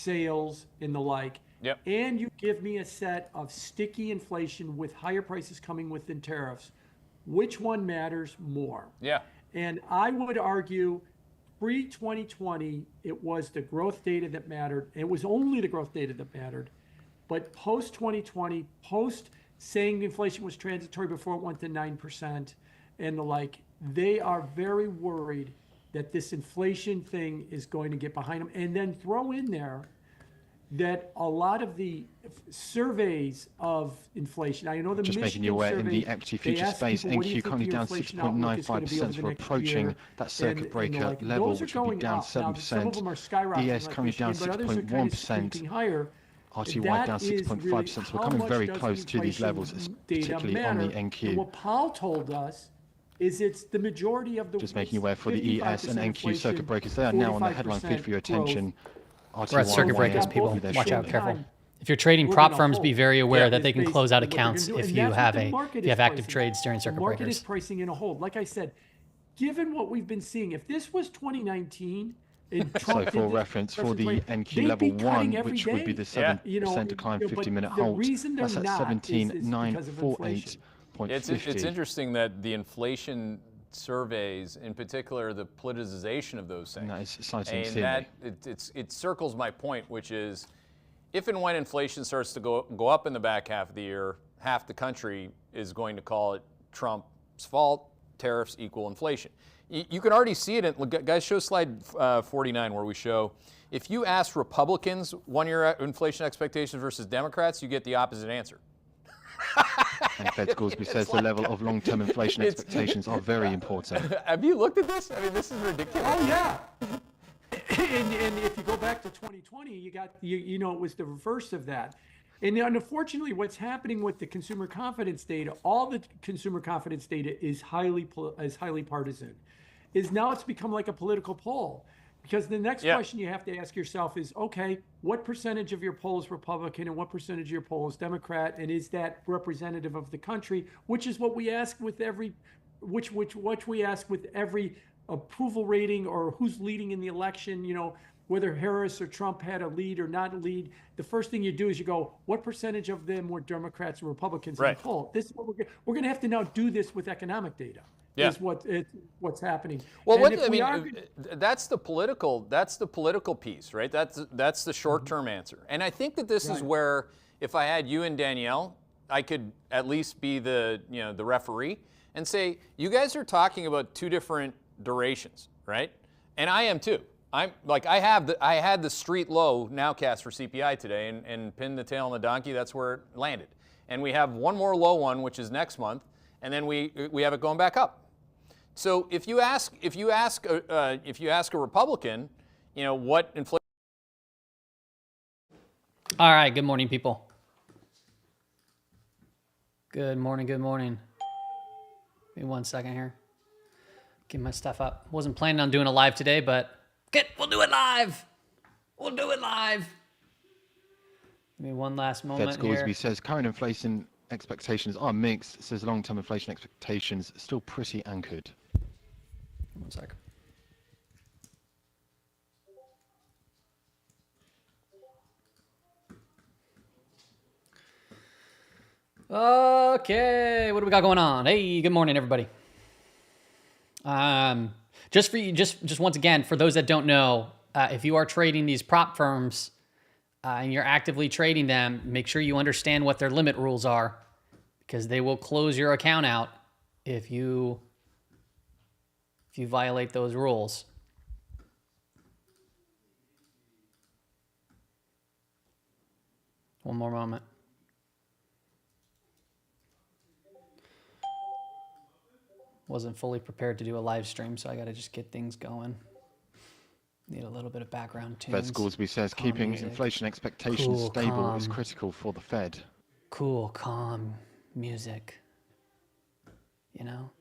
sales, and the like, Yep. and you give me a set of sticky inflation with higher prices coming within tariffs, which one matters more? Yeah. And I would argue pre-2020, it was the growth data that mattered. It was only the growth data that mattered. But post-2020, post saying the inflation was transitory before it went to 9% and the like, they are very worried that this inflation thing is going to get behind them. And then throw in there that a lot of the surveys of inflation, I know the Just making you Michigan aware, in survey, the equity they future ask space, people, what do you NQ think currently the down inflation outlook is going to be over 6.95%. the We're next approaching year? that circuit And the breaker like. level, Those are which will be going down up. Now, some of 7%. them are skyrocketing, ES like currently down Michigan, but others are kind of 6.1%. creeping higher. RTY down That is really 6.5%. So we're how coming much very does close to these inflation levels, data particularly on the matter? And NQ. what Powell told us is it's the majority of the Just making you aware for the ES and NQ circuit breakers, they are now on the headline feed for your attention. We're at RTY circuit will breakers, be people. there Watch out, shortly. careful. If you're trading We're prop gonna firms, be hold. very aware that Is they can close out basically what they're accounts gonna do. if And you that's what have the a market if is you have active pricing. trades during The circuit market breakers. is pricing in a hold. Like I said, given what we've been seeing, if this was 2019 and Trump So did for this reference, for the NQ they'd level be cutting 1, every which would be day. the 7% You know, decline, but 50-minute the halt, reason they're that's at not is because of inflation. 17,948.50. It's interesting that the inflation surveys, in particular the politicization of those things, That is exciting, and that it circles my point, which is if and when inflation starts to go up in the back half of the year, half the country is going to call it Trump's fault. Tariffs equal inflation. You can already see it. Guys, show slide 49 where we show if you ask Republicans 1-year inflation expectations versus Democrats, you get the opposite answer. And Fed Scoresby says the level of long-term inflation expectations are very important. Have you looked at this? I mean, this is ridiculous. Oh yeah. And if you go back to 2020, you know it was the reverse of that. And unfortunately, what's happening with the consumer confidence data, all the consumer confidence data is highly partisan. Is now it's become like a political poll. Because the next question you have to ask yourself is, okay, what percentage of your poll is Republican and what percentage of your poll is Democrat, and is that representative of the country? Which is what we ask with every, which we ask with every approval rating or who's leading in the election. You know, whether Harris or Trump had a lead or not a lead. The first thing you do is you go, what percentage of them were Democrats or Republicans in the poll? This is what we're going to have to now do this with economic data. Yeah. Is what's happening. Well, that's the political piece, right? That's the short-term answer. And I think that this is where, if I had you and Danielle, I could at least be the referee and say, you guys are talking about two different durations, right? And I am too. I'm like I had the street low nowcast for CPI today and pinned the tail on the donkey. That's where it landed. And we have one more low one, which is next month, and then we have it going back up. So if you ask a Republican, what inflation. All right. Good morning, people. Good morning. Good morning. Give me 1 second here. Get my stuff up. Wasn't planning on doing a live today, but we'll do it live. We'll do it live. Give me one last moment Fed Scoresby here. says current inflation expectations are mixed. Says long-term inflation expectations still pretty anchored. 1 sec. Okay, what do we got going on? Hey, good morning, everybody. Just for you, just once again, for those that don't know, if you are trading these prop firms and you're actively trading them, make sure you understand what their limit rules are, because they will close your account out if you violate those rules. One more moment. Wasn't fully prepared to do a live stream, so I got to just get things going. Need a little bit of background tunes. Fed Scoresby says keeping music. Inflation expectations Cool, stable is calm. critical for the Fed. Cool, calm music. You know?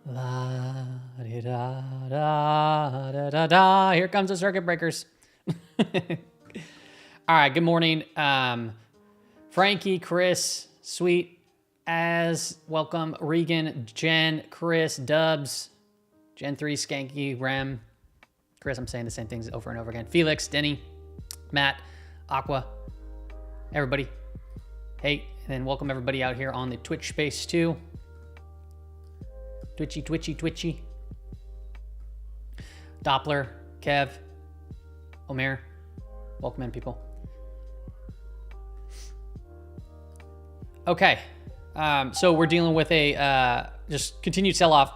La di da da da da da. Here comes the circuit breakers. All right, good morning. Frankie, Chris, Sweet, as welcome, Regan, Jen, Chris, Dubs, Gen 3, Skanky, Rem. Chris, I'm saying the same things over and over again. Felix, Denny, Matt, Aqua, everybody. Hey, and then welcome everybody out here on the Twitch space too. Twitchy. Doppler, Kev, Omer, welcome in, people. Okay, so we're dealing with a just continued sell-off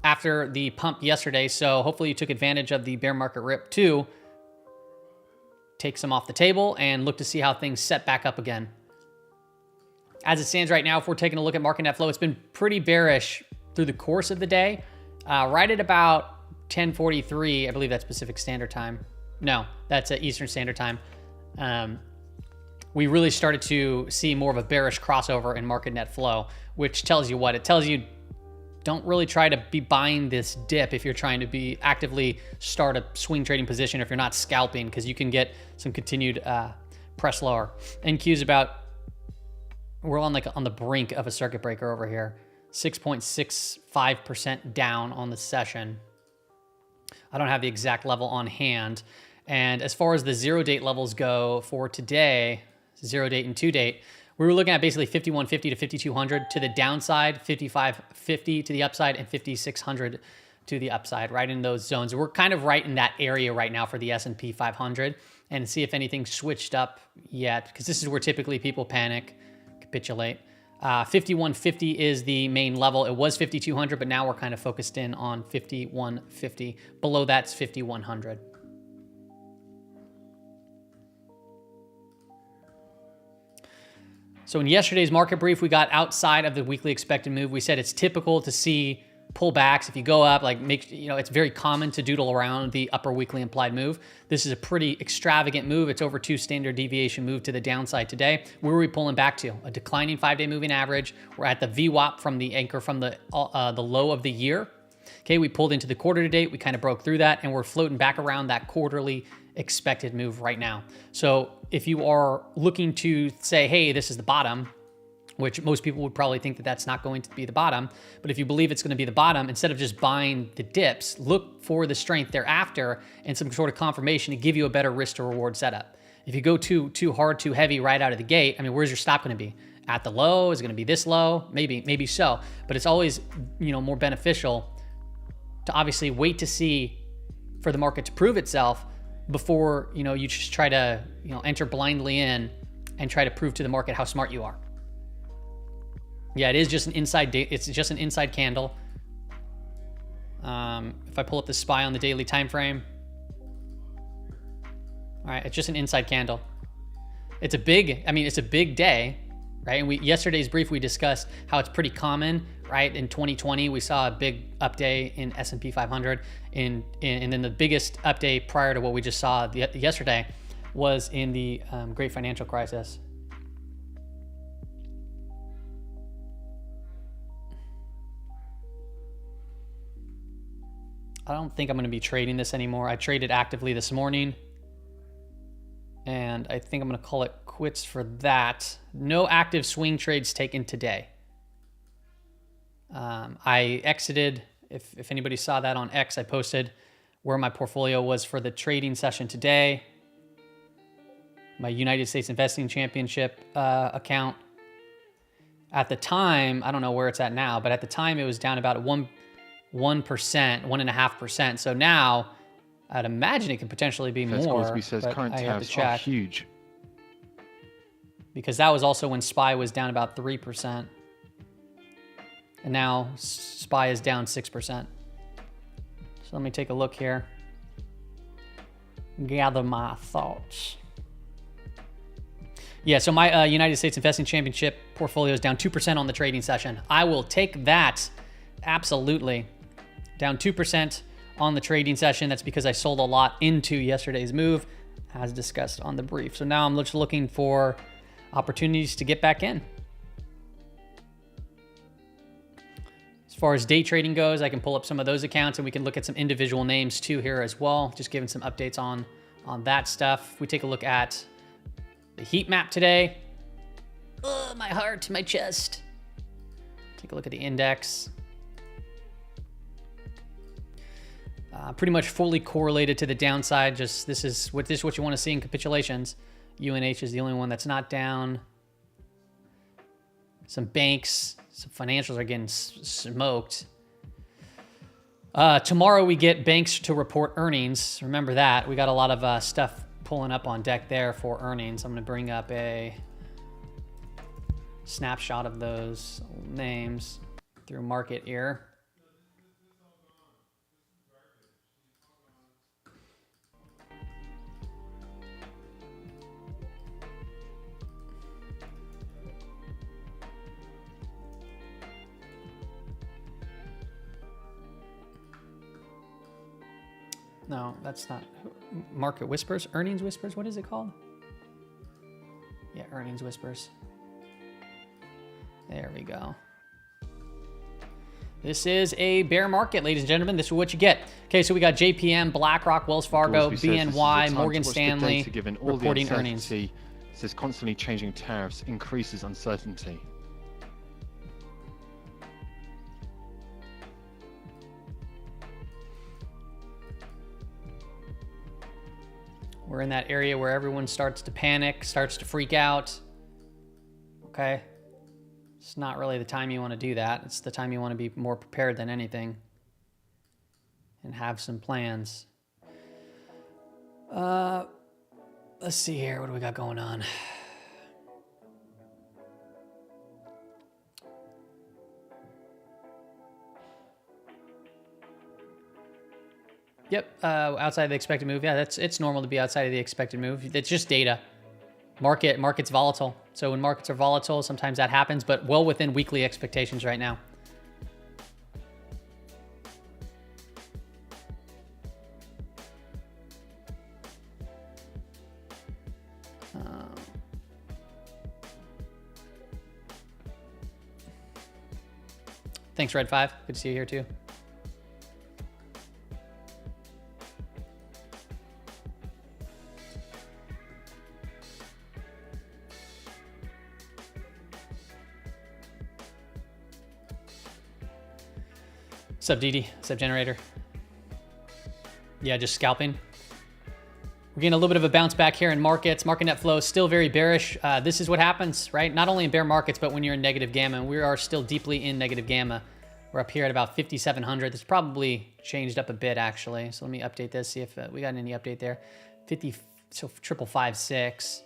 after the pump yesterday. So hopefully you took advantage of the bear market rip to take some off the table and look to see how things set back up again. As it stands right now, if we're taking a look at market net flow, it's been pretty bearish through the course of the day. Right at about 10:43, I believe that's Pacific Standard Time. No, that's Eastern Standard Time. We really started to see more of a bearish crossover in market net flow, which tells you what? It tells you don't really try to be buying this dip if you're trying to be actively start a swing trading position, if you're not scalping, because you can get some continued press lower. NQ's about, we're on the brink of a circuit breaker over here. 6.65% down on the session. I don't have the exact level on hand. And as far as the 0 date levels go for today, 0 date and 2 date, we were looking at basically 5150 to 5200 to the downside, 5550 to the upside, and 5600 to the upside, right in those zones. We're kind of right in that area right now for the S&P 500, and see if anything switched up yet, because this is where typically people panic, capitulate. 5150 is the main level. It was 5200, but now we're kind of focused in on 5150. Below that's 5100. So in yesterday's market brief, we got outside of the weekly expected move. We said it's typical to see pullbacks. If you go up, it's very common to doodle around the upper weekly implied move. This is a pretty extravagant move. It's over 2 standard deviation move to the downside today. Where are we pulling back to? A declining 5-day moving average. We're at the VWAP from the anchor from the low of the year. Okay, we pulled into the quarter to date. We kind of broke through that, and we're floating back around that quarterly expected move right now. So if you are looking to say, hey, this is the bottom, which most people would probably think that that's not going to be the bottom. But if you believe it's going to be the bottom, instead of just buying the dips, look for the strength thereafter and some sort of confirmation to give you a better risk to reward setup. If you go too hard, too heavy right out of the gate, I mean, where's your stop going to be? At the low? Is it going to be this low? Maybe so. But it's always, more beneficial to obviously wait to see for the market to prove itself before, you just try to, enter blindly in and try to prove to the market how smart you are. Yeah, it is just an inside it's just an inside candle. If I pull up the SPY on the daily time frame. All right, it's just an inside candle. It's a big day, right? And yesterday's brief, we discussed how it's pretty common, right? In 2020, we saw a big up day in S&P 500, and then the biggest up day prior to what we just saw yesterday was in the Great Financial Crisis. I don't think I'm going to be trading this anymore. I traded actively this morning, and I think I'm going to call it quits for that. No active swing trades taken today. I exited. If anybody saw that on X, I posted where my portfolio was for the trading session today. My United States Investing Championship account. At the time, I don't know where it's at now, but at the time it was down about 1.5%. So now I'd imagine it could potentially be more. Says but current I have to tariffs are check. huge. Because that was also when SPY was down about 3%. And now SPY is down 6%. So let me take a look here. Gather my thoughts. Yeah, so my United States Investing Championship portfolio is down 2% on the trading session. I will take that, absolutely. Down 2% on the trading session. That's because I sold a lot into yesterday's move, as discussed on the brief. So now I'm just looking for opportunities to get back in. As far as day trading goes, I can pull up some of those accounts and we can look at some individual names too here as well, just giving some updates on that stuff. If we take a look at the heat map today. Oh, my heart, my chest. Take a look at the index. Pretty much fully correlated to the downside. Just this is what you want to see in capitulations. UNH is the only one that's not down. Some banks, some financials are getting smoked. Tomorrow we get banks to report earnings. Remember that. We got a lot of stuff pulling up on deck there for earnings. I'm going to bring up a snapshot of those names through Market Ear. No, that's not Market Whispers. Earnings Whispers. What is it called? Yeah, Earnings Whispers. There we go. This is a bear market, ladies and gentlemen. This is what you get. Okay, so we got JPM, BlackRock, Wells Fargo, Gorsby says this is the BNY, time Morgan to watch the Stanley data given all the reporting earnings. uncertainty. Says constantly changing tariffs increases uncertainty. We're in that area where everyone starts to panic, starts to freak out. Okay. It's not really the time you want to do that. It's the time you want to be more prepared than anything and have some plans. Let's see here. What do we got going on? Yep, outside of the expected move. Yeah, it's normal to be outside of the expected move. It's just data. Market's volatile. So when markets are volatile, sometimes that happens, but well within weekly expectations right now. Thanks, Red5. Good to see you here too. Sub DD, sub generator. Yeah, just scalping. We're getting a little bit of a bounce back here in markets. Market net flow is still very bearish. This is what happens, right? Not only in bear markets, but when you're in negative gamma. And we are still deeply in negative gamma. We're up here at about 5,700. This probably changed up a bit, actually. So let me update this, see if we got any update there. 50, so 555.6.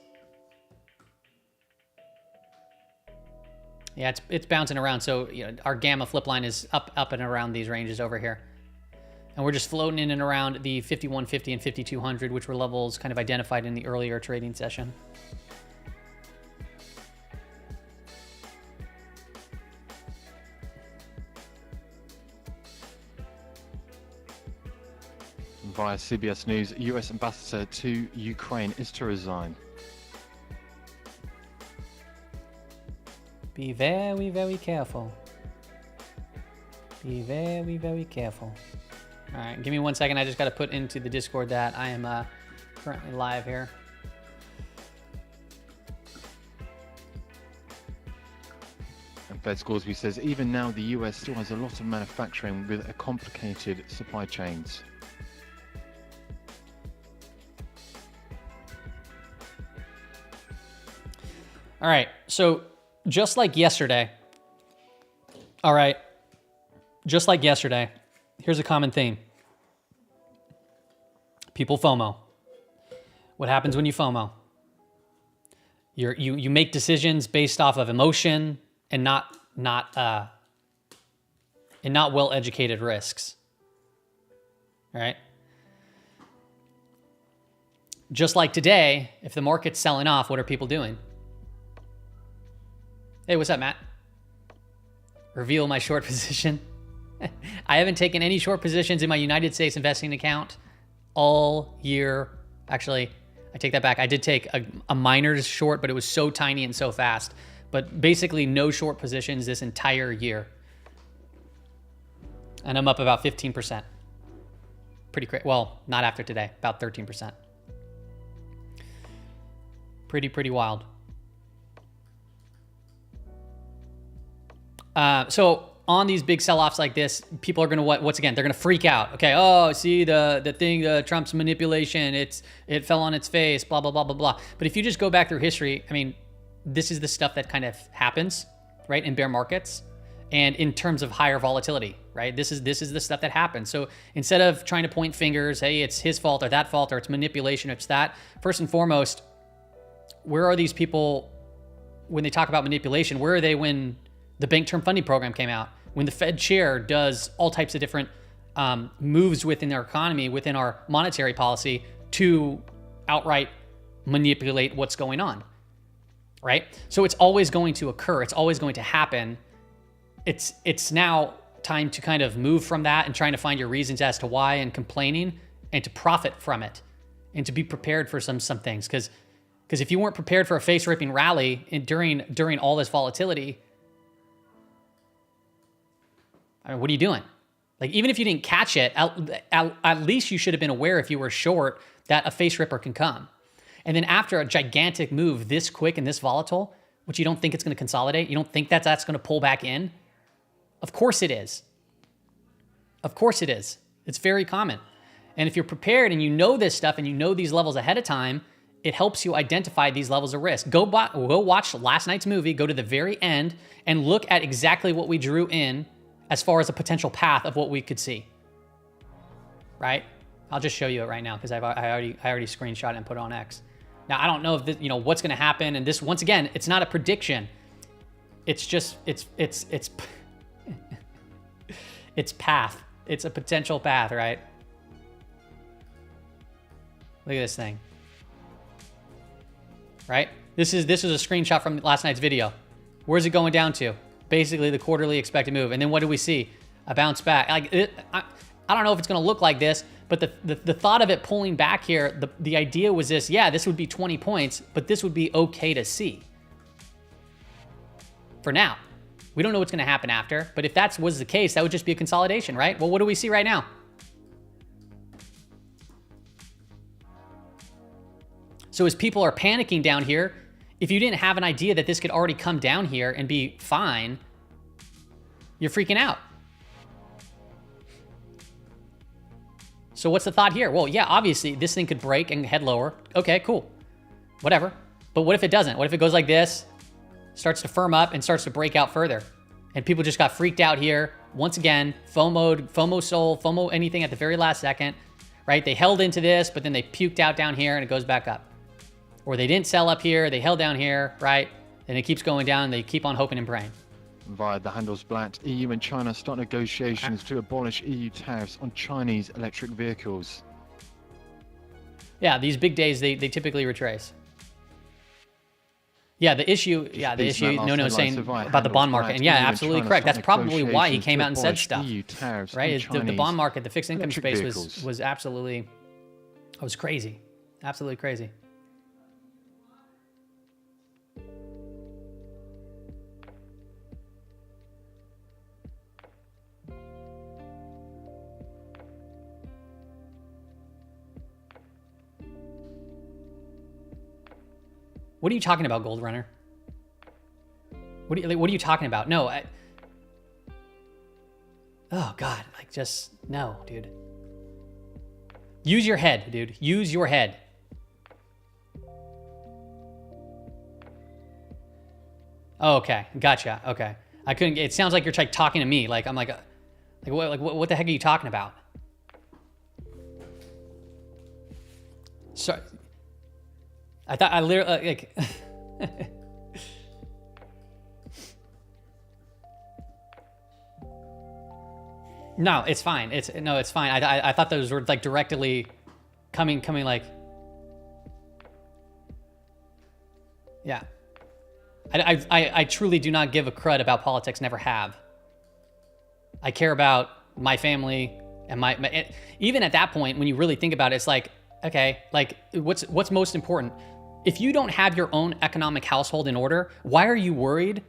Yeah, it's bouncing around. So you know, our gamma flip line is up and around these ranges over here. And we're just floating in and around the 5150 and 5200, which were levels kind of identified in the earlier trading session. Via CBS News, US ambassador to Ukraine is to resign. Be very, very careful. Be very, very careful. All right, give me 1 second. I just got to put into the Discord that I am currently live here. And Fed Scoresby says even now the US still has a lot of manufacturing with a complicated supply chains. All right, so just like yesterday, all right, just like yesterday, here's a common theme. People FOMO. What happens when you FOMO? You make decisions based off of emotion and not well-educated risks. All right? Just like today, if the market's selling off, what are people doing? Hey, what's up, Matt? Reveal my short position. I haven't taken any short positions in my United States investing account all year. Actually, I take that back. I did take a minor's short, but it was so tiny and so fast. But basically no short positions this entire year. And I'm up about 15%. Pretty crazy. Well, not after today, about 13%. Pretty wild. So on these big sell-offs like this, people are gonna once again, they're gonna freak out. Okay, oh, see the thing, Trump's manipulation, it fell on its face, blah blah blah blah blah. But if you just go back through history, I mean, this is the stuff that kind of happens, right, in bear markets, and in terms of higher volatility, right? This is the stuff that happens. So instead of trying to point fingers, hey, it's his fault or that fault or it's manipulation, it's that. First and foremost, where are these people when they talk about manipulation? Where are they when the Bank Term Funding Program came out, when the Fed chair does all types of different moves within our economy, within our monetary policy to outright manipulate what's going on, right? So it's always going to occur. It's always going to happen. It's now time to kind of move from that and trying to find your reasons as to why and complaining and to profit from it and to be prepared for some things. Because if you weren't prepared for a face-ripping rally during all this volatility, I mean, what are you doing? Like, even if you didn't catch it, at least you should have been aware if you were short that a face ripper can come. And then after a gigantic move this quick and this volatile, which you don't think it's going to consolidate, you don't think that that's going to pull back in? Of course it is. Of course it is. It's very common. And if you're prepared and you know this stuff and you know these levels ahead of time, it helps you identify these levels of risk. Go watch last night's movie, go to the very end, and look at exactly what we drew in as far as a potential path of what we could see, right? I'll just show you it right now because I already screenshot it and put it on X. Now, I don't know if this, what's going to happen. And this, once again, it's not a prediction. It's just, it's path. It's a potential path, right? Look at this thing, right? This is a screenshot from last night's video. Where's it going down to? Basically the quarterly expected move. And then what do we see? A bounce back. I don't know if it's going to look like this, but the thought of it pulling back here, the idea was this, yeah, this would be 20 points, but this would be okay to see. For now. We don't know what's going to happen after, but if that was the case, that would just be a consolidation, right? Well, what do we see right now? So as people are panicking down here, if you didn't have an idea that this could already come down here and be fine, you're freaking out. So what's the thought here? Well, yeah, obviously this thing could break and head lower. Okay, cool. Whatever. But what if it doesn't? What if it goes like this, starts to firm up and starts to break out further? And people just got freaked out here. Once again, FOMO sold, FOMO anything at the very last second, right? They held into this, but then they puked out down here and it goes back up. Or they didn't sell up here, they held down here, right? And it keeps going down, and they keep on hoping and praying. Via the Handelsblatt, EU and China start negotiations to abolish EU tariffs on Chinese electric vehicles. Yeah, these big days, they typically retrace. Yeah, the issue, no, saying about the bond market. And yeah, absolutely correct. That's probably why he came out and said stuff, right? The bond market, the fixed income space was absolutely, it was crazy. Absolutely crazy. What are you talking about, Gold Runner? What are you talking about? No, oh God, just no, dude. Use your head, dude. Use your head. Oh, okay, gotcha. Okay, I couldn't. It sounds like you're talking to me. Like I'm like what the heck are you talking about? Sorry. I thought I literally like. No, it's fine. It's fine. I thought those were like directly coming like. Yeah. I truly do not give a crud about politics. Never have. I care about my family and my even at that point when you really think about it, it's like, okay, like what's most important? If you don't have your own economic household in order, why are you worried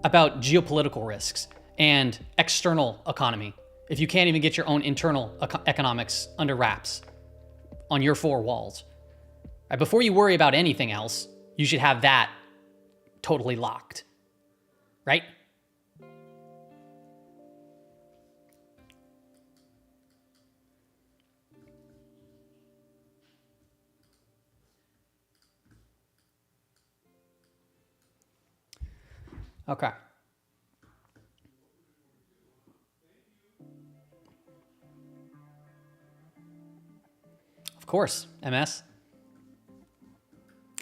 about geopolitical risks and external economy if you can't even get your own internal economics under wraps on your four walls? Right, before you worry about anything else, you should have that totally locked, right? Okay. Of course, MS.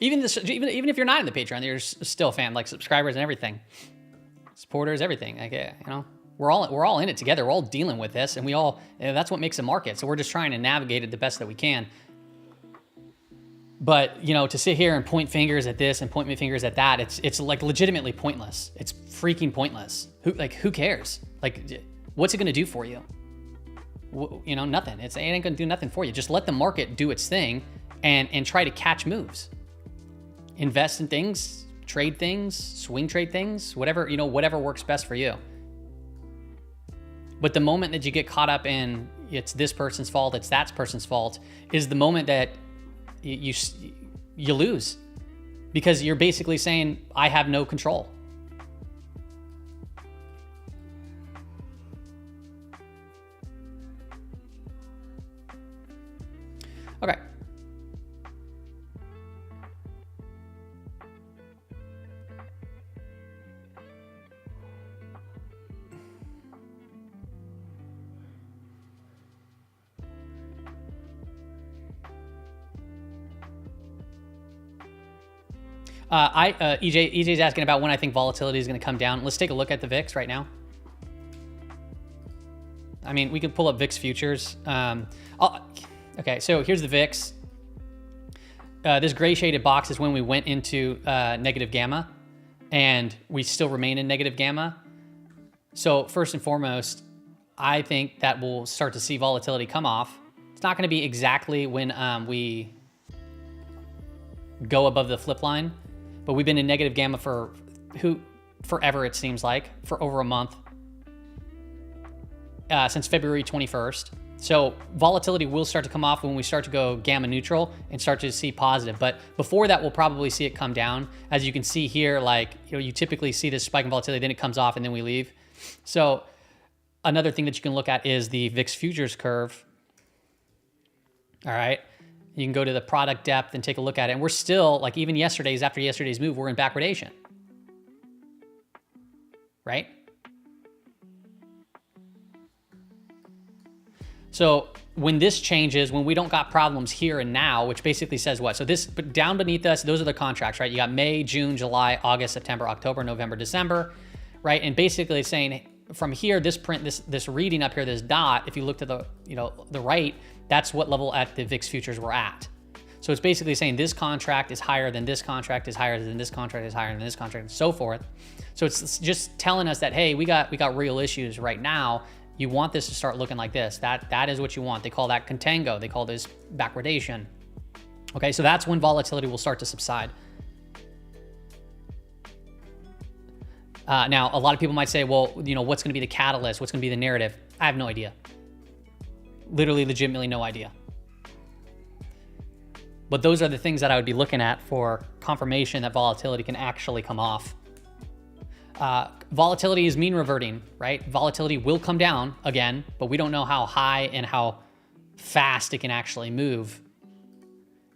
Even if you're not in the Patreon, you're still a fan, like subscribers and everything, supporters, everything. Like, we're all in it together. We're all dealing with this, and that's what makes a market. So we're just trying to navigate it the best that we can. But to sit here and point fingers at this and point my fingers at that, it's like legitimately pointless. It's freaking pointless. Who cares? Like, what's it gonna do for you? Nothing. It ain't gonna do nothing for you. Just let the market do its thing, and try to catch moves. Invest in things, trade things, swing trade things, whatever works best for you. But the moment that you get caught up in it's this person's fault, it's that person's fault, is the moment that you lose, because you're basically saying, I have no control. Okay. EJ's asking about when I think volatility is going to come down. Let's take a look at the VIX right now. I mean, we can pull up VIX futures. Okay, so here's the VIX. This gray shaded box is when we went into negative gamma, and we still remain in negative gamma. So first and foremost, I think that we'll start to see volatility come off. It's not going to be exactly when we go above the flip line, but we've been in negative gamma for forever, it seems like, for over a month, since February 21st. So volatility will start to come off when we start to go gamma neutral and start to see positive. But before that, we'll probably see it come down. As you can see here, you typically see this spike in volatility, then it comes off and then we leave. So another thing that you can look at is the VIX futures curve. All right. You can go to the product depth and take a look at it. And we're still, even after yesterday's move, we're in backwardation. Right? So when this changes, when we don't got problems here and now, which basically says what? So this, but down beneath us, those are the contracts, right? You got May, June, July, August, September, October, November, December, right? And basically it's saying from here, this print, this reading up here, this dot, if you look to the, the right, that's what level at the VIX futures we're at. So it's basically saying this contract is higher than this contract is higher than this contract is higher than this contract and so forth. So it's just telling us that, hey, we got real issues right now. You want this to start looking like this. That is what you want. They call that contango. They call this backwardation. Okay, so that's when volatility will start to subside. Now, a lot of people might say, well, what's going to be the catalyst? What's going to be the narrative? I have no idea. Literally, legitimately no idea. But those are the things that I would be looking at for confirmation that volatility can actually come off. Volatility is mean reverting, right? Volatility will come down again, but we don't know how high and how fast it can actually move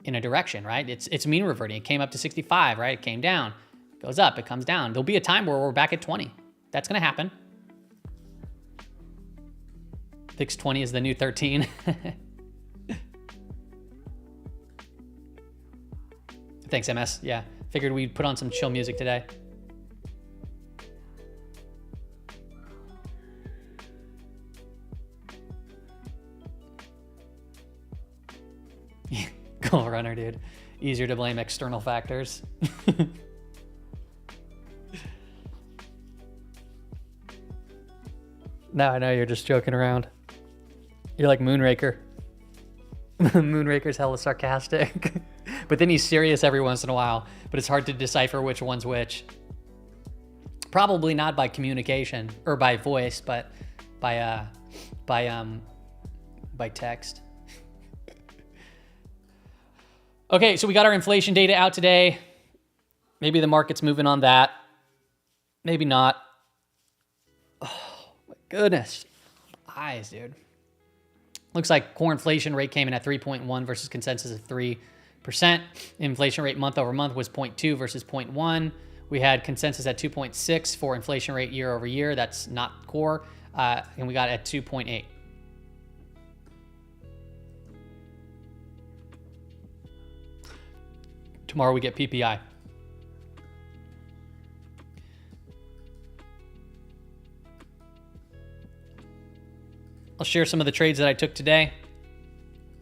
in a direction, right? It's mean reverting. It came up to 65, right? It came down, it goes up, it comes down. There'll be a time where we're back at 20. That's going to happen. VIX 20 is the new 13. Thanks, MS. Yeah, figured we'd put on some chill music today. Cool runner, dude. Easier to blame external factors. No, I know you're just joking around. You're like Moonraker. Moonraker's hella sarcastic. But then he's serious every once in a while. But it's hard to decipher which one's which. Probably not by communication or by voice, but by text. Okay, so we got our inflation data out today. Maybe the market's moving on that. Maybe not. Oh, my goodness. Eyes, dude. Looks like core inflation rate came in at 3.1 versus consensus of 3%. Inflation rate month over month was 0.2 versus 0.1. We had consensus at 2.6 for inflation rate year over year. That's not core. And we got at 2.8. Tomorrow we get PPI. I'll share some of the trades that I took today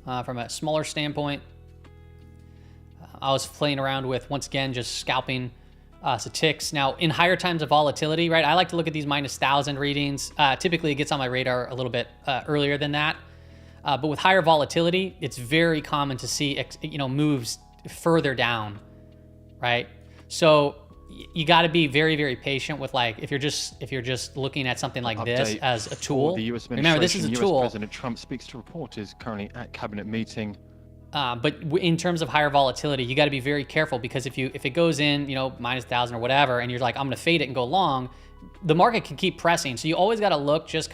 from a smaller standpoint. I was playing around with, once again, just scalping some ticks. Now, in higher times of volatility, right, I like to look at these minus 1,000 readings. Typically, it gets on my radar a little bit earlier than that. But with higher volatility, it's very common to see, moves further down, right? So you got to be very, very patient with, like, if you're just looking at something like this Update as a tool. for the US Remember, this is a US tool. President Trump speaks to reporters currently at cabinet meeting. But in terms of higher volatility, you got to be very careful, because if it goes in, minus 1,000 or whatever, and you're like, I'm going to fade it and go long, the market can keep pressing. So you always got to look, just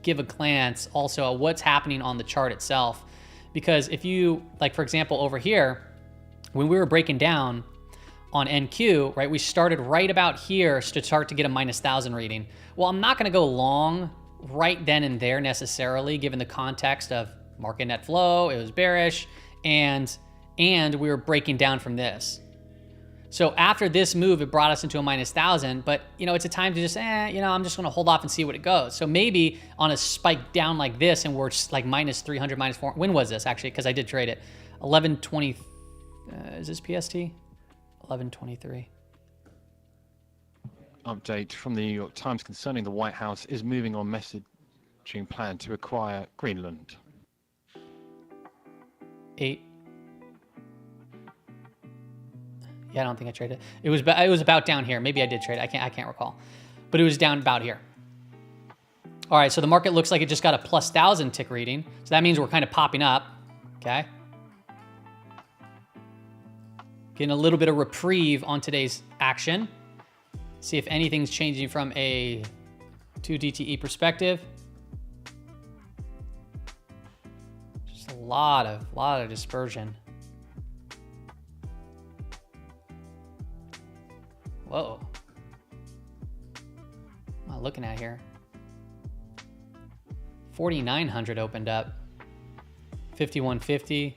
give a glance also at what's happening on the chart itself. Because if you, like, for example, over here, when we were breaking down on NQ, right, we started right about here to start to get a minus 1,000 reading. Well, I'm not going to go long right then and there necessarily, given the context of market net flow, it was bearish, and we were breaking down from this. So after this move, it brought us into a minus 1,000, but it's a time to just, I'm just gonna hold off and see what it goes. So maybe on a spike down like this, and we're like minus 300, minus 400, when was this actually? Because I did trade it. 1120, is this PST? 1123. Update from the New York Times concerning the White House is moving on messaging plan to acquire Greenland. 8. Yeah, I don't think I traded it. It was about down here. Maybe I did trade it. I can't recall. But it was down about here. All right, so the market looks like it just got a plus 1,000 tick reading. So that means we're kind of popping up. Okay. Getting a little bit of reprieve on today's action. See if anything's changing from a 2 DTE perspective. Just a lot of dispersion. Whoa. What am I looking at here? 4,900 opened up. 5,150.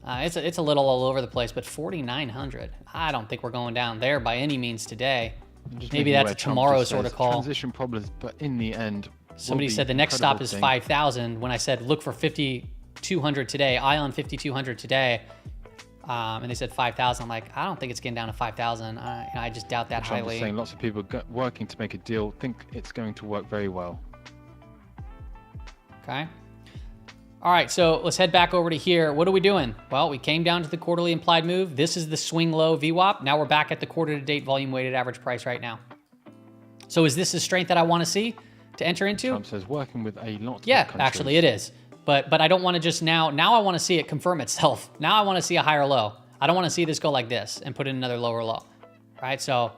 It's a little all over the place, but 4,900. I don't think we're going down there by any means today. Maybe that's a tomorrow sort of call. Transition problems, but in the end, somebody said the next stop is 5,000. When I said look for 5,200 today, ION 5,200 today, and they said 5,000. I'm like, I don't think it's getting down to 5,000. I just doubt that Trump highly. is saying lots of people working to make a deal think it's going to work very well. Okay. All right, so let's head back over to here. What are we doing? Well, we came down to the quarterly implied move. This is the swing low VWAP. Now we're back at the quarter to date volume weighted average price right now. So is this a strength that I want to see to enter into? Trump says working with a lot of Yeah, countries. actually it is. But I don't want to just now I want to see it confirm itself. Now I want to see a higher low. I don't want to see this go like this and put in another lower low. All right, so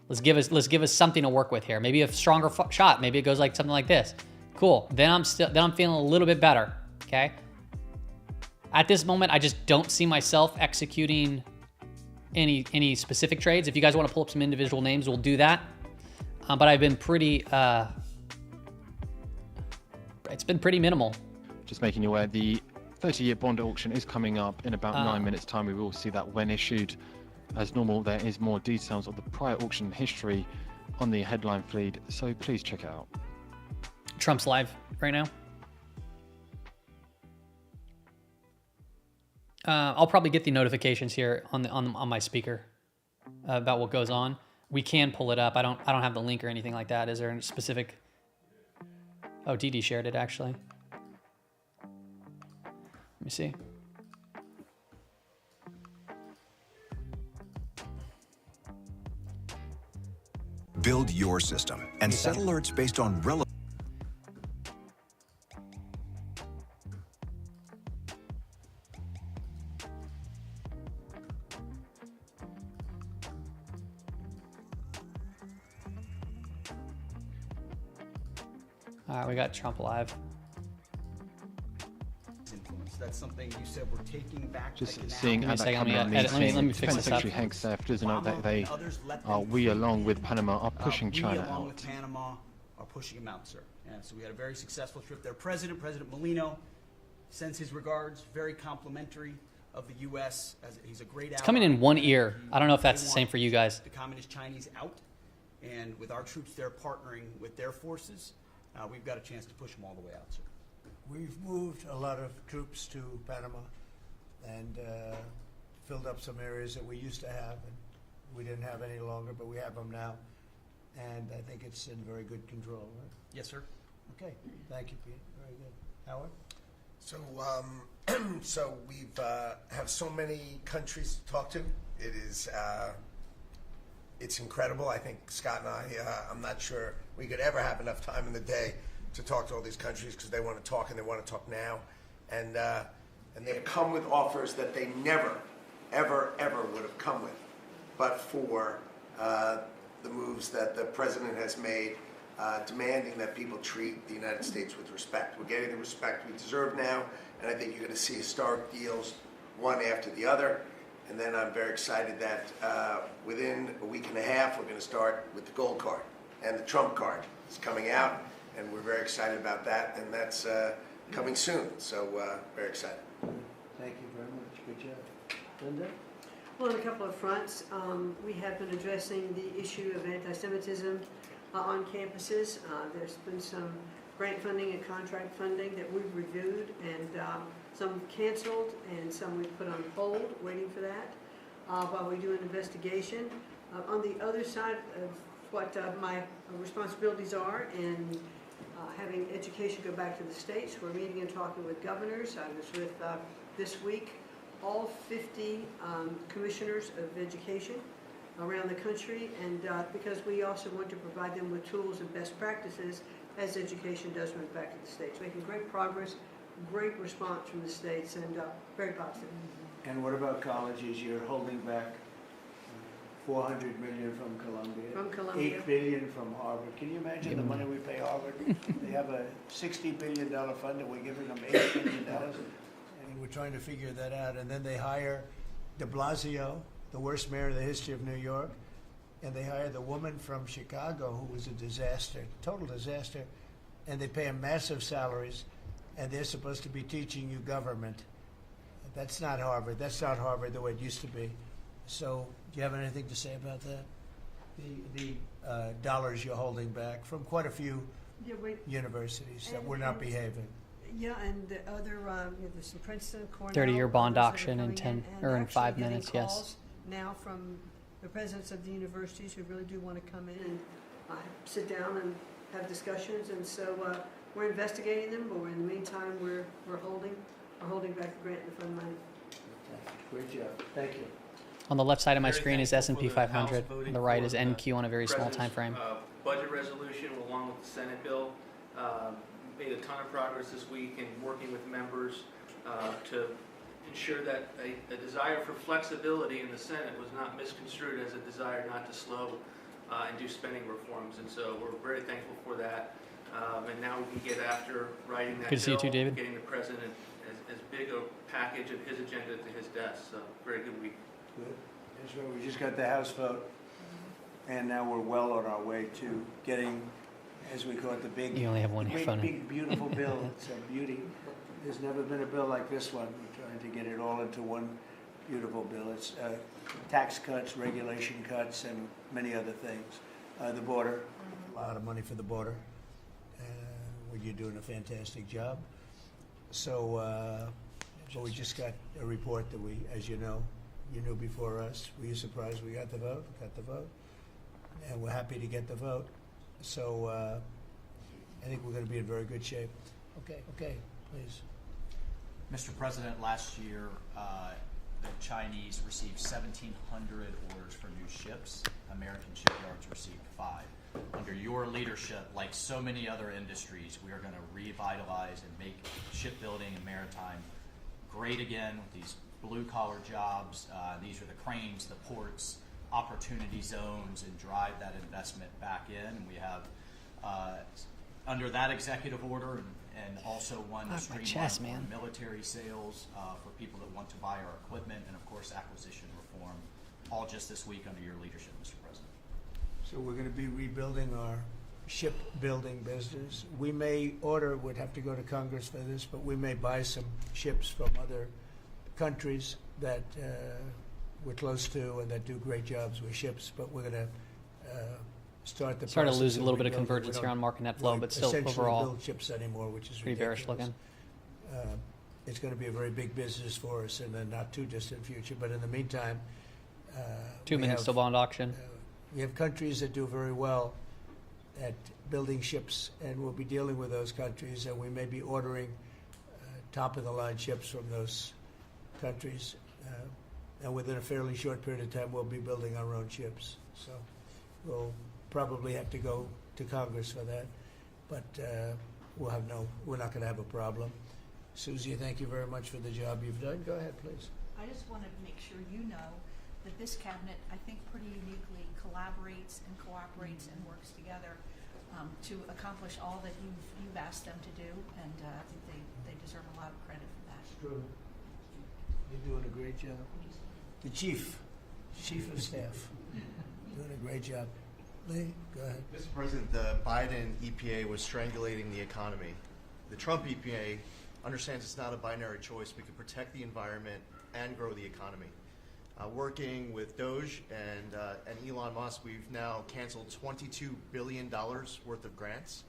let's give us something to work with here. Maybe a stronger shot. Maybe it goes like something like this. Cool. Then I'm feeling a little bit better. Okay. At this moment, I just don't see myself executing any specific trades. If you guys want to pull up some individual names, we'll do that. But I've been pretty. It's been pretty minimal. Just making you aware, the 30-year bond auction is coming up in about 9 minutes' time. We will see that when issued. As normal, there is more details of the prior auction history on the headline feed, so please check it out. Trump's live right now. I'll probably get the notifications here on my speaker about what goes on. We can pull it up. I don't have the link or anything like that. Is there a specific? Oh, DD shared it actually. Let me see. Build your system and set alerts based on relevant. All right, we got Trump live. That's something you said we're taking back. Just like seeing now. at that Give me a second, cabinet let me meeting, fix Defense this Secretary up. Hank Seth does note that Obama they and others let are, them we free along with hand. Panama are pushing China We, along out. with Panama, are pushing him out, sir. And so we had a very successful trip there. President Molino sends his regards, very complimentary of the U.S. as he's a great ally. coming in one ear. He- I don't know if that's they the same want for you guys. The Communist Chinese out, and with our troops there partnering with their forces, we've got a chance to push them all the way out, sir. We've moved a lot of troops to Panama and filled up some areas that we used to have, and we didn't have any longer, but we have them now. And I think it's in very good control, right? Yes, sir. Okay, thank you, Pete. Very good. Howard? So, so we've have so many countries to talk to. It is, it's incredible. I think Scott and I, I'm not sure we could ever have enough time in the day to talk to all these countries because they want to talk and they want to talk now, and they have come with offers that they never, ever, ever would have come with, but for the moves that the president has made. Demanding that people treat the United States with respect. We're getting the respect we deserve now, and I think you're going to see historic deals, one after the other. And then I'm very excited that within a week and a half, we're going to start with the gold card, and the Trump card is coming out, and we're very excited about that, and that's coming soon. So very excited. Thank you very much. Good job. Linda? Well, on a couple of fronts, we have been addressing the issue of anti-Semitism on campuses. There's been some grant funding and contract funding that we've reviewed, and some canceled and some we've put on hold, waiting for that, while we do an investigation. On the other side of what my responsibilities are and having education go back to the states, we're meeting and talking with governors. I was with, this week, all 50 commissioners of education around the country, and because we also want to provide them with tools and best practices as education does move back to the states. Making great progress, great response from the states, and very positive. And what about colleges? You're holding back $400 million from Columbia. From Columbia. $8 billion from Harvard. Can you imagine the money we pay Harvard? They have a $60 billion fund, and we're giving them $8 billion. And we're trying to figure that out. And then they hire de Blasio, the worst mayor in the history of New York, and they hire the woman from Chicago who was a disaster, total disaster, and they pay them massive salaries, and they're supposed to be teaching you government. That's not Harvard. That's not Harvard the way it used to be. So, do you have anything to say about that? The dollars you're holding back from quite a few universities that were not behaving. Yeah, and the other, there's some Princeton, Cornell. 30-year bond others that are auction in coming 10 or in actually 5 getting minutes, yes. calls now from the presidents of the universities who really do want to come in and sit down and have discussions, and so we're investigating them, but in the meantime, we're holding back the grant and fund money. Great job. Thank you. On the left side of my Very screen is thankful S&P for the House 500. voting On the right for is the NQ on a very small time President's, frame. Budget resolution along with the Senate bill. Made a ton of progress this week in working with members to ensure that a desire for flexibility in the Senate was not misconstrued as a desire not to slow and do spending reforms. And so we're very thankful for that. And now we can get after writing that Good to see you bill, too, David. getting the president as big a package of his agenda to his desk. So very good week. Good. That's right. We just got the House vote, and now we're well on our way to getting, as we call it, the big, You only have one great, phone in. big, beautiful bill. It's a beauty. There's never been a bill like this one. We're trying to get it all into one beautiful bill. It's tax cuts, regulation cuts, and many other things. The border, a lot of money for the border. Well, you're doing a fantastic job. So, but we just got a report that we, as you know, you knew before us. Were you surprised we got the vote? Got the vote, and we're happy to get the vote. So, I think we're going to be in very good shape. Okay, please. Mr. President, last year, the Chinese received 1,700 orders for new ships. American shipyards received 5. Under your leadership, like so many other industries, we are going to revitalize and make shipbuilding and maritime great again with these blue-collar jobs. These are the cranes, the ports, opportunity zones, and drive that investment back in. And we have, under that executive order and also one to Fuck my streamline chest, foreign man. military sales for people that want to buy our equipment, and of course acquisition reform, all just this week under your leadership, Mr. President. So we're gonna be rebuilding our shipbuilding business. We may order, would have to go to Congress for this, but we may buy some ships from other countries that we're close to and that do great jobs with ships, but we're gonna start the Started to process lose a little bit of rebuilding. convergence We here don't on market net flow, really but still essentially overall build ships anymore, which is pretty bearish ridiculous. looking. It's going to be a very big business for us in the not too distant future. But in the meantime, 2 minutes till bond auction. we have countries that do very well at building ships, and we'll be dealing with those countries, and we may be ordering top of the line ships from those countries. And within a fairly short period of time, we'll be building our own ships. So we'll probably have to go to Congress for that, but we're not going to have a problem. Susie, thank you very much for the job you've done. Go ahead, please. I just want to make sure you know that this cabinet, I think, pretty uniquely collaborates and cooperates and works together to accomplish all that you've asked them to do, and I think they deserve a lot of credit for that. True. You're doing a great job. The chief of staff, doing a great job. Lee, go ahead. Mr. President, the Biden EPA was strangulating the economy. The Trump EPA understands it's not a binary choice. We can protect the environment and grow the economy. Working with Doge and Elon Musk, we've now canceled $22 billion worth of grants.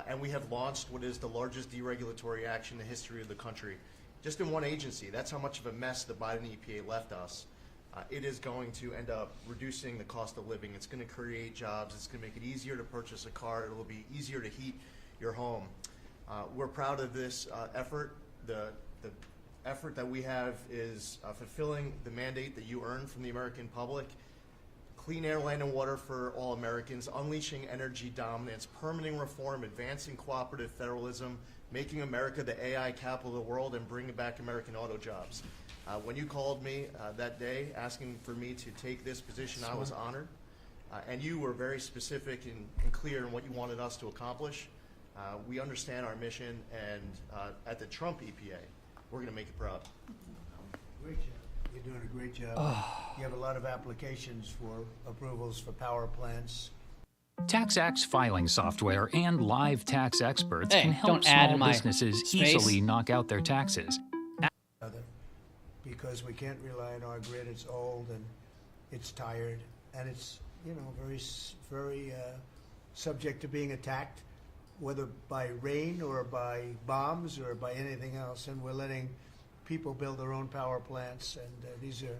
And we have launched what is the largest deregulatory action in the history of the country. Just in one agency. That's how much of a mess the Biden EPA left us. It is going to end up reducing the cost of living. It's going to create jobs. It's going to make it easier to purchase a car. It will be easier to heat your home. We're proud of this effort. The effort that we have is fulfilling the mandate that you earned from the American public. Clean air, land, and water for all Americans, unleashing energy dominance, permitting reform, advancing cooperative federalism, making America the AI capital of the world, and bringing back American auto jobs. When you called me that day asking for me to take this position, I was honored. And you were very specific and clear in what you wanted us to accomplish. We understand our mission, and at the Trump EPA, we're going to make it proud. Great job. You're doing a great job. You have a lot of applications for approvals for power plants. TaxAct filing software and live tax experts Hey, can help don't add small my businesses space. easily knock out their taxes. Because we can't rely on our grid. It's old and it's tired, and it's very subject to being attacked, whether by rain or by bombs or by anything else. And we're letting people build their own power plants, and these are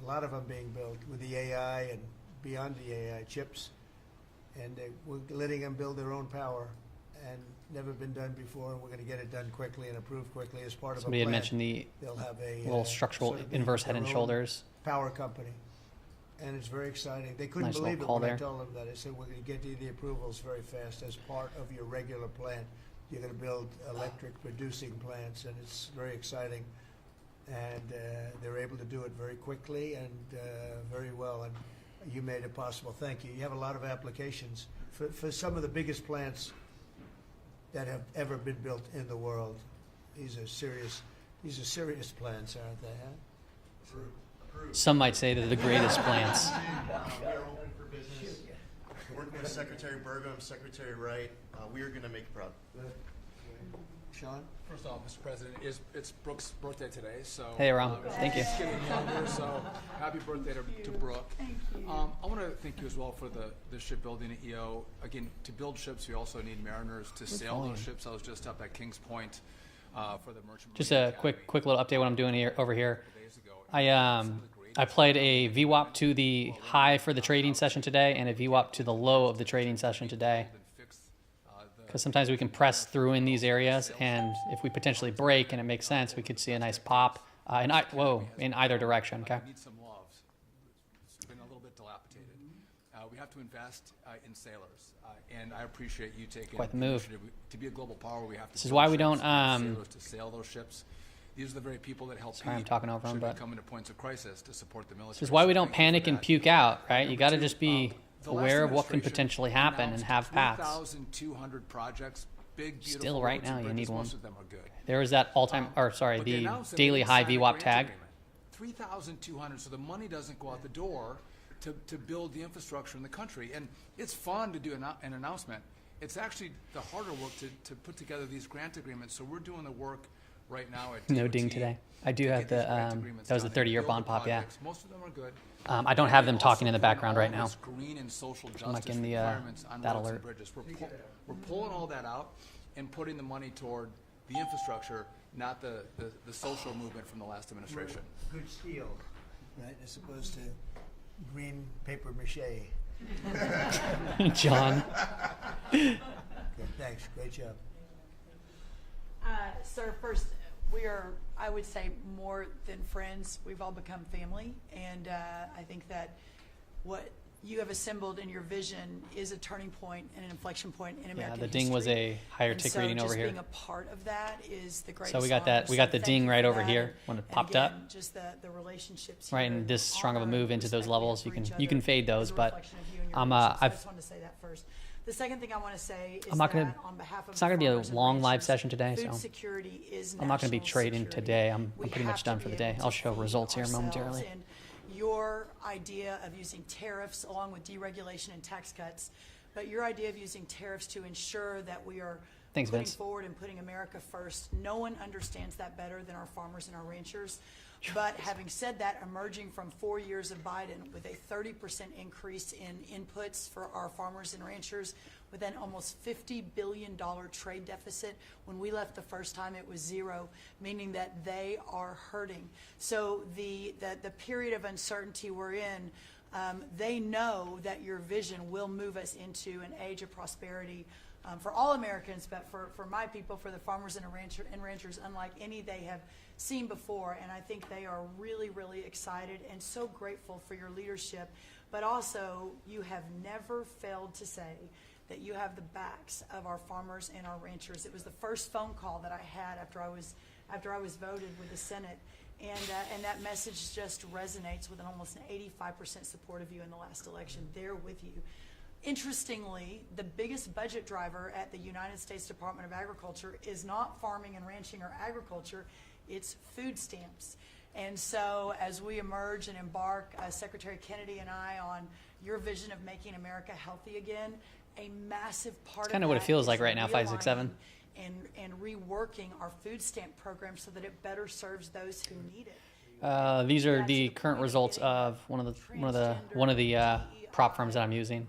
a lot of them being built with the AI and beyond the AI chips, and we're letting them build their own power, and never been done before, and we're going to get it done quickly and approved quickly as part of Somebody a had plan. mentioned the They'll have a little structural sort of inverse head their and own shoulders. power company, and it's very exciting. They couldn't Nice little believe it call when I there. told them that. I said, we're going to get you the approvals very fast as part of your regular plan. You're going to build electric producing plants, and it's very exciting. And they're able to do it very quickly and very well, and you made it possible. Thank you. You have a lot of applications for some of the biggest plants that have ever been built in the world. These are serious plants, aren't they? Huh? Some might say they're the greatest plants. We are open for business. Working with Secretary Burgum, Secretary Wright, we are going to make it proud. Sean? First off, Mr. President, it's Brooke's birthday today, so Hey, Ram. Thank you. She's getting younger, so happy birthday to Brooke. Thank you. I want to thank you as well for the shipbuilding at EO. Again, to build ships, we also need mariners to sail volume. those ships. I was just up at Kings Point for the Merchant Just Marine a Academy quick little update what I'm doing here over here. days ago. I played a VWAP to the high for the trading session today and a VWAP to the low of the trading session today. Because sometimes we can press through in these areas, and if we potentially break and it makes sense, we could see a nice pop in either direction. Okay. Need some love. It's been a little bit dilapidated. We have to invest in sailors, and I appreciate you taking Quite the move. initiative. To be a global power, we have to. This is build why we ships don't, and sailors to sail those ships. These are the very people that help. Sorry, I'm Pete talking over him, should but- we come into points of crisis to support the military. This is why we So don't thank you panic for and that. puke out, right? You got to Number just two, be the last aware of what can administration potentially happen and announced have paths. 3,200 projects big, beautiful Still right roads and now, you bridges. need one. Most of them are good. There was that all-time, or sorry, But they the announced that daily they high signed a VWAP grant tag. agreement. 3,200, so the money doesn't go out the door to build the infrastructure in the country. And it's fun to do an announcement. It's actually the harder work to put together these grant agreements. So we're doing the work right now at No DOT ding today. I do to have get these the, grant agreements that was the done and 30-year build bond the pop, yeah. projects. Most of them are good. I don't And have we them talking also in the put background all right now. this green and social I'm like justice in the, requirements on that roads alert. and bridges. We're pulling all that out and putting the money toward the infrastructure, not the social movement from the last administration. Good steel, right, as opposed to green paper mache. John. Okay, thanks, great job. Sir, first, we are, I would say, more than friends. We've all become family, and I think that what you have assembled in your vision is a turning point and an inflection point in American the ding was history. a higher And tick so reading over just here. being a part of that is the greatest So we got that. honor. We got So the thank ding you right for over that. here when it And popped again, up. just the relationships Right, here, and this strong of a honor move and into those respect we levels, have you for can each you can other fade is those, a but reflection of you and your I'm leadership. So I I've just wanted to say that first. The second thing I want to say is I'm not gonna. that on behalf of It's not gonna be a farmers and long live ranchers, session today, food so security is I'm not gonna be national trading security. today. I'm We pretty have much to done for be the day. able I'll to show feed results here ourselves, momentarily. and your idea of using tariffs along with deregulation and tax cuts, but your idea of using tariffs to ensure that we are Thanks, putting Vince. forward and putting America first. No one understands that better than our farmers and our ranchers. But having said that, emerging from 4 years of Biden with a 30% increase in inputs for our farmers and ranchers, with an almost $50 billion trade deficit. When we left the first time, it was zero, meaning that they are hurting. So the period of uncertainty we're in, they know that your vision will move us into an age of prosperity for all Americans, but for my people, for the farmers and ranchers, unlike any they have seen before. And I think they are really, really excited and so grateful for your leadership. But also, you have never failed to say that you have the backs of our farmers and our ranchers. It was the first phone call that I had after I was voted with the Senate. And that message just resonates with almost an 85% support of you in the last election. They're with you. Interestingly, the biggest budget driver at the United States Department of Agriculture is not farming and ranching or agriculture, it's food stamps. And so as we emerge and embark, Secretary Kennedy and I, on your vision of making America healthy again, a massive part of Kinda what it that feels is like right now, 567. and reworking our food stamp program so that it better serves those who need it. These are the current results of one of the prop firms that I'm using.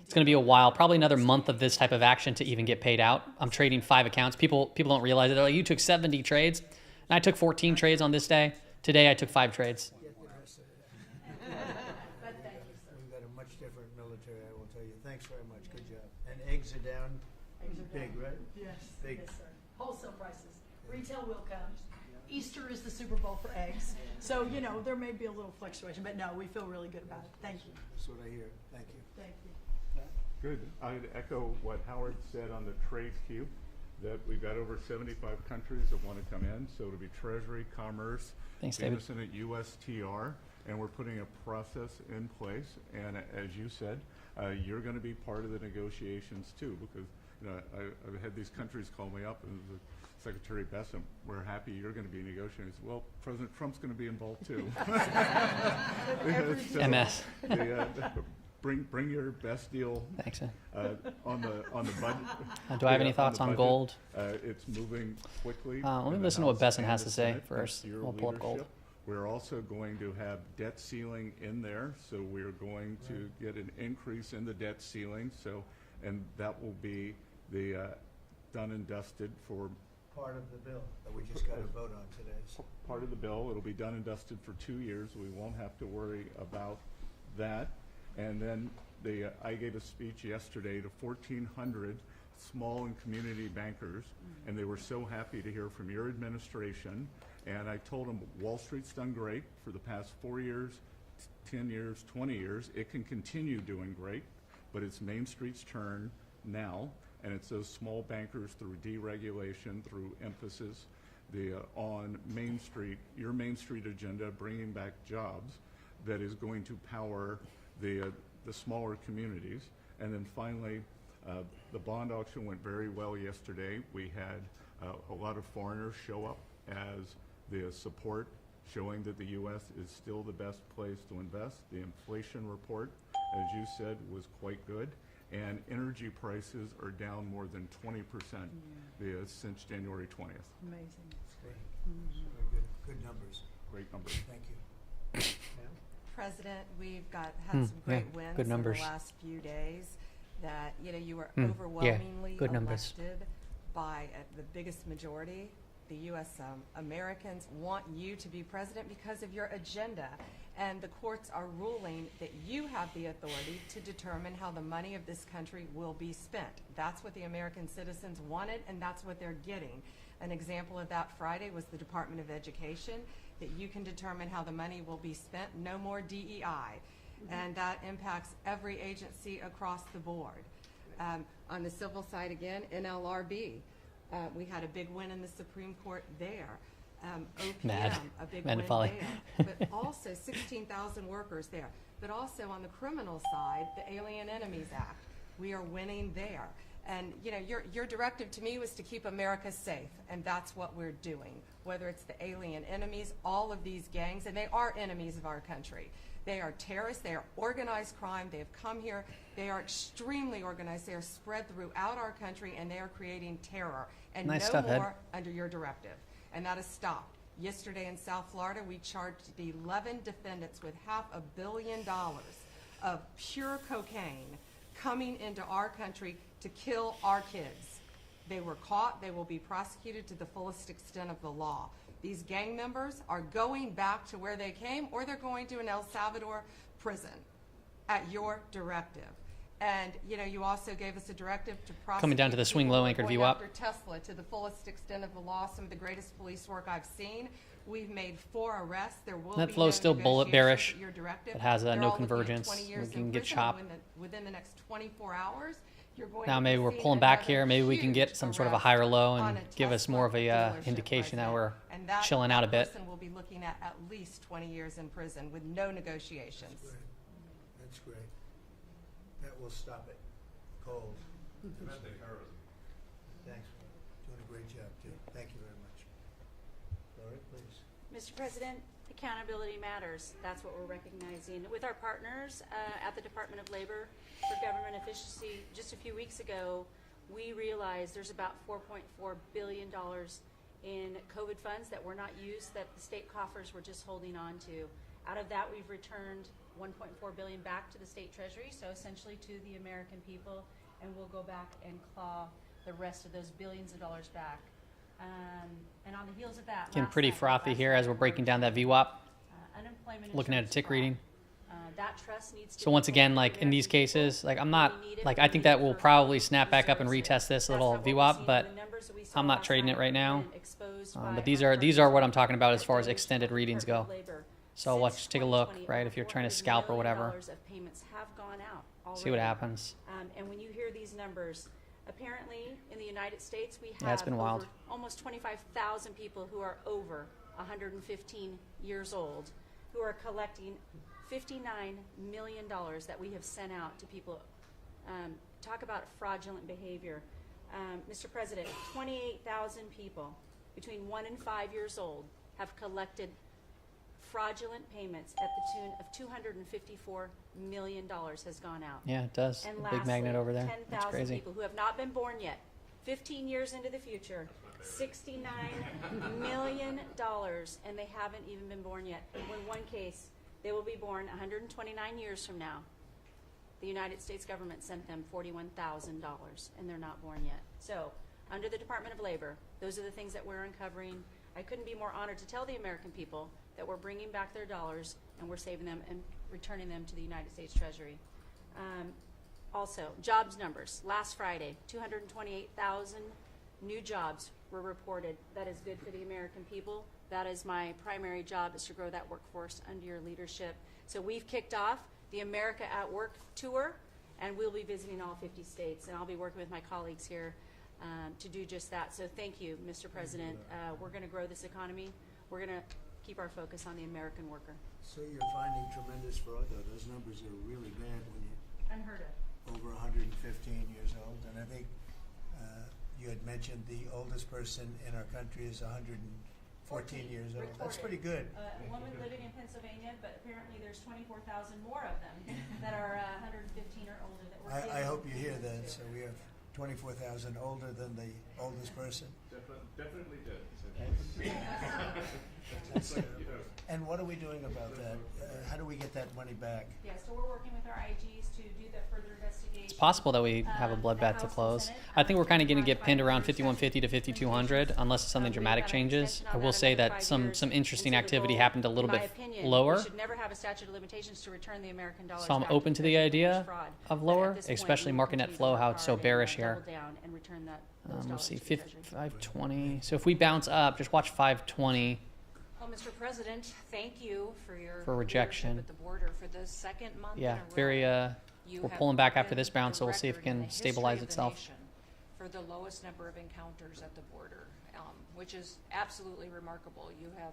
It's going to be a while, probably another month of this type of action to even get paid out. I'm trading 5 accounts. People don't realize it. They're like, you took 70 trades, and I took 14 trades on this day. Today I took 5 trades. We've got a much different military, I will tell you. Thanks very much, good job. And eggs are down, big, right? Yes, Big. yes, sir. Wholesale prices. Retail will come. Easter is the Super Bowl for eggs. So, there may be a little fluctuation, but no, we feel really good about it. Thank you. That's what I hear. Thank you. Thank you. Good. I'd echo what Howard said on the trade queue, that we've got over 75 countries that want to come in. So it'll be Treasury, Commerce, Thanks, David. Innocent at USTR, and we're putting a process in place. And as you said, you're going to be part of the negotiations too, because I've had these countries call me up and Secretary Bessem, we're happy you're going to be negotiating. Well, President Trump's going to be involved too. So, MS. Bring your best deal. Thanks. On the budget. Do I have any thoughts on gold? It's moving quickly. Let me in the listen to what House Besson and has the to say Senate, first. thanks to your We'll pull up gold. leadership. We're also going to have debt ceiling in there, so we're going to get an increase in the debt ceiling. And that will be the done and dusted for Part of the bill that we just got to vote on today. part of the bill. It'll be done and dusted for 2 years. We won't have to worry about that. And then I gave a speech yesterday to 1,400 small and community bankers, and they were so happy to hear from your administration. And I told them Wall Street's done great for the past 4 years, 10 years, 20 years. It can continue doing great, but it's Main Street's turn now. And it's those small bankers through deregulation, through emphasis on Main Street, your Main Street agenda, bringing back jobs, that is going to power the smaller communities. And then finally, The bond auction went very well yesterday. We had a lot of foreigners show up as the support, showing that the U.S. is still the best place to invest. The inflation report, as you said, was quite good. And energy prices are down more than 20% since January 20th. Amazing. Very good numbers. Great numbers. Thank you. President, we've had some great wins good numbers. in the last few days. That you were Yeah, overwhelmingly good numbers. elected by the biggest majority. The U.S. Americans want you to be president because of your agenda, and the courts are ruling that you have the authority to determine how the money of this country will be spent. That's what the American citizens wanted, and that's what they're getting. An example of that Friday was the Department of Education, that you can determine how the money will be spent. No more DEI. And that impacts every agency across the board. On the civil side again, NLRB, we had a big win in the Supreme Court there. OPM, a big win there. But also 16,000 workers there. But also on the criminal side, the Alien Enemies Act, we are winning there. And your directive to me was to keep America safe, and that's what we're doing. Whether it's the alien enemies, all of these gangs, and they are enemies of our country. They are terrorists, they are organized crime, they have come here, they are extremely organized, they are spread throughout our country, and they are creating terror. And Nice no stuff, Ed. more under your directive. And that has stopped. Yesterday in South Florida, we charged 11 defendants with $500 million of pure cocaine coming into our country to kill our kids. They were caught. They will be prosecuted to the fullest extent of the law. These gang members are going back to where they came, or they're going to an El Salvador prison at your directive. And you also gave us a directive to prosecute Coming down to the swing people low who are anchored going VWAP. after Tesla to the fullest extent of the law. Some of the greatest police work I've seen. We've made 4 arrests. There will That be flow's no still bullet bearish. negotiations at your directive. It has They're no all looking at convergence. 20 years We can in get prison. chopped. Within the next 24 hours, you're going Now to maybe be we're seeing pulling back another here. Maybe we can get huge some sort of a arrest higher low on and a give us more of a Tesla dealership indication right that now. we're And that chilling out a bit. person will be looking at least 20 years in prison with no negotiations. That's great. That will stop it. Cold. Thanks. Doing a great job, too. Thank you very much. Lori, please. Mr. President, accountability matters. That's what we're recognizing. With our partners at the Department of Labor for Government Efficiency, just a few weeks ago, we realized there's about $4.4 billion in COVID funds that were not used, that the state coffers were just holding on to. Out of that, we've returned $1.4 billion back to the state treasury, so essentially to the American people, and we'll go back and claw the rest of those billions of dollars back. And on the heels of that, Getting last pretty night- frothy last here night as we're we breaking heard down that VWAP. unemployment Looking at a insurance tick fraud. reading. That trust needs to So be once pulled again, from like in American these people. cases, like I'm not We need it. like We I think need that it will for probably who snap back up and deserves it. retest this That's little not what we've VWAP, seen in but the numbers that we saw I'm not last trading night it right now. and exposed by But our these are partners what I'm at talking about as the far as Department extended readings go. of Labor. So Since let's take a look, 2020, right? over If you're trying to $400 scalp or million whatever, of payments have gone out see what already. happens. And when you hear these numbers, apparently in the United States we have Yeah, it's been wild. over almost 25,000 people who are over 115 years old who are collecting $59 million that we have sent out to people. Talk about fraudulent behavior. Mr. President, 28,000 people between 1 and 5 years old have collected fraudulent payments at the tune of $254 million has gone out. Yeah, it does. And A lastly, big magnet over there. That's 10,000 crazy. people who have not been born yet, 15 years into the future, $69 million, and they haven't even been born yet. In one case, they will be born 129 years from now. The United States government sent them $41,000, and they're not born yet. So, under the Department of Labor, those are the things that we're uncovering. I couldn't be more honored to tell the American people that we're bringing back their dollars and we're saving them and returning them to the United States Treasury. Also, jobs numbers. Last Friday, 228,000 new jobs were reported. That is good for the American people. That is my primary job, is to grow that workforce under your leadership. So we've kicked off the America at Work tour, and we'll be visiting all 50 states, and I'll be working with my colleagues here to do just that. So thank you, Mr. President. We're going to grow this economy. We're going to keep our focus on the American worker. So you're finding tremendous fraud, though. Those numbers are really bad when you... Unheard of. over 115 years old, and I think you had mentioned the oldest person in our country is 114 years old. That's pretty good. A woman living in Pennsylvania, but apparently there's 24,000 more of them that are 115 or older that we're I able hope to you hear use that. to. So we have 24,000 older than the oldest person. Definitely did. That's, and what are we doing about that? How do we get that money back? Yeah, so we're working with our IGs to do the further investigation. It's possible that we have a bloodbath to close. I think we're kind of going to get pinned around 5150 to 5200 unless something dramatic changes. I will say that some interesting activity happened a little bit lower. We should never have a statute of limitations to return the American dollars So I'm back open to the idea fraud. of But lower, at this point, especially we will market net continue to flow, work how it's so hard and, bearish double here. down and return those We'll dollars see, to the Treasury. 520. So if we bounce up, just watch 520. Well, Mr. President, thank you for your For leadership rejection. at the border for the second month Yeah, in a row. very, You we're have pulling back after broken this bounce, so the we'll see if it record in can the history stabilize of the itself. nation for the lowest number of encounters at the border, which is absolutely remarkable. You have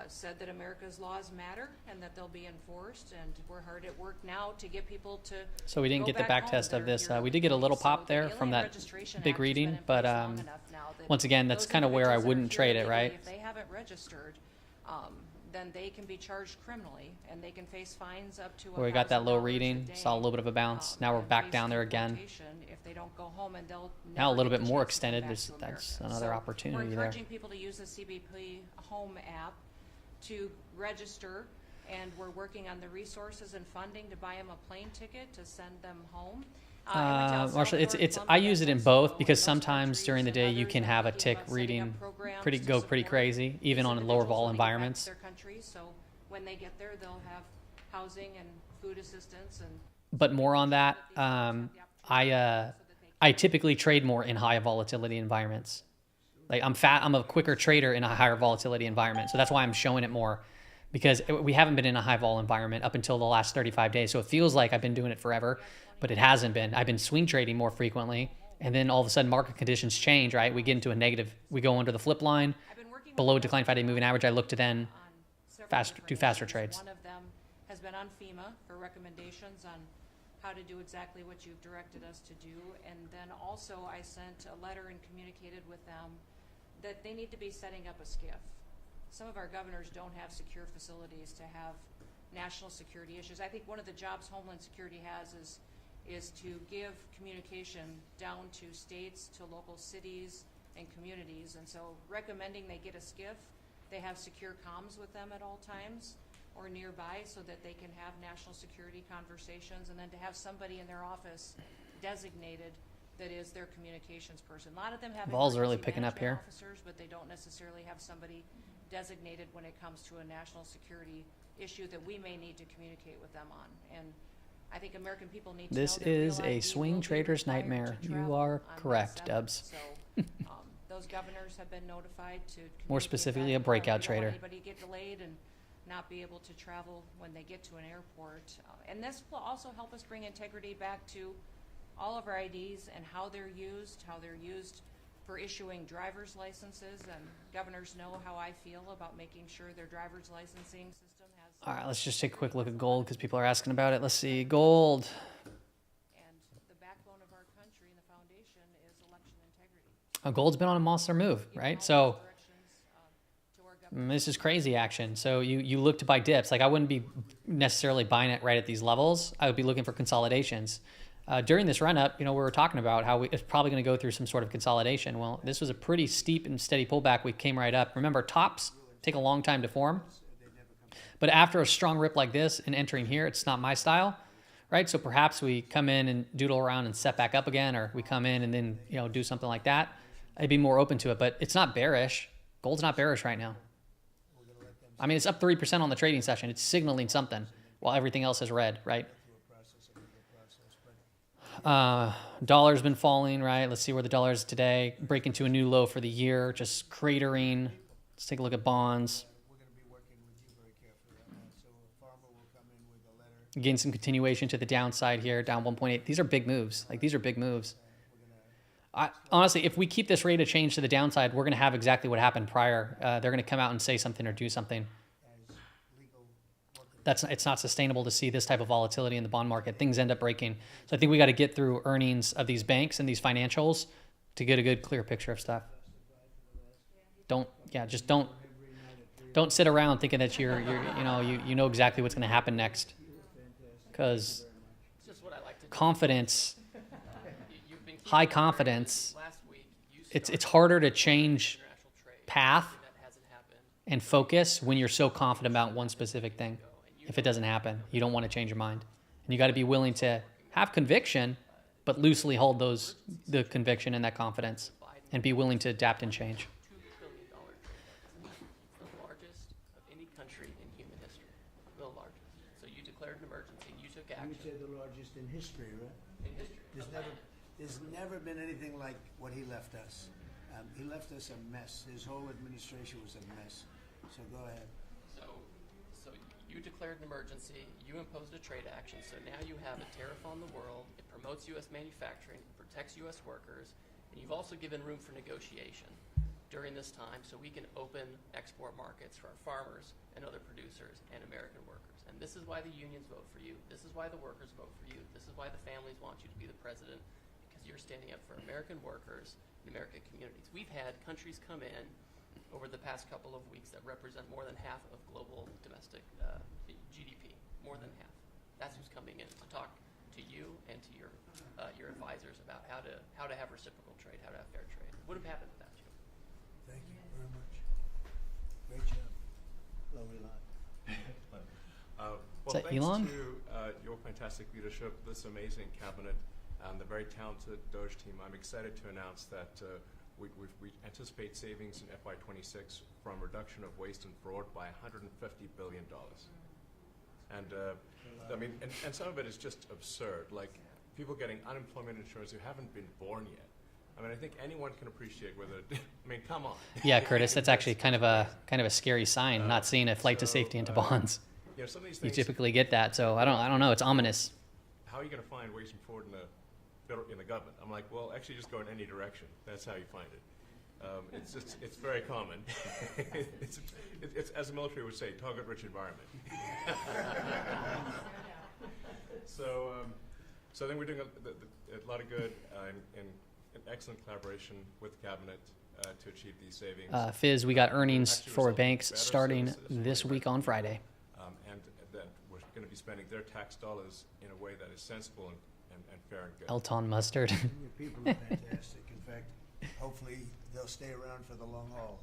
said that America's laws matter and that they'll be enforced, and we're hard at work now to get people to. So we didn't go get the back back home. test of They're this. here We did get a little illegally. pop So there the from Alien that Registration big Act has reading, been in but place long enough now that once again, that's those kind of where I individuals that are wouldn't here trade it, illegally, right? If they haven't registered, then they can be charged criminally, and they can face fines up to Where we got that low $1,000 reading, a saw a day, little bit of a bounce. Now we're and back face down there again. deportation if they don't go home, and they'll Now a never little get bit the more chance to come extended. back There's, to that's America. another So opportunity we're there. encouraging people to use the CBP Home app to register, and we're working on the resources and funding to buy them a plane ticket to send them home. Marshall, I use it in both because sometimes during the day you can have a tick reading pretty crazy, even on lower vol environments. Their country, so when they get there, they'll have housing and food assistance and. But more on that, I typically trade more in high volatility environments. Like I'm a quicker trader in a higher volatility environment, so that's why I'm showing it more, because we haven't been in a high vol environment up until the last 35 days. So it feels like I've been doing it forever, but it hasn't been. I've been swing trading more frequently, and then all of a sudden market conditions change, right? We get into a negative, we go under the flip line, below decline 5-day moving average. I look to then do faster trades. One of them has been on FEMA for recommendations on how to do exactly what you've directed us to do. And then also I sent a letter and communicated with them that they need to be setting up a SCIF. Some of our governors don't have secure facilities to have national security issues. I think one of the jobs Homeland Security has is to give communication down to states, to local cities and communities. And so recommending they get a SCIF, they have secure comms with them at all times or nearby so that they can have national security conversations, and then to have somebody in their office designated that is their communications person. A lot of them have Ball's really emergency picking up management here. officers, but they don't necessarily have somebody designated when it comes to a national security issue that we may need to communicate with them on. And I think American people need to know This that Real is a ID swing will be trader's required nightmare. to You travel are on May correct, 7th. Dubs. So those governors have been notified to More communicate specifically, back a breakout and forth. We don't trader. want anybody get delayed and not be able to travel when they get to an airport. And this will also help us bring integrity back to all of our IDs and how they're used for issuing driver's licenses. And governors know how I feel about making sure their driver's licensing system has. All right, let's just take a quick look at gold because people are asking about it. Let's see, gold. And the backbone of our country and the foundation is election integrity. Gold's been on a monster move, right? So this is crazy action. So you look to buy dips. Like I wouldn't be necessarily buying it right at these levels. I would be looking for consolidations. During this run up, we were talking about how it's probably going to go through some sort of consolidation. Well, this was a pretty steep and steady pullback. We came right up. Remember, tops take a long time to form. But after a strong rip like this and entering here, it's not my style, right? So perhaps we come in and doodle around and set back up again, or we come in and then, do something like that. I'd be more open to it, but it's not bearish. Gold's not bearish right now. I mean, it's up 3% on the trading session. It's signaling something while everything else is red, right? Dollar's been falling, right? Let's see where the dollar is today. Breaking to a new low for the year, just cratering. Let's take a look at bonds. Again, some continuation to the downside here, down 1.8. These are big moves. These are big moves. Honestly, if we keep this rate of change to the downside, we're going to have exactly what happened prior. They're going to come out and say something or do something. it's not sustainable to see this type of volatility in the bond market. Things end up breaking. So I think we got to get through earnings of these banks and these financials to get a good, clear picture of stuff. Don't sit around thinking that you know exactly what's going to happen next, because confidence, high confidence, it's harder to change path and focus when you're so confident about one specific thing. If it doesn't happen, you don't want to change your mind, and you got to be willing to have conviction, but loosely hold the conviction and that confidence, and be willing to adapt and change. The largest of any country in human history, the largest. So you declared an emergency, you took action. You said the largest in history, right? In history. There's never been anything like what he left us. He left us a mess. His whole administration was a mess. So go ahead. So you declared an emergency, you imposed a trade action, so now you have a tariff on the world, it promotes U.S. manufacturing, it protects U.S. workers, and you've also given room for negotiation during this time so we can open export markets for our farmers and other producers and American workers. And this is why the unions vote for you, this is why the workers vote for you, this is why the families want you to be the president, because you're standing up for American workers and American communities. We've had countries come in over the past couple of weeks that represent more than half of global domestic GDP, more than half. That's who's coming in to talk to you and to your advisors about how to have reciprocal trade, how to have fair trade. It would have happened without you. Thank you very much. Great job. Hello, Elon. Is that Elon? To your fantastic leadership, this amazing cabinet, and the very talented Doge team, I'm excited to announce that we anticipate savings in FY26 from reduction of waste and fraud by $150 billion. And I mean, and some of it is just absurd, like people getting unemployment insurance who haven't been born yet. I mean, I think anyone can appreciate whether, I mean, come on. Yeah, Curtis, that's actually kind of a scary sign, not seeing a flight to safety into bonds. You know, some of these You things, typically get that, so I don't know, it's ominous. how are you going to find waste and fraud in the government? I'm like, well, actually just go in any direction. That's how you find it. It's very common. it's as the military would say, target-rich environment. So I think we're doing a lot of good and excellent collaboration with the cabinet to achieve these savings. Fizz, we got earnings for banks starting this week on Friday. And that we're going to be spending their tax dollars in a way that is sensible and fair and good. Elton Mustard. Your people are fantastic. In fact, hopefully they'll stay around for the long haul.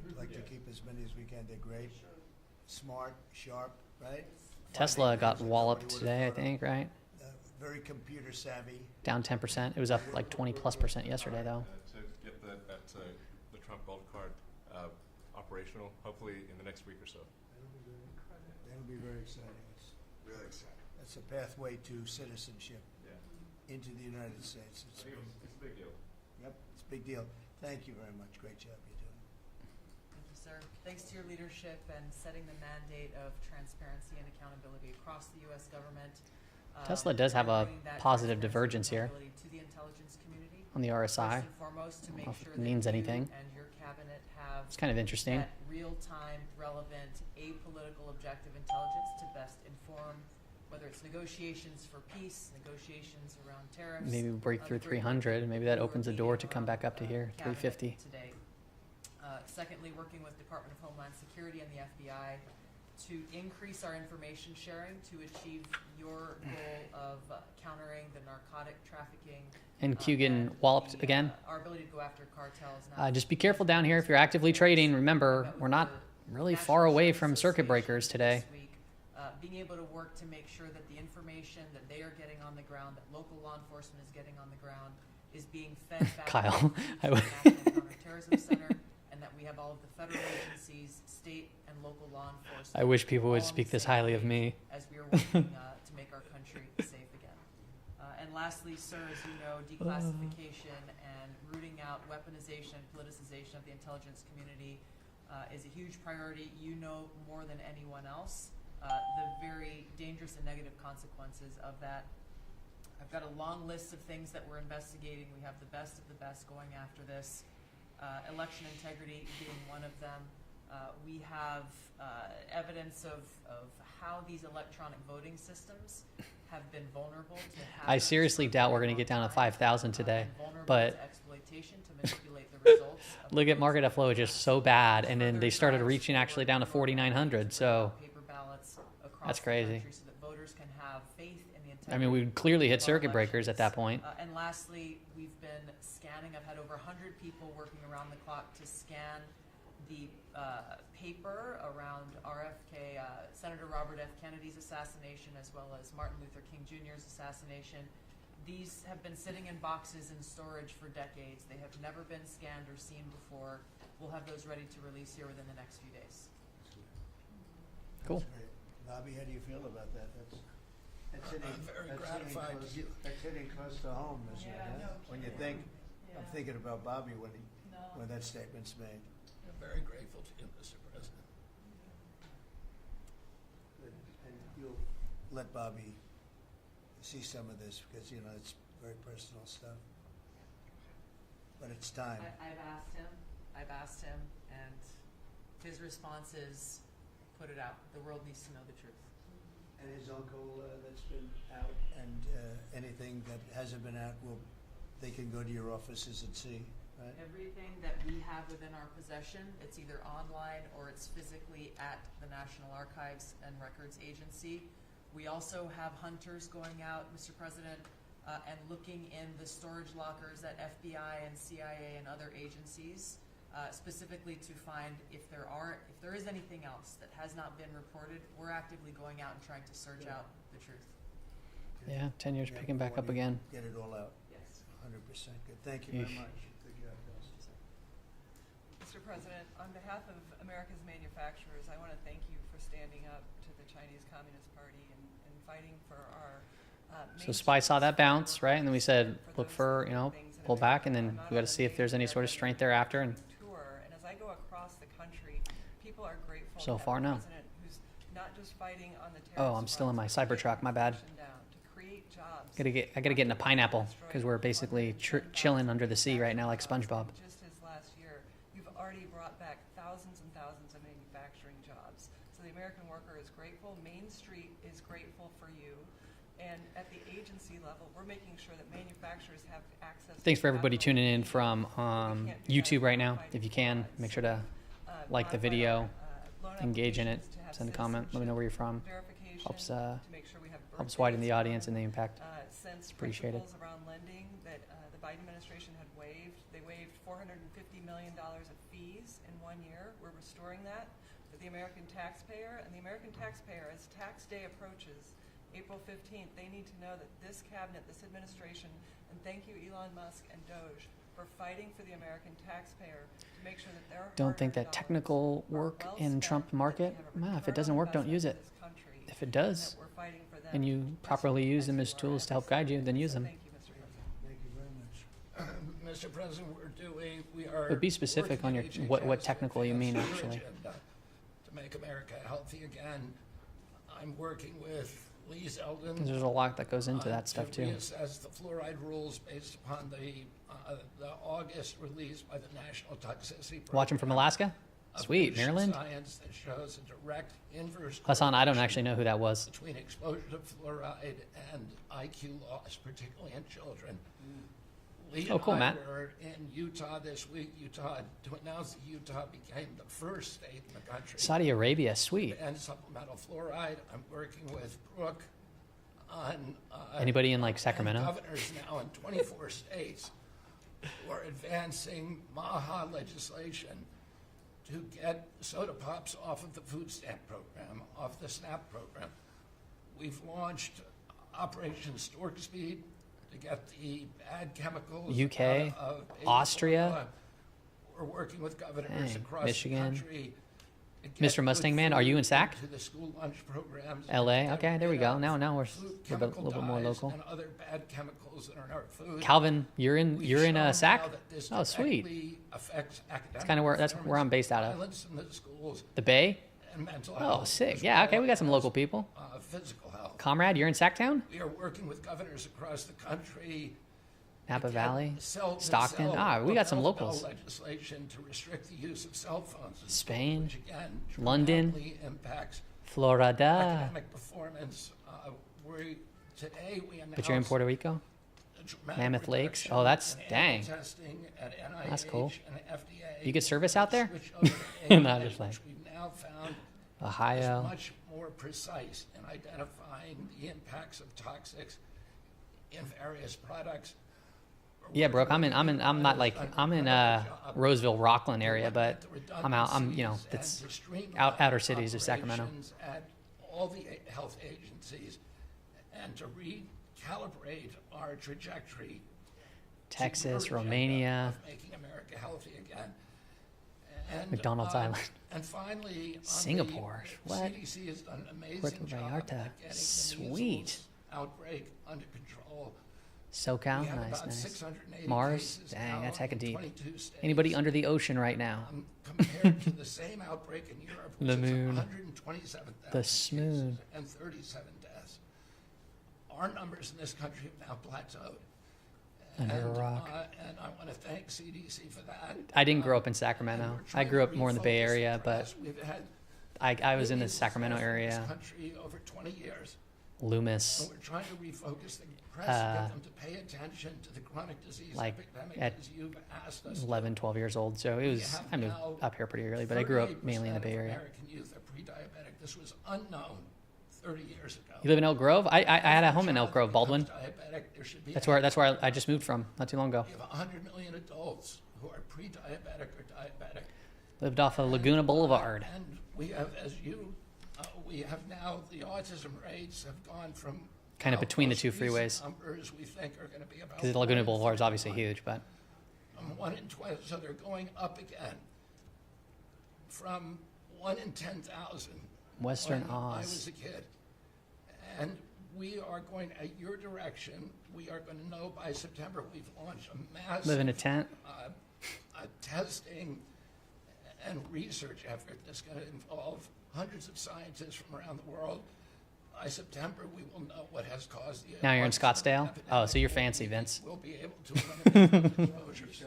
We'd like to keep as many as we can. They're great, smart, sharp, right? Tesla got walloped today, I think, right? Very computer savvy. Down 10%. It was up like 20+% yesterday, though. To get the Trump Gold Card operational, hopefully in the next week or so. That'll be very exciting. It's really exciting. That's a pathway to citizenship into the United States. It's a big deal. Yep, it's a big deal. Thank you very much. Great job you're doing. Thank you, sir. Thanks to your leadership and setting the mandate of transparency and accountability across the U.S. government. Tesla does have a positive divergence here To the intelligence community. on the RSI. First and foremost, to make I don't know if sure it that means you anything. and your cabinet have It's kind of interesting. that real-time, relevant, apolitical, objective intelligence to best inform whether it's negotiations for peace, negotiations around tariffs. Maybe we break through 300. Maybe that opens the door to come back up to here, 350. Today. Secondly, working with Department of Homeland Security and the FBI to increase our information sharing to achieve your goal of countering the narcotic trafficking. And Q getting walloped again. Our ability to go after cartels. Just be careful down here if you're actively trading. Remember, we're not really far away from circuit breakers today. Being able to work to make sure that the information that they are getting on the ground, that local law enforcement is getting on the ground, is being fed back Kyle, to the National Counterterrorism Center, and that we have all of the federal agencies, state and local law enforcement. I wish people would speak this highly of me. As we are working to make our country safe again. And lastly, sir, as you know, declassification and rooting out weaponization and politicization of the intelligence community is a huge priority. You know more than anyone else the very dangerous and negative consequences of that. I've got a long list of things that we're investigating. We have the best of the best going after this. Election integrity being one of them. We have evidence of how these electronic voting systems have been vulnerable to I seriously doubt we're going to get down to 5,000 today, but exploitation to manipulate the results. look at market flow is just so bad, and then they started reaching actually down to 4,900. So Paper ballots across that's the crazy. country so that voters can have faith in the integrity I mean, we clearly hit of our circuit breakers at that point. And lastly, we've been scanning. I've had over 100 people working around the clock to scan the paper around RFK, Senator Robert F. Kennedy's assassination, as well as Martin Luther King Jr.'s assassination. These have been sitting in boxes in storage for decades. They have never been scanned or seen before. We'll have those ready to release here within the next few days. Cool. That's great. Bobby, how do you feel about that? That's hitting, I'm very that's gratified hitting to close, hear. that's hitting close to home, isn't it? Yeah, huh? no When you kidding. think, I'm thinking about Bobby when that statement's made. I'm very grateful to you, Mr. President. And you'll let Bobby see some of this because, you know, it's very personal stuff. But it's time. I've asked him, and his response is, put it out. The world needs to know the truth. And his uncle that's been out and anything that hasn't been out, they can go to your offices and see, right? Everything that we have within our possession, it's either online or it's physically at the National Archives and Records Agency. We also have hunters going out, Mr. President, and looking in the storage lockers at FBI and CIA and other agencies, specifically to find if there is anything else that has not been reported. We're actively going out and trying to search out the truth. Yeah, 10 years picking back up again. Get it all out. Yes. 100% good. Thank you very Yeesh. much. Good job, guys. Mr. President, on behalf of America's manufacturers, I want to thank you for standing up to the Chinese Communist Party and fighting for our So SPY saw that bounce, right? And then we said, look for, pull back, and then we got to see if there's any sort of strength thereafter. And tour. And as I go across the country, people are grateful So to have far, a no. president who's not just fighting on the oh, terrorist I'm still in my front, but Cybertruck. My bad. down to create jobs. I gotta get in a pineapple because we're basically chilling under the sea right now like SpongeBob. Just as last year, you've already brought back thousands and thousands of manufacturing jobs. So the American worker is grateful. Main Street is grateful for you. And at the agency level, we're making sure that manufacturers have access. Thanks to for everybody capital. tuning in from YouTube right now. If you can, make sure to like the video, engage in it, send a comment, let me know where you're from. Helps helps widen the audience and the impact. Since Appreciate it. principles around lending that the Biden administration had waived, they waived $450 million of fees in 1 year. We're restoring that for the American taxpayer, and the American taxpayer, as tax day approaches, April 15th, they need to know that this cabinet, this administration, and thank you Elon Musk and Doge for fighting for the American taxpayer to make sure that their Don't think that technical work in Trump market, if it doesn't work, don't use it. If it does, and you properly use them as tools to help guide you, then use them. Thank you very much. Mr. President, we are. But be specific on your what technical you mean actually. To make America healthy again, I'm working with Lee Zeldin. There's a lot that goes into that stuff to too. reassess the fluoride rules based upon the August release by the National Toxicity Program. Watching from Alaska? Sweet, Maryland? Science that shows a direct inverse Hassan, I don't actually know who that was. between exposure to fluoride and IQ loss, particularly in children. Lee Oh, cool, and I Matt. were in Utah this week, to announce that Utah became the first state in the country Saudi Arabia, sweet. to end supplemental fluoride. I'm working with Brooke on Anybody in like Sacramento? governors now in 24 states who are advancing MAHA legislation to get soda pops off of the food stamp program, off the SNAP program. We've launched Operation Stork Speed to get the bad chemicals UK, out of baby Austria. formula. We're working with governors Dang, across Michigan. the country. to get Mr. Mustang good Man, are you in food SAC? into the school lunch programs, LA, get okay, there we rid go. of Now we're food a little chemical bit more dyes local. and other bad chemicals in our food. Calvin, you're in We've you're in shown SAC? now that this Oh, sweet. directly affects That's kind of where I'm based out of. violence in the schools The Bay? and mental Oh, health, sick. as Yeah, well okay, we got some as, local people. Physical health. Comrade, you're in Sacktown? We are working with governors across the country Napa Valley, Cell to Stockton. cell We got some lapel locals. legislation to restrict the use of cell phones in Spain, schools, which again London, dramatically impacts Florida. academic performance. Today we announced But you're in Puerto Rico? a dramatic Mammoth Lakes? reduction Oh, that's, in dang. animal testing at NIH That's cool. and FDA. You get service out there? Switch over to Not AI, just like which we've now found Ohio. is much more precise in identifying the impacts of toxics in various products. Yeah, Brooke, I'm not like, I'm in Roseville, Rockland area, but I'm out, it's outer cities of Sacramento. Operations at all the health agencies and to recalibrate our trajectory. Texas, to your agenda Romania, of making America healthy again. And, McDonald's Island. And finally, on Singapore. the What? CDC has done an amazing Puerto job Vallarta. at getting the Sweet. measles outbreak under control. SoCal, We have nice, about nice. 680 Mars, cases dang, now that's heckin' in deep. 22 states. Anybody under the ocean right now? Compared to the same outbreak in Europe, which The is moon. 127,000 The cases smoon. and 37 deaths. Our numbers in this country have now plateaued. Under a rock. And I want to thank CDC for that. I didn't grow up in Sacramento. I grew up more in the Bay Area, but We've had I was in the Sacramento this area. country over 20 years. Loomis. And we're trying to refocus the press to get them to pay attention to the chronic disease Like epidemic at as you've asked us. 11, 12 years old. So it was, I moved up here pretty early, but I grew up mainly in the Bay Area. American youth are pre-diabetic. This was unknown 30 years ago. You live in Elk Grove? I had a home in Elk Grove, Baldwin. Diabetic, there should be That's where I just moved from not too long ago. We have 100 million adults who are pre-diabetic or diabetic. Lived off of Laguna Boulevard. And we have, we have now, the autism rates have gone from Kind of between the most two recent freeways. numbers we think are going to be about Because Laguna Boulevard is obviously huge, but 1 in 20, so they're going up again from 1 in 10,000. Western when I Oz. was a kid. And we are going, at your direction, we are going to know by September, we've launched a massive live in a tent. testing and research effort that's going to involve hundreds of scientists from around the world. By September, we will know what has caused the Now you're in autism Scottsdale? epidemic. Oh, so you're fancy, Vince. We'll be able to eliminate the closures. So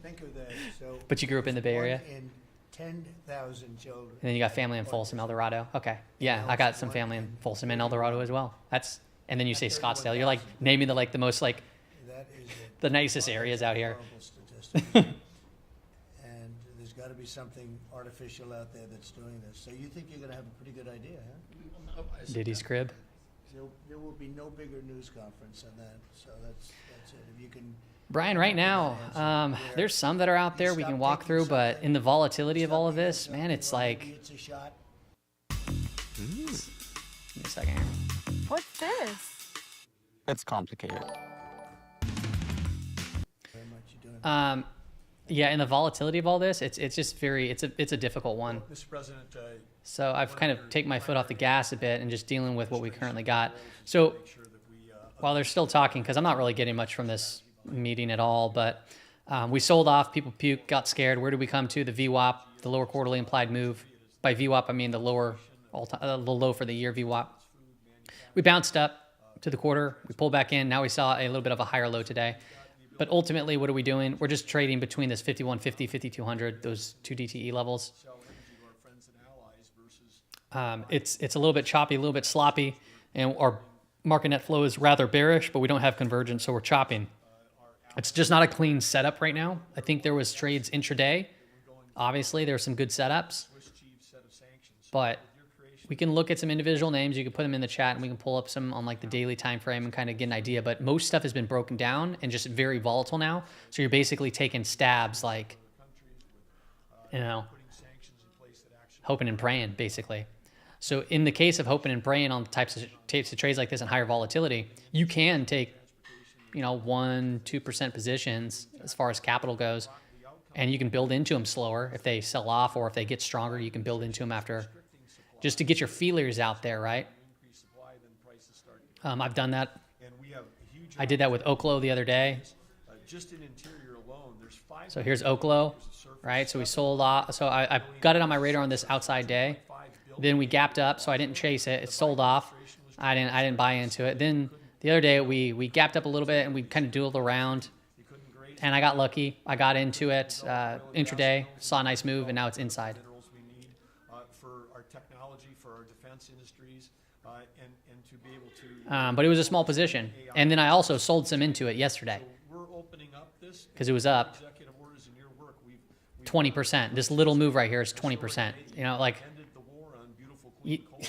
think of that. So But you grew up in the Bay Area? 1 in 10,000 children. And then you got family in Folsom, El Dorado. Okay. Yeah, I got some family in Folsom and El Dorado as well. And then you say Scottsdale. You're like naming the most like That is the nicest areas out here. horrible statistic. And there's got to be something artificial out there that's doing this. So you think you're going to have a pretty good idea, huh? We will know by Diddy's crib. There will be no bigger news conference than that. So that's it. If you can. Brian, right now, there's some that are out there we can walk through, but in the volatility of all of this, man, it's like. It's a shot. Give me a second here. What's this? It's complicated. Yeah, in the volatility of all this, it's just it's a difficult one. Mr. President, So I've kind of taken my foot off the gas a bit and just dealing with what we currently got. So while they're still talking, because I'm not really getting much from this meeting at all, but we sold off, people puked, got scared. Where did we come to? The VWAP, the lower quarterly implied move. By VWAP, I mean the low for the year VWAP. We bounced up to the quarter. We pulled back in. Now we saw a little bit of a higher low today. But ultimately, what are we doing? We're just trading between this 5150, 5200, those two DTE levels. It's a little bit choppy, a little bit sloppy, and our market net flow is rather bearish, but we don't have convergence, so we're chopping. It's just not a clean setup right now. I think there was trades intraday. Obviously, there were some good setups, but we can look at some individual names. You can put them in the chat, and we can pull up some on like the daily time frame and kind of get an idea. But most stuff has been broken down and just very volatile now. So you're basically taking stabs, like, hoping and praying, basically. So in the case of hoping and praying on types of trades like this and higher volatility, you can take, 1-2% positions as far as capital goes, and you can build into them slower. If they sell off or if they get stronger, you can build into them after, just to get your feelers out there, right? I've done that. I did that with Oklo the other day. just in interior alone, there's 5. So here's Oklo, right? So we sold off. So I got it on my radar on this outside day. Then we gapped up, so I didn't chase it. It sold off. I didn't buy into it. Then the other day we gapped up a little bit and we kind of dueled around. and I got lucky. I got into it intraday, saw a nice move, and now it's inside. Minerals we need for our technology, for our defense industries, and to be able to. But it was a small position, and then I also sold some into it yesterday. So we're opening up this because it was up executive orders in your work. We've 20%. This little move right here is 20%. You know, like ended the war on beautiful clean coal,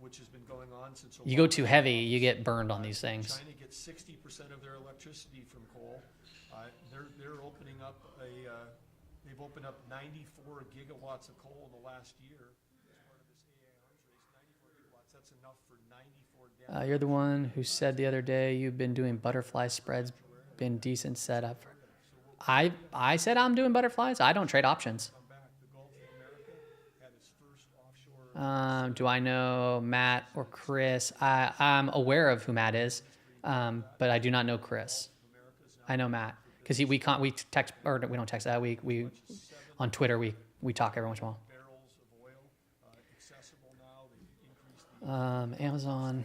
which has been going on since. you go too heavy, you get burned on these things. China gets 60% of their electricity from coal. They're opening up they've opened up 94 gigawatts of coal in the last year as part of this AI arms race. 94 gigawatts. That's enough for 94 You're the one who said the other day you've been doing butterfly spreads, been decent setup. I said I'm doing butterflies. I don't trade options. Do I know Matt or Chris? I'm aware of who Matt is, but I do not know Chris. I know Matt because we text, or we don't text that. We on Twitter we talk every once in a while. Amazon.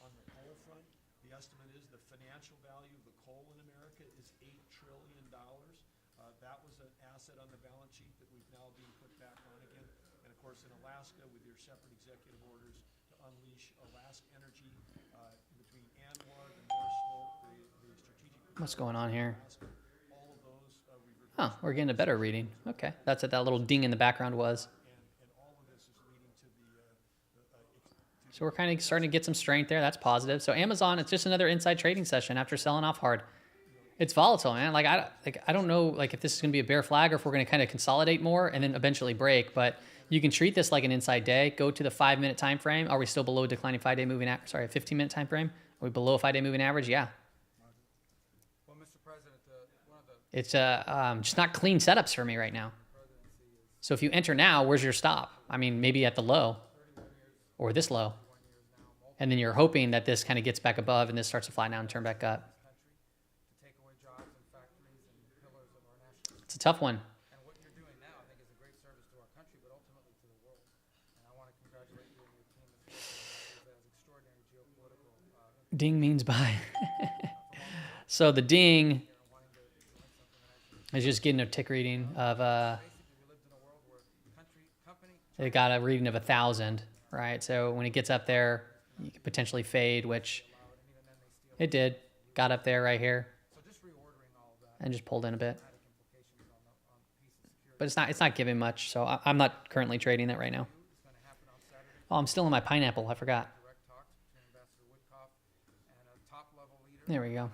On the coal front, the estimate is the financial value of the coal in America is $8 trillion. That was an asset on the balance sheet that we've now being put back on again. And of course, in Alaska, with your separate executive orders to unleash Alaska Energy between ANWR, the North Slope, the strategic. What's going on here? All of those Oh, we're getting a better reading. Okay, that's what that little ding in the background was. So we're kind of starting to get some strength there. That's positive. So Amazon, it's just another inside trading session after selling off hard. It's volatile, man. I don't know if this is going to be a bear flag or if we're going to kind of consolidate more and then eventually break. But you can treat this like an inside day. Go to the 5-minute time frame. Are we still below a declining 5-day moving average? Sorry, a 15-minute time frame. Are we below a 5-day moving average? Yeah. Well, Mr. President, one of the It's just not clean setups for me right now. So if you enter now, where's your stop? I mean, maybe at the low or this low. And then you're hoping that this kind of gets back above and this starts to fly down and turn back up. It's a tough one. And what you're doing now, I think, is a great service to our country, but ultimately to the world. And I want to congratulate you and your team as extraordinary geopolitical. Ding means buy. So the ding is just getting a tick reading of it got a reading of 1,000, right? So when it gets up there, you could potentially fade, which it did. Got up there right here, and just pulled in a bit. But it's not giving much, so I'm not currently trading that right now. Oh, I'm still in my pineapple. I forgot. There we go.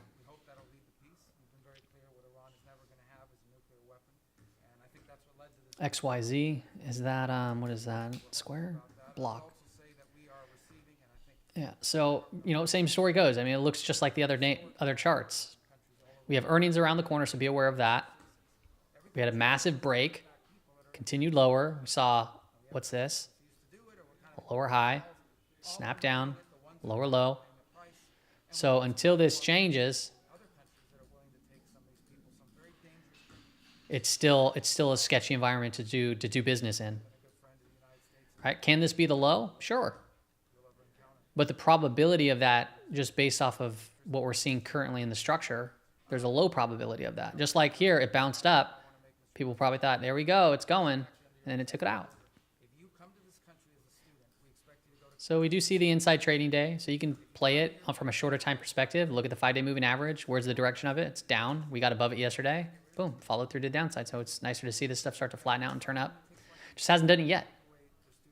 XYZ, is that, what is that? Square? Block. Yeah, so, same story goes. I mean, it looks just like the other charts. We have earnings around the corner, so be aware of that. We had a massive break, continued lower. We saw, what's this? A lower high, snap down, lower low. So until this changes, it's still a sketchy environment to do business in. Right? Can this be the low? Sure. But the probability of that, just based off of what we're seeing currently in the structure, there's a low probability of that. Just like here, it bounced up. People probably thought, there we go, it's going, and then it took it out. So we do see the inside trading day. So you can play it from a shorter time perspective. Look at the 5-day moving average. Where's the direction of it? It's down. We got above it yesterday. Boom, followed through to the downside. So it's nicer to see this stuff start to flatten out and turn up. Just hasn't done it yet.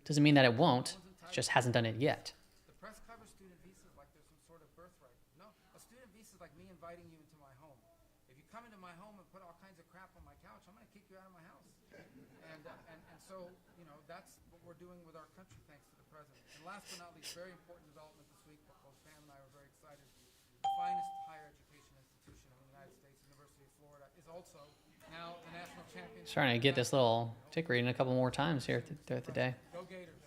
Doesn't mean that it won't. It just hasn't done it yet. The press covers student visas like there's some sort of birthright. No, a student visa is like me inviting you into my home. If you come into my home and put all kinds of crap on my couch, I'm going to kick you out of my house. And so, that's what we're doing with our country, thanks to the president. And last but not least, very important development this week, but both Pam and I were very excited. The finest higher education institution in the United States, University of Florida, is also now the national champion. Starting to get this little tick reading a couple more times here throughout the day. Go Gators.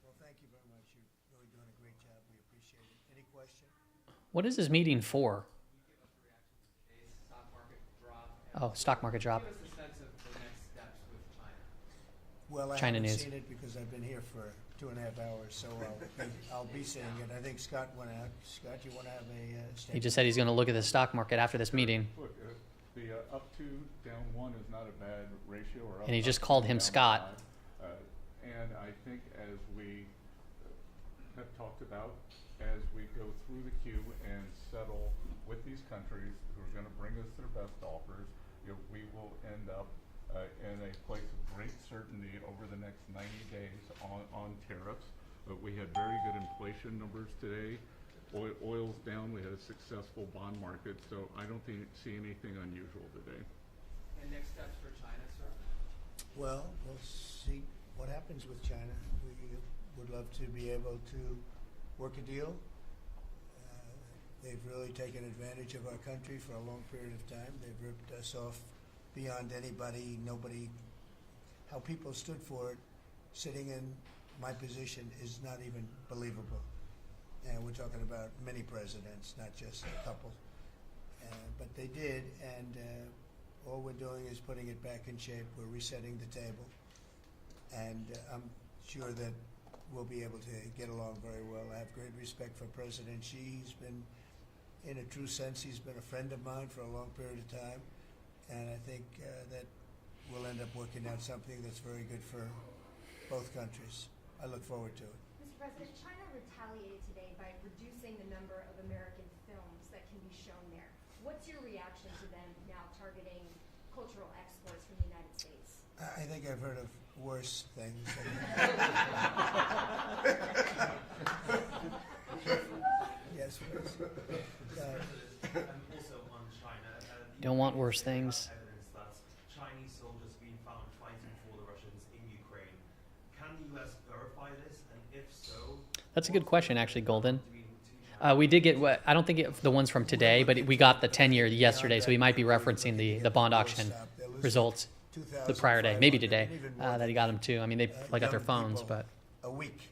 Well, thank you very much. You're really doing a great job. We appreciate it. Any question? What is this meeting for? Oh, stock market drop. Well, I China haven't news. seen it because I've been here for 2.5 hours, so I'll be saying it. I think Scott went out. Scott, you want to have a He statement? just said he's going to look at the stock market after this meeting. Look, the up 2, down 1 is not a bad ratio. Or And he up just 2, called him down Scott. 5. And I think as we have talked about, as we go through the queue and settle with these countries who are going to bring us their best offers, we will end up in a place of great certainty over the next 90 days on tariffs. But we had very good inflation numbers today. Oil's down. We had a successful bond market, so I don't see anything unusual today. And next steps for China, sir? Well, we'll see what happens with China. We would love to be able to work a deal. They've really taken advantage of our country for a long period of time. They've ripped us off beyond anybody, nobody. How people stood for it, sitting in my position, is not even believable. And we're talking about many presidents, not just a couple. But they did, and all we're doing is putting it back in shape. We're resetting the table. And I'm sure that we'll be able to get along very well. I have great respect for President Xi. He's been, in a true sense, he's been a friend of mine for a long period of time. And I think that we'll end up working out something that's very good for both countries. I look forward to it. Mr. President, China retaliated today by reducing the number of American films that can be shown there. What's your reaction to them now targeting cultural exports from the United States? I think I've heard of worse things. Yes, please. Also on China, Don't want worse things. evidence that Chinese soldiers being found fighting for the Russians in Ukraine. Can the U.S. verify this, and if so, That's a good question, actually, Golden. We did get, I don't think the ones from today, but we got the 10-year yesterday, so he might be referencing the bond auction results the prior day, maybe today, that he got them too. I mean, they probably got their phones, but. A week.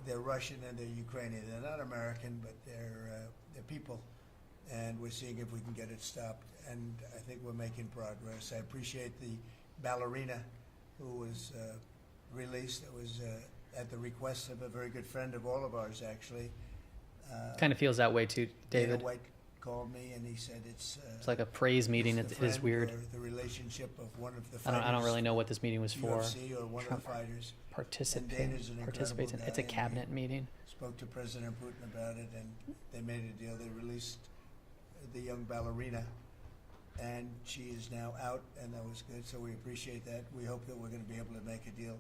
They're Russian and they're Ukrainian. They're not American, but they're people. And we're seeing if we can get it stopped. And I think we're making progress. I appreciate the ballerina who was released. It was at the request of a very good friend of all of ours, actually. Kind of feels that way too, David. Dana White called me and he said it's like a praise meeting. It is weird. The relationship of one of the I fighters. don't really know what this meeting was for. UFC or one of the fighters. Participates in. It's a cabinet meeting. Spoke to President Putin about it, and they made a deal. They released the young ballerina, and she is now out, and that was good. So we appreciate that. We hope that we're going to be able to make a deal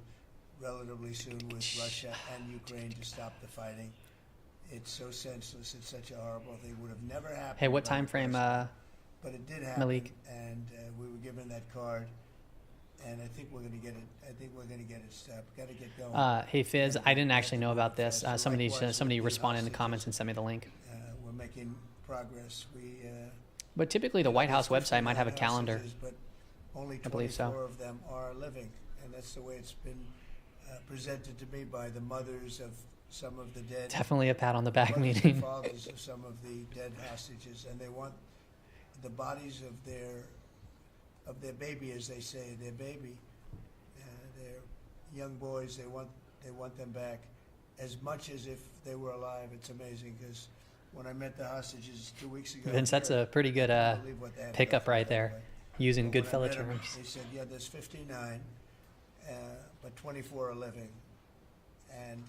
relatively soon with Russia and Ukraine to stop the fighting. It's so senseless. It's such a horrible thing. Would have never happened. Hey, what time frame? But it did happen, Malik? and we were given that card. And I think we're going to get it. I think we're going to get it stopped. Got to get going. Hey Fizz, I didn't actually know about this. Somebody responded in the comments and sent me the link. We're making progress. But typically the White House website might have a calendar. But only I believe 24 so. of them are living, and that's the way it's been presented to me by the mothers of some of the dead. Definitely a pat on the back mothers and meeting. fathers of some of the dead hostages, and they want the bodies of their baby, as they say, their baby, their young boys. They want them back as much as if they were alive. It's amazing because when I met the hostages 2 weeks ago, Vince, that's a pretty good I couldn't believe what they had to pickup go right through, there, by the way. using But good when I fella met 'em, terms. They said, yeah, there's 59, but 24 are living, and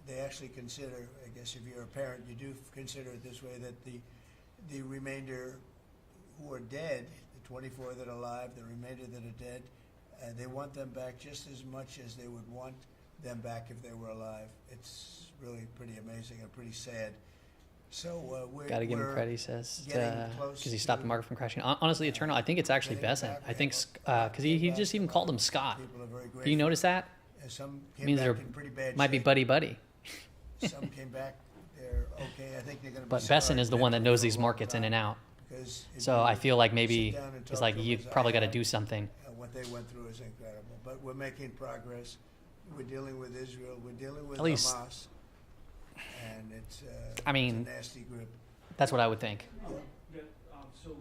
they actually consider, I guess if you're a parent, you do consider it this way, that the remainder who are dead, the 24 that are alive, the remainder that are dead, they want them back just as much as they would want them back if they were alive. It's really pretty amazing and pretty sad. So we're Got to give him we're credit, he says, getting close because he stopped to the market from crashing. Honestly, Eternal, I think it's actually getting Besson. back. I think because he just even called him Scott. People are very Do you grateful. notice that? Some It came means back they're in pretty bad might be shape. buddy. Some came back, they're okay. I think they're going to be But scarred Besson is the one that mentally knows for a these long markets in time, and out. because if So you I feel like maybe sit down and he's talk like, to them you as I probably got to have, do something. What they went through is incredible. But we're making progress. We're dealing with Israel. We're dealing with At least- Hamas. And it's, I mean, it's a nasty grip. That's what I would think. so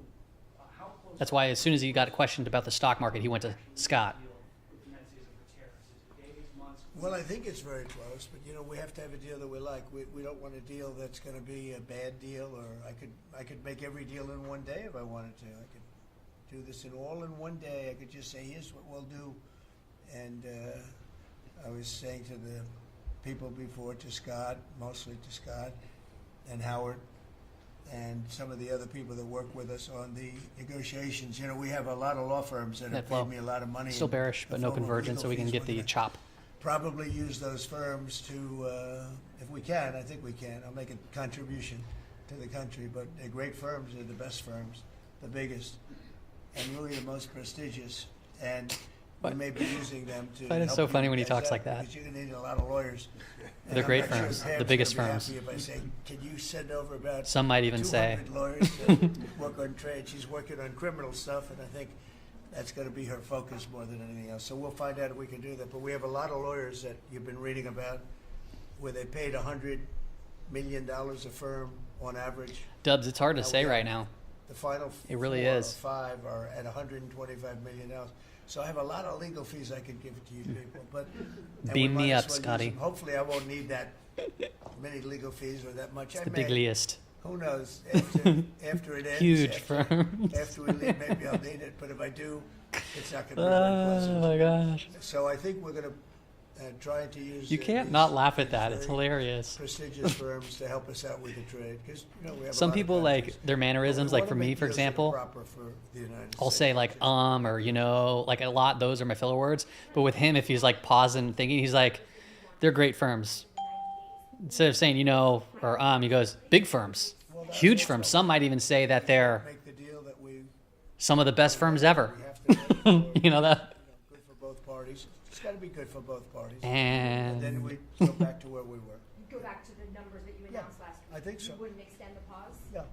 how close That's why as soon as he got questioned about the stock market, he went to Scott. with the United States over tariffs? Is it days, months, Well, I think it's very close, but we have to have a deal that we like. We don't want a deal that's going to be a bad deal, or I could make every deal in one day if I wanted to. I could do this all in one day. I could just say, here's what we'll do. And I was saying to the people before, to Scott, mostly to Scott and Howard, and some of the other people that work with us on the negotiations. We have a lot of law firms that have paid me a lot of money. Still bearish, but no convergence, so we can get the chop. Probably use those firms to, if we can, I think we can. I'll make a contribution to the country, but they're great firms. They're the best firms, the biggest, and really the most prestigious. And we may be using them to. But it's so funny when he talks like that. Because you're going to need a lot of lawyers. They're great firms, the biggest firms. If I say, can you send over about some might even 200 say lawyers that work on trade? She's working on criminal stuff, and I think that's going to be her focus more than anything else. So we'll find out if we can do that. But we have a lot of lawyers that you've been reading about where they paid $100 million a firm on average. Dubs, it's hard to say right now. The final it really 4 is. or 5 are at $125 million. So I have a lot of legal fees I could give it to you people. But beam me up, well Scotty. Hopefully I won't need that many legal fees or that much. It's the bigliest. Who knows? After it ends, Huge firms. After we leave, maybe I'll need it. But if I do, it's not going to be very pleasant. Oh my gosh! So I think we're going to try to use. You can't not laugh at that. It's hilarious. Prestigious firms to help us out with the trade, because we have some a lot people of like their mannerisms. Like for me, for example, I'll say like or like a lot. Those are my filler words. But with him, if he's like pausing and thinking, he's like, they're great firms. Instead of saying or he goes big firms, huge firms. Some might even say that they're some of the best firms ever. You know that. Good for both parties. It's got to be good for both parties. And then we go back to where we were. Go back to the numbers that you announced last week. I think so. You wouldn't extend the pause? No.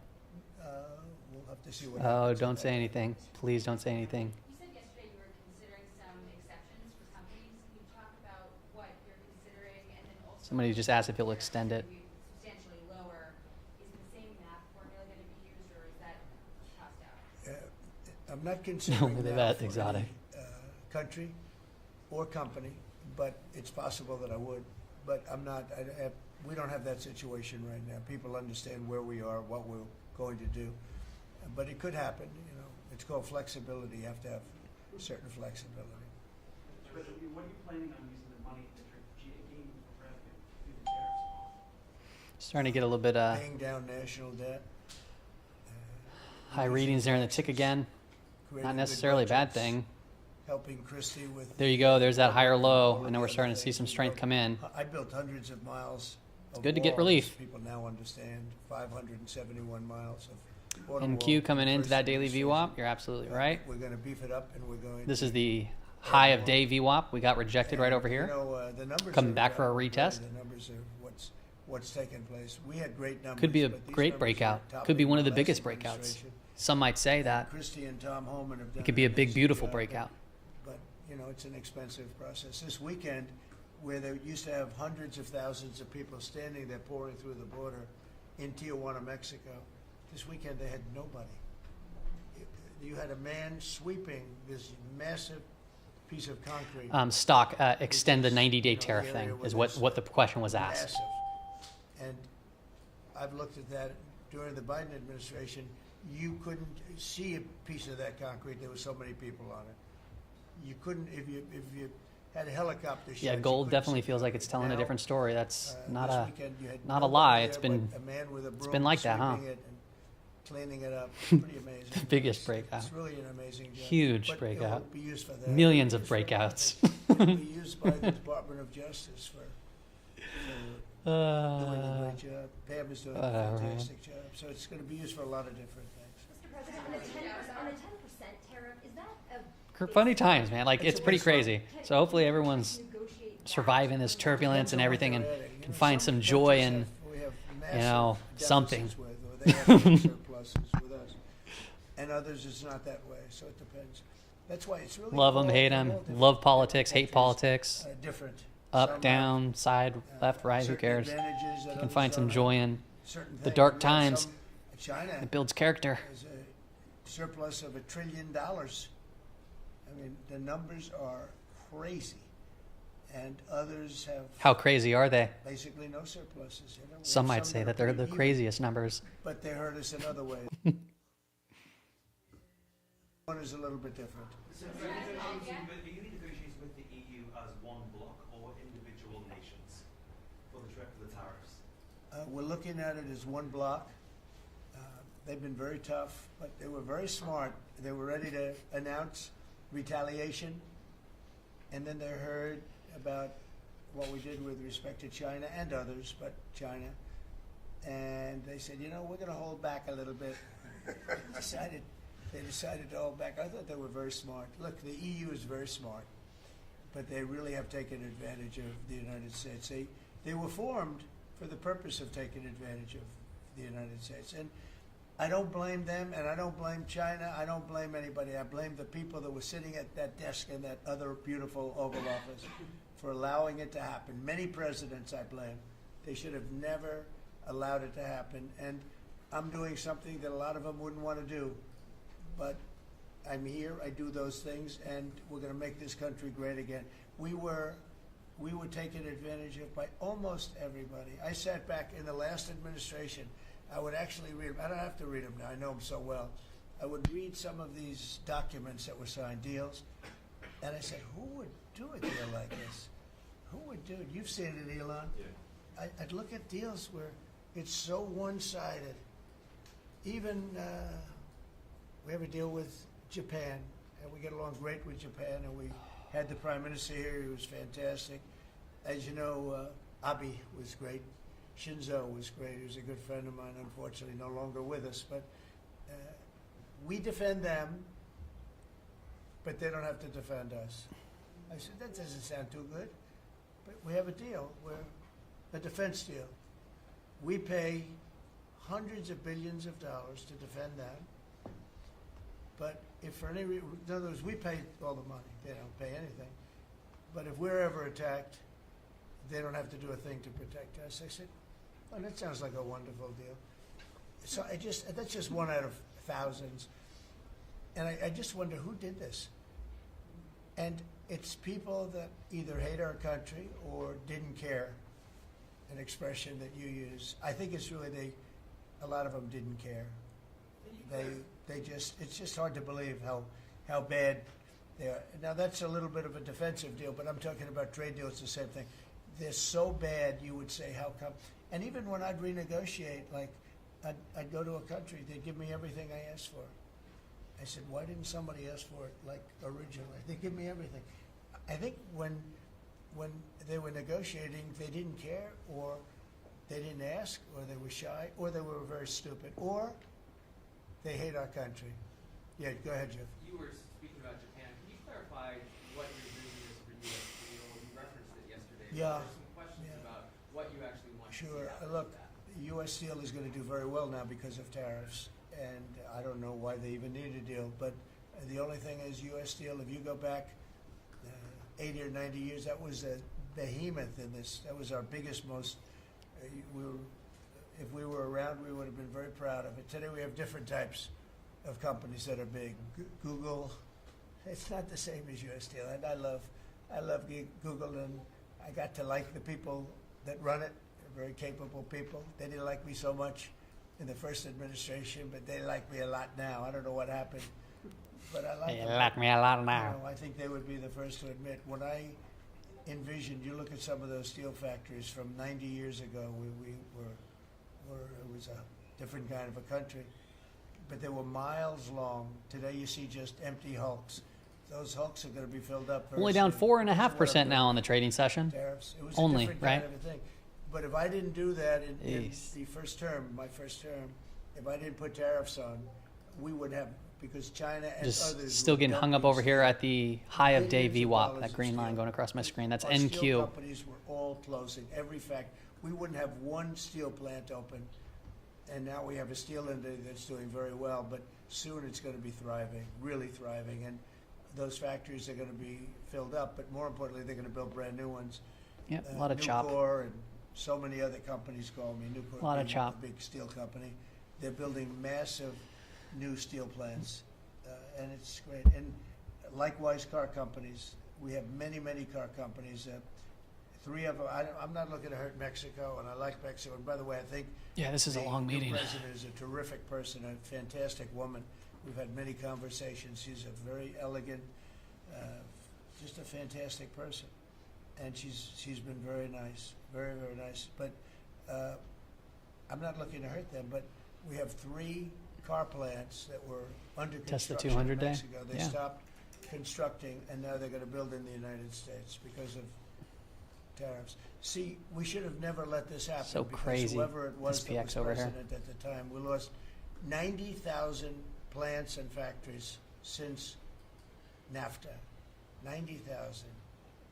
We'll have to see what oh, happens. don't say anything. Please don't say anything. You said yesterday you were considering some exceptions for companies. Can you talk about what you're considering, and then also Somebody just asked if he'll extend it. substantially lower? Is the same math formula going to be used, or is that tossed out? I'm not considering they're that that for exotic. any, country or company, but it's possible that I would. But I'm not. We don't have that situation right now. People understand where we are, what we're going to do, but it could happen. It's called flexibility. You have to have certain flexibility. What are you planning on using the money that you're gaining for revenue through the tariffs? Starting to get a little bit Paying down national debt. high readings there in the tick again. Creating Not good necessarily a bad budgets, thing. Helping Christie with. There you go. There's that higher low. I know we're starting to see some strength come in. I built hundreds of miles. It's good to get walls. relief. People now understand 571 miles of border And wall. Q coming into First that daily administration. VWAP. You're absolutely right. We're going to beef it up, and we're going. This to is the high of day VWAP. We got rejected right over here. The numbers Coming are, back for a really retest. The numbers are what's taken place. We had great numbers. Could be a but these great numbers breakout. are top Could be one of the last biggest breakouts. administration. Some might say that. Christie and Tom Homan have done It could be a an big, amazing beautiful job, breakout. But it's an expensive process. This weekend, where they used to have hundreds of thousands of people standing there pouring through the border in Tijuana, Mexico, this weekend they had nobody. You had a man sweeping this massive piece of concrete. Stock extend the 90-day tariff area thing where is there's what the question was asked. Massive. And I've looked at that during the Biden administration. You couldn't see a piece of that concrete. There were so many people on it. You couldn't if you had a helicopter shots. Yeah, you gold couldn't definitely see feels it. like it's telling a Now, different story. That's not this a weekend you had not a nobody lie. there It's been but a man with a broom been like that, huh? sweeping it and cleaning it up. It's pretty amazing. The biggest breakout. It's really an amazing job. Huge But breakout. It will be used for that. Millions of It'll be used for breakouts. It'll be used by the Department of Justice for doing a great job. Pam is doing a whatever, man. fantastic job. So it's going to be used for a lot of different things. Mr. President, on the 10% tariff, is that a Funny times, man. Like it's pretty crazy. So hopefully everyone's surviving this turbulence and everything, and can find some joy in, something. They have surpluses with us, and others it's not that way. So it depends. That's why it's really Love them, hate them. Love politics, hate politics. Different. Up, Some down, side, left, right. Who certain cares? advantages that You can others find some don't have. joy in Certain the things. dark We have times. some- China It builds character. has a surplus of $1 trillion. I mean, the numbers are crazy, and others have How crazy are they? basically no surpluses. You know? We Some have might say are that they're pretty the even, craziest numbers. but they hurt us in other ways. One is a little bit different. So are you negotiating with the EU as one bloc or individual nations for the tariffs? We're looking at it as one block. They've been very tough, but they were very smart. They were ready to announce retaliation, and then they heard about what we did with respect to China and others, but China, and they said, you know, we're going to hold back a little bit. They decided to hold back. I thought they were very smart. Look, the EU is very smart, but they really have taken advantage of the United States. They were formed for the purpose of taking advantage of the United States. And I don't blame them, and I don't blame China. I don't blame anybody. I blame the people that were sitting at that desk in that other beautiful Oval Office for allowing it to happen. Many presidents I blame. They should have never allowed it to happen. And I'm doing something that a lot of them wouldn't want to do. But I'm here, I do those things, and we're going to make this country great again. We were taken advantage of by almost everybody. I sat back in the last administration. I would actually read them. I don't have to read them now. I know them so well. I would read some of these documents that were signed, deals, and I said, who would do a deal like this? Who would do it? You've seen it, Elon. Yeah. I'd look at deals where it's so one-sided. Even we have a deal with Japan, and we get along great with Japan, and we had the Prime Minister here. He was fantastic. As you know, Abe was great. Shinzo was great. He was a good friend of mine, unfortunately no longer with us. But we defend them, but they don't have to defend us. I said, that doesn't sound too good. But we have a deal, a defense deal. We pay hundreds of billions of dollars to defend them. But if for any reason, in other words, we pay all the money. They don't pay anything. But if we're ever attacked, they don't have to do a thing to protect us. I said, oh, that sounds like a wonderful deal. So that's just one out of thousands. And I just wonder who did this. And it's people that either hate our country or didn't care, an expression that you use. I think it's really a lot of them didn't care. It's just hard to believe how bad they are. Now that's a little bit of a defensive deal, but I'm talking about trade deals, the same thing. They're so bad, you would say, how come? And even when I'd renegotiate, like I'd go to a country, they'd give me everything I asked for. I said, why didn't somebody ask for it like originally? They give me everything. I think when they were negotiating, they didn't care, or they didn't ask, or they were shy, or they were very stupid, or they hate our country. Yeah, go ahead, Jeff. You were speaking about Japan. Can you clarify what your vision is for U.S. Steel? You referenced it yesterday. Yeah. There's some questions about what you actually want to see Sure. out of Look, that. U.S. Steel is going to do very well now because of tariffs, and I don't know why they even need a deal. But the only thing is, U.S. Steel, if you go back 80 or 90 years, that was a behemoth in this. That was our biggest, most. If we were around, we would have been very proud of it. Today we have different types of companies that are big. Google, it's not the same as U.S. Steel. And I love Google, and I got to like the people that run it. They're very capable people. They didn't like me so much in the first administration, but they like me a lot now. I don't know what happened, but I like them. They like me a lot now. You know, I think they would be the first to admit. When I envisioned, you look at some of those steel factories from 90 years ago, it was a different kind of a country, but they were miles long. Today you see just empty hulks. Those hulks are going to be filled up very Only down soon. 4.5% now on the trading session. Tariffs. It was Only, a different right? kind of a thing. But if I didn't do that in Jeez. the first term, my first term, if I didn't put tariffs on, we would have, because China and Just others still would getting hung up dump over here at the high of day billions of VWAP, dollars that in green line steel. going across my screen. That's Our steel NQ. companies were all closing. Every fact, we wouldn't have one steel plant open, and now we have a steel industry that's doing very well. But soon it's going to be thriving, really thriving, and those factories are going to be filled up. But more importantly, they're going to build brand new ones. Yeah, a lot of chop. Nucor and so many other companies call me. Nucor, A lot of being chop. the big steel company. They're building massive new steel plants, and it's great. And likewise, car companies. We have many, many car companies. 3 of them, I'm not looking to hurt Mexico, and I like Mexico. And by the way, I think Yeah, this is a long the meeting. president is a terrific person, a fantastic woman. We've had many conversations. She's a very elegant, just a fantastic person. And she's been very nice, very, very nice. But I'm not looking to hurt them, but we have 3 car plants that were under Test the construction 200 in day? Mexico. They Yeah. stopped constructing, and now they're going to build in the United States because of tariffs. See, we should have never let this happen. So because crazy, whoever it was that SPX was over here. president at the time, we lost 90,000 plants and factories since NAFTA. 90,000.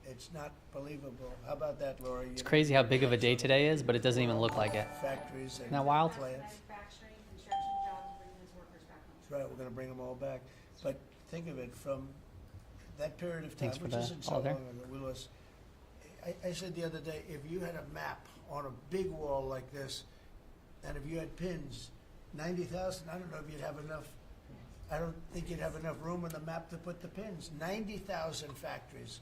It's not believable. How about that, Laura? It's crazy how big of a day today is, but it doesn't even look like it. Factories and Isn't that wild? plants. Manufacturing, construction jobs, bringing those workers back home. That's right, we're going to bring them all back. But think of it, from that period of time, Thanks for which the isn't so follow long there. ago, we lost. I said the other day, if you had a map on a big wall like this, and if you had pins, 90,000, I don't know if you'd have enough. I don't think you'd have enough room on the map to put the pins. 90,000 factories.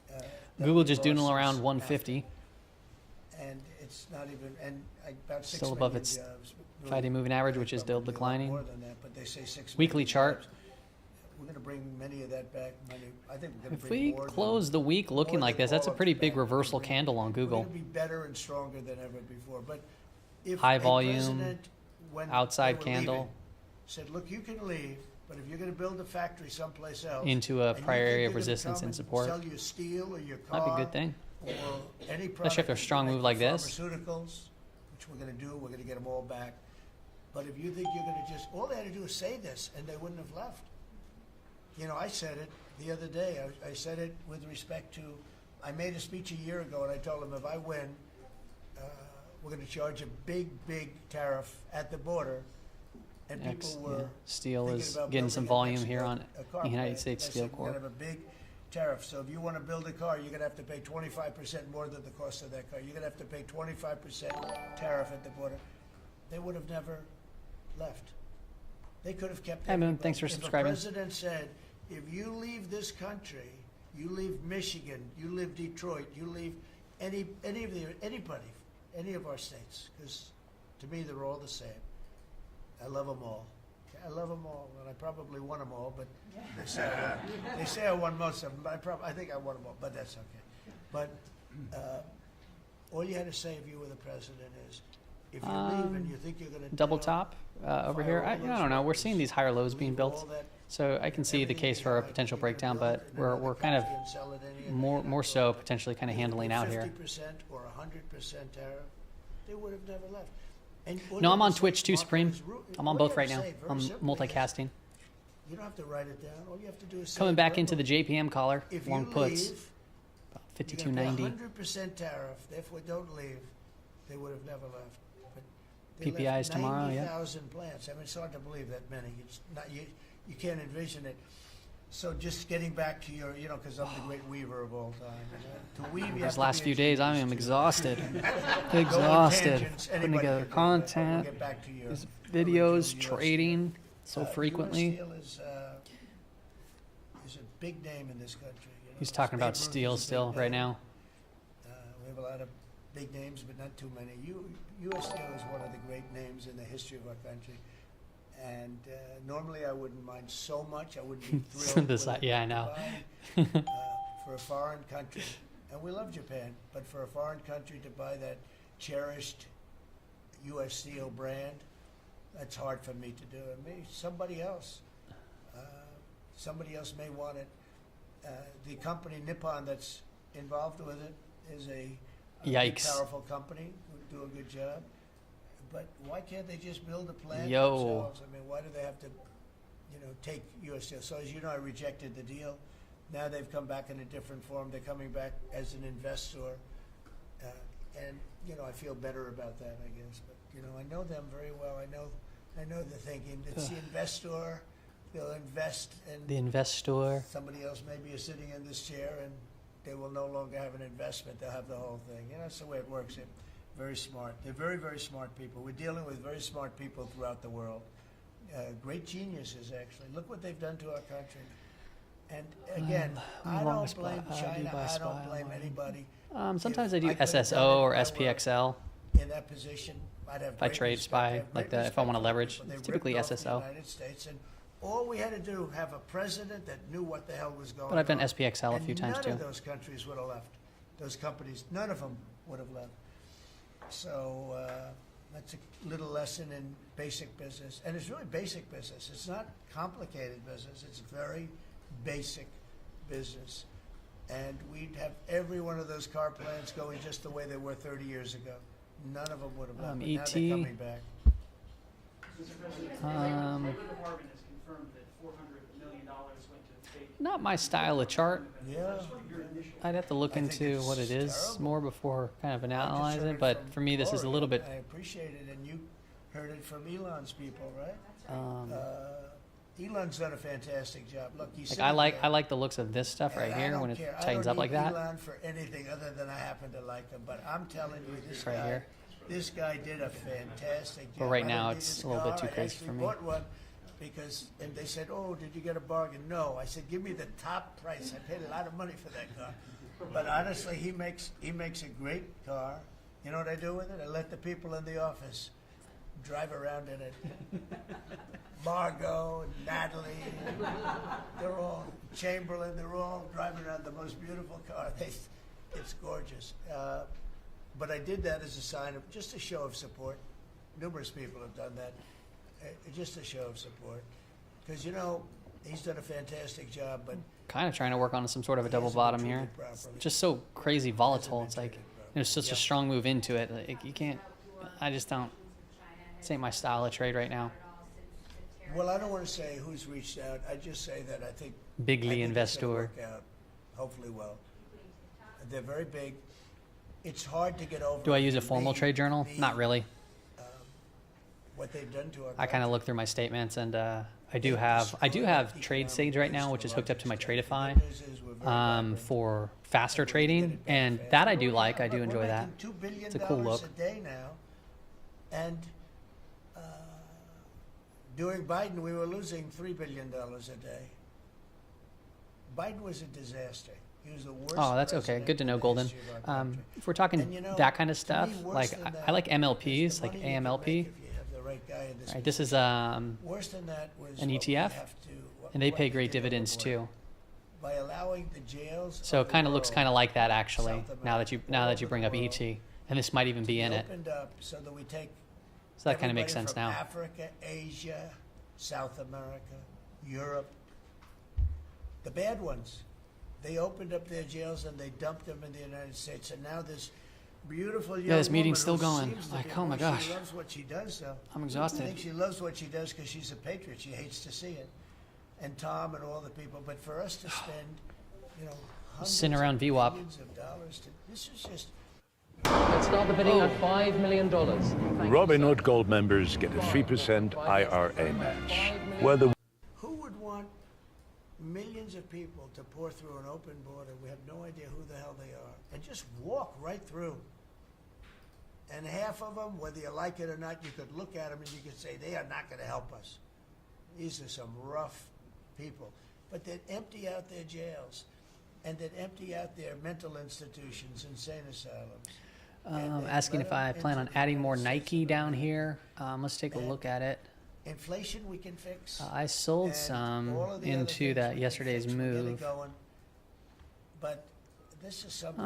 that Google we just lost doodling since around 150. and it's not even, and about 6 Still above million its jobs. 5-day moving average, which is still Probably a lot declining. More than that, but they say 6 Weekly million chart. jobs. We're going to bring many of that back. I think we're going If to bring we more than- close the week looking more like than this, that's a all of pretty it big back. reversal candle on We're Google. going to be better and stronger than ever before. But if High a volume, president, when outside they were candle. leaving, said, "Look, you can leave, but if you're going to build a factory someplace else Into a and you prior think area they're of gonna resistance come and support. sell you steel or your car, That'd be a good thing. or any product, Especially after a that you strong make move for like this. pharmaceuticals, which we're going to do, we're going to get them all back. But if you think you're going to just, all they had to do is say this, and they wouldn't have left. You know, I said it the other day. I said it with respect to, I made a speech a year ago, and I told them if I win, we're going to charge a big, big tariff at the border. And people were Steel thinking is about getting building some in volume Mexico here on a car United plant. States They Steel said, we're Corp. going to have a big tariff. So if you want to build a car, you're going to have to pay 25% more than the cost of that car. You're going to have to pay 25% tariff at the border. They would have never left. They could have kept Hey, Moon, everybody. thanks for If subscribing. the president said, if you leave this country, you leave Michigan, you leave Detroit, you leave anybody, any of our states, because to me they're all the same. I love them all. I love them all, and I probably won them all, but they say I won most of them, but I think I won them all, but that's okay. But all you had to say if you were the president is, if you leave and you think you're going to Double top over here. I don't know. We're seeing these higher lows being built, so I can see the case for a potential breakdown, but we're kind of more so potentially kind of handling out here. 50% or 100% tariff, they would have never left. And all No, you I'm have on to Twitch say, too, Marco, Supreme. is I'm on all both you right have now. to say very I'm simply is, multicasting. you don't have to write it down. All you have to do is say Coming it back into the verbally. JPM collar, If long you puts, leave, about you're gonna pay 52.90. 100% tariff. Therefore, don't leave. They would have never left. But they PPI is left tomorrow, yeah. 90,000 plants. I mean, it's hard to believe that many. It's not you can't envision it. So just getting back to your, because I'm the great weaver of all time. To weave, you have These to last be few a days, I genius, am too. exhausted. Go on Exhausted. tangents. Putting Anybody together can do that. content, We'll get back to your- these your videos, original US trading so US frequently. Steel is a big name in this country. He's talking about Babe Ruth steel is a big still right name. now. We have a lot of big names, but not too many. U.S. Steel is one of the great names in the history of our country. And normally I wouldn't mind so much. I wouldn't be thrilled. This- with it yeah, I know. to buy, for a foreign country, and we love Japan, but for a foreign country to buy that cherished U.S. Steel brand, that's hard for me to do. And maybe somebody else may want it. The company Nippon that's involved with it is a big, Yikes. powerful company who do a good job. But why can't they just build a plant Yo. themselves? I mean, why do they have to, take U.S. Steel? So as you know, I rejected the deal. Now they've come back in a different form. They're coming back as an investor, and I feel better about that, I guess. But I know them very well. I know the thinking. It's the investor. They'll invest, and The investor. somebody else maybe is sitting in this chair, and they will no longer have an investment. They'll have the whole thing. That's the way it works. They're very smart. They're very, very smart people. We're dealing with very smart people throughout the world. Great geniuses, actually. Look what they've done to our country. And again, we I want don't to spy- blame do China. buy I spy don't blame online. anybody. Sometimes If I do could've done SSO it or if I were SPXL. in that position, I'd have If I great trade respect. spy, I have like great if I want to respect for leverage, people. They it's typically ripped off the SSO. United States, and all we had to do have a president that knew what the hell was going on. But I've done SPXL a And few times none too. of those countries would have left. Those companies, none of them would have left. So that's a little lesson in basic business, and it's really basic business. It's not complicated business. It's very basic business. And we'd have every one of those car plants going just the way they were 30 years ago. None of them would have left. But now ET. they're coming back. Mr. President, Um, the Labor Department has confirmed that $400 million went to fake. Not my style of chart. Yeah. I'd have to look I think into it's what it is terrible. more before kind of I just analyze heard it. But from for me, this is a Lori. little bit. I appreciate it, and you heard it from Elon's people, right? Um, Elon's done a fantastic job. Look, he's Like I like the looks of this stuff right And I here don't when it care. tightens I up don't like need that. Elon for anything other than I happen to like him. But I'm telling you, this Right guy, here. this guy did a fantastic job. But right I now don't need it's this a little bit car. too I crazy actually for me. bought one because, and they said, "Oh, did you get a bargain?" No, I said, "Give me the top price." I paid a lot of money for that car. But honestly, he makes a great car. You know what I do with it? I let the people in the office drive around in it. Margot and Natalie, they're all, Chamberlain, they're all driving around the most beautiful car. It's gorgeous. But I did that as a sign of, just a show of support. Numerous people have done that. Just a show of support. Because, you know, he's done a fantastic job, but Kind of trying to work on some sort of a He double hasn't been bottom treated here. properly. It's just so crazy volatile. It's like there's such a strong move into it. Like, you can't. I just don't. This ain't my style of trade right now. well, I don't want to say who's reached out. I just say that I think Bigly I think it's investor. gonna work out, hopefully well. They're very big. It's hard to get over. Do I use a formal the- trade journal? the, Not really. What they've done to our I kind of look through my statements, and I do have Trade Sage right now, which is hooked up to my Tradeify for faster trading, and that I do like. I do enjoy that. $2 billion It's a cool look. a day now, and during Biden, we were losing $3 billion a day. Biden was a disaster. He was the worst. Oh, that's okay. president Good to know, in the Golden. history of our country. If we're talking And, you know, that kind of to me, stuff, worse like than I that like is MLPs, the like money you can make AMLP. if you have the right guy in this Right, this is Worse than that was an what we ETF, have to- what- and they what pay we great did dividends overboard. too. By allowing the jails. So of it the kind of looks world, kind of like that actually. South Now that you America, bring up all over ET, the world, and this might even to be in it. opened up so that we take. So that kind of makes everybody sense from now. Africa, Asia, South America, Europe, the bad ones. They opened up their jails and they dumped them in the United States, and now this beautiful young this meeting's woman still who going. seems to Like, be- oh my well, gosh. She loves what she does, though. I'm exhausted. I think she loves what she does because she's a patriot. She hates to see it, and Tom and all the people. But for us to spend, you know, hundreds Sitting around of VWAP. millions of dollars, this is just. Let's start the bidding at $5 million. Robinhood Gold members get a 3% IRA match. Whether Who would want millions of people to pour through an open border? We have no idea who the hell they are, and just walk right through. And half of them, whether you like it or not, you could look at them and you could say they are not going to help us. These are some rough people, but they'd empty out their jails, and they'd empty out their mental institutions, insane asylums. And they'd Asking let if I them plan on into the adding more United States Nike of down America. here. Let's take a look at it. Inflation we can fix. I sold and some all of the other into things that we can yesterday's fix. We'll get it move. going. But this is something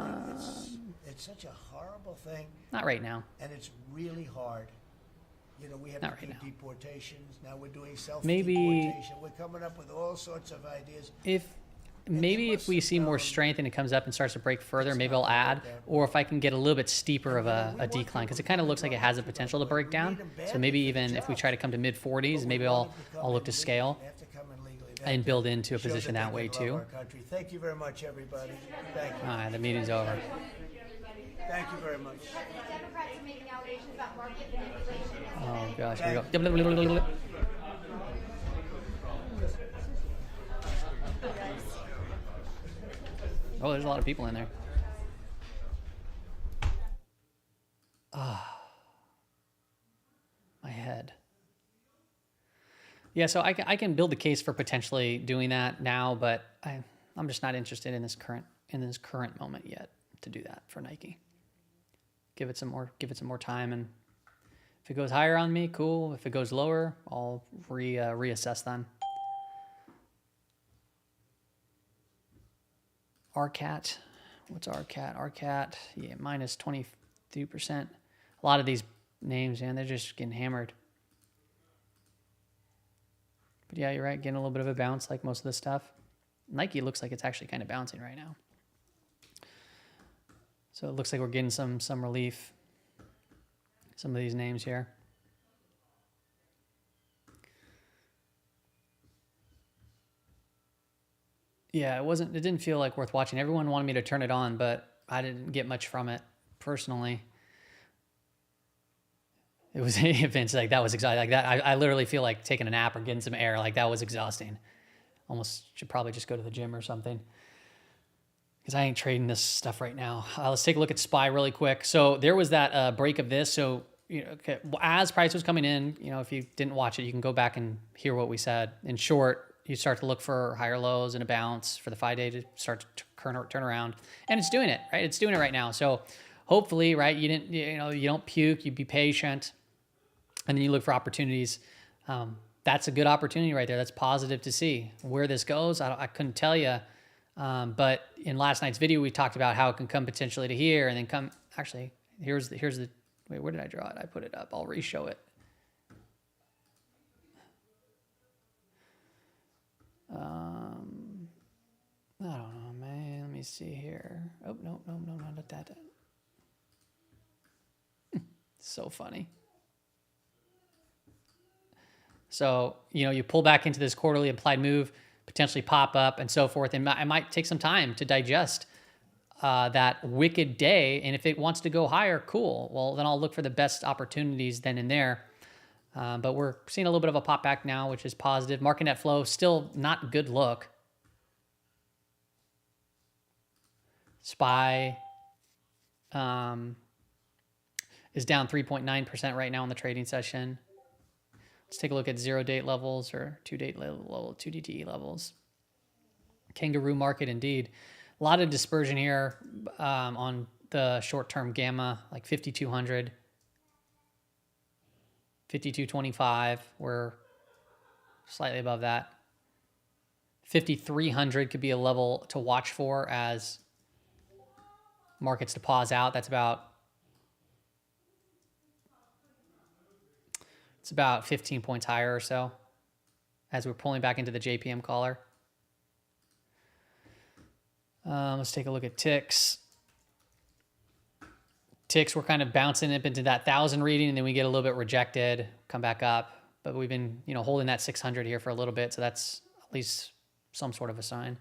it's such a horrible thing, Not right now. and it's really hard. You know, we have Not to do right now. deportations. Now we're doing Maybe- self-deportation. We're coming up with all sorts of ideas. Maybe if we see more strength and it comes up and starts to break further, maybe I'll add. Or if I can get a little bit steeper of a decline, because it kind of looks like it has the potential to break down. So maybe even if we try to come to mid 40s, maybe I'll look to scale and build into a Shows position that that they way love too. our country. Thank you very much, everybody. Thank you. All right, the meeting's over. Thank you very much. President, Democrats are making allegations about market manipulation. Oh gosh, here we go. Oh, there's a lot of people in there. Ah, my head. Yeah, so I can build the case for potentially doing that now, but I'm just not interested in this current moment yet to do that for Nike. Give it some more time, and if it goes higher on me, cool. If it goes lower, I'll reassess then. RCAT, what's RCAT? RCAT, yeah, minus 23%. A lot of these names, man, they're just getting hammered. But yeah, you're right, getting a little bit of a bounce like most of this stuff. Nike looks like it's actually kind of bouncing right now. So it looks like we're getting some relief. Some of these names here. Yeah, it didn't feel like worth watching. Everyone wanted me to turn it on, but I didn't get much from it personally. It was events like that was exciting. Like that, I literally feel like taking a nap or getting some air. Like that was exhausting. Almost should probably just go to the gym or something, because I ain't trading this stuff right now. Let's take a look at SPY really quick. So there was that break of this. So okay, as price was coming in, if you didn't watch it, you can go back and hear what we said. In short, you start to look for higher lows and a bounce for the 5-day to start to turn around, and it's doing it, right? It's doing it right now. So hopefully, right, you don't puke, you be patient, and then you look for opportunities. That's a good opportunity right there. That's positive to see. Where this goes, I couldn't tell you, but in last night's video, we talked about how it can come potentially to here, and then come. Actually, here's the. Wait, where did I draw it? I put it up. I'll re-show it. I don't know, man. Let me see here. Oh, no, not that. So funny. So, you pull back into this quarterly implied move, potentially pop up and so forth. And it might take some time to digest that wicked day. And if it wants to go higher, cool. Well, then I'll look for the best opportunities then and there. But we're seeing a little bit of a pop back now, which is positive. Market net flow, still not a good look. SPY is down 3.9% right now in the trading session. Let's take a look at 0-date levels or 2-date level, 2DTE levels. Kangaroo market indeed. A lot of dispersion here on the short-term gamma, like 5,200. 52.25, we're slightly above that. 5,300 could be a level to watch for as markets to pause out. That's about 15 points higher or so as we're pulling back into the JPM collar. Let's take a look at ticks. Ticks, we're kind of bouncing up into that 1,000 reading, and then we get a little bit rejected, come back up. But we've been, holding that 600 here for a little bit, so that's at least some sort of a sign.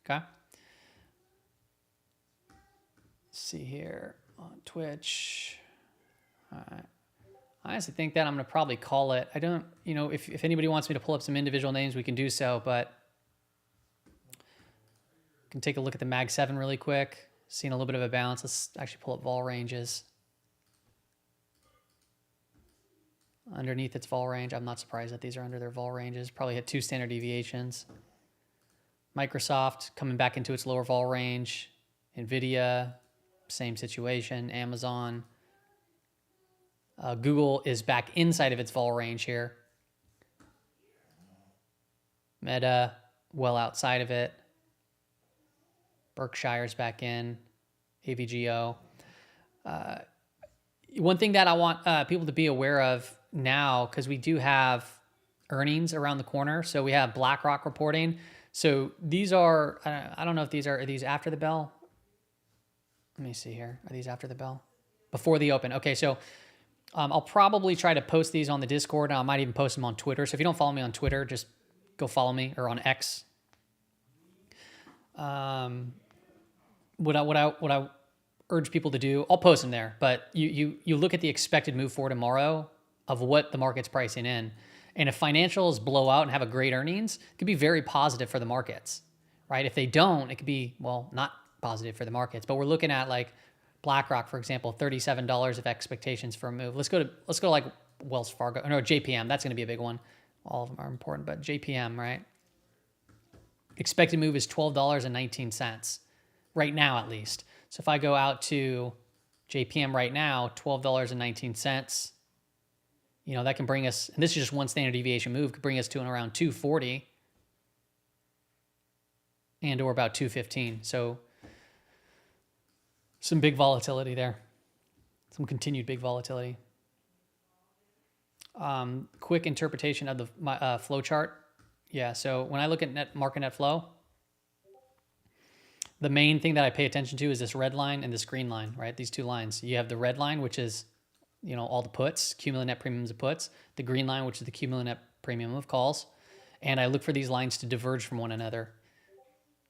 Okay. Let's see here on Twitch. All right. I honestly think that I'm going to probably call it. I don't, if anybody wants me to pull up some individual names, we can do so, but can take a look at the Mag 7 really quick. Seeing a little bit of a bounce. Let's actually pull up vol ranges. Underneath its vol range, I'm not surprised that these are under their vol ranges. Probably hit 2 standard deviations. Microsoft coming back into its lower vol range. Nvidia, same situation. Amazon. Google is back inside of its vol range here. Meta, well outside of it. Berkshire's back in. AVGO. One thing that I want people to be aware of now, because we do have earnings around the corner. So we have BlackRock reporting. So these are, I don't know if are these after the bell? Let me see here. Are these after the bell? Before the open. Okay, so I'll probably try to post these on the Discord. I might even post them on Twitter. So if you don't follow me on Twitter, just go follow me, or on X. What I urge people to do, I'll post them there, but you look at the expected move for tomorrow of what the market's pricing in. And if financials blow out and have a great earnings, it could be very positive for the markets, right? If they don't, it could be, well, not positive for the markets. But we're looking at like BlackRock, for example, $37 of expectations for a move. Let's go to like Wells Fargo, no, JPM. That's going to be a big one. All of them are important, but JPM, right? Expected move is $12.19 right now, at least. So if I go out to JPM right now, $12.19, you know, that can bring us, and this is just one standard deviation move, could bring us to around 240 and or about 215. So some big volatility there. Some continued big volatility. Quick interpretation of the flow chart. Yeah, so when I look at market net flow, the main thing that I pay attention to is this red line and this green line, right? These two lines. You have the red line, which is, you know, all the puts, cumulative net premiums of puts. The green line, which is the cumulative net premium of calls. And I look for these lines to diverge from one another,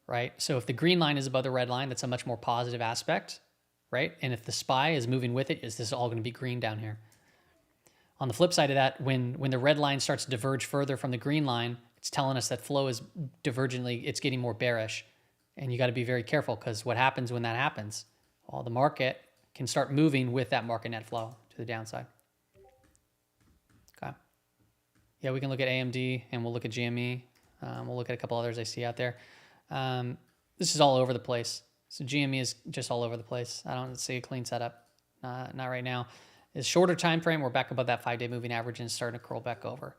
right? So if the green line is above the red line, that's a much more positive aspect, right? And if the SPY is moving with it, is this all going to be green down here? On the flip side of that, when the red line starts to diverge further from the green line, it's telling us that flow is divergently, it's getting more bearish. And you got to be very careful, because what happens when that happens? Well, the market can start moving with that market net flow to the downside. Okay. Yeah, we can look at AMD and we'll look at GME. We'll look at a couple others I see out there. This is all over the place. So GME is just all over the place. I don't see a clean setup. Not right now. It's shorter time frame. We're back above that 5-day moving average and starting to curl back over.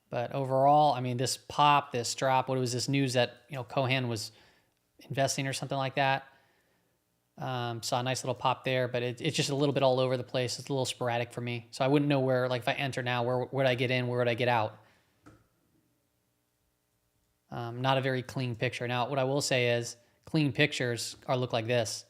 But overall, I mean, this pop, this drop, what was this news that, you know, Cohen was investing or something like that? Saw a nice little pop there, but it's just a little bit all over the place. It's a little sporadic for me. So I wouldn't know where, like if I enter now, where would I get in? Where would I get out? Not a very clean picture. Now, what I will say is clean pictures look like this.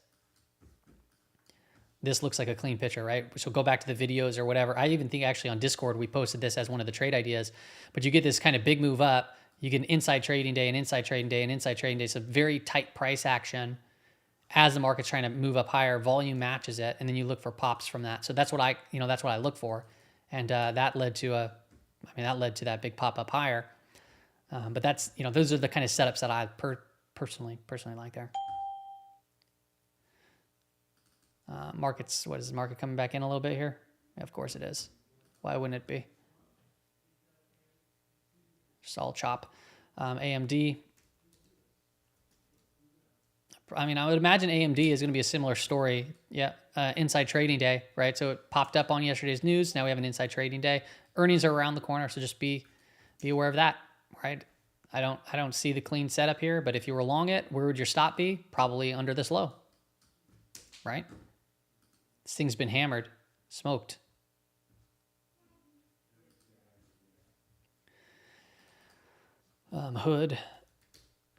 This looks like a clean picture, right? So go back to the videos or whatever. I even think actually on Discord, we posted this as one of the trade ideas, but you get this kind of big move up. You get an inside trading day, an inside trading day, an inside trading day. So very tight price action as the market's trying to move up higher, volume matches it. And then you look for pops from that. So that's what that's what I look for. And that led to that big pop up higher. But that's, those are the kind of setups that I personally like there. Markets, what is the market coming back in a little bit here? Yeah, of course it is. Why wouldn't it be? Just all chop. AMD. I mean, I would imagine AMD is going to be a similar story. Yeah, inside trading day, right? So it popped up on yesterday's news. Now we have an inside trading day. Earnings are around the corner, so just be aware of that, right? I don't see the clean setup here, but if you were long it, where would your stop be? Probably under this low, right? This thing's been hammered, smoked. Hood,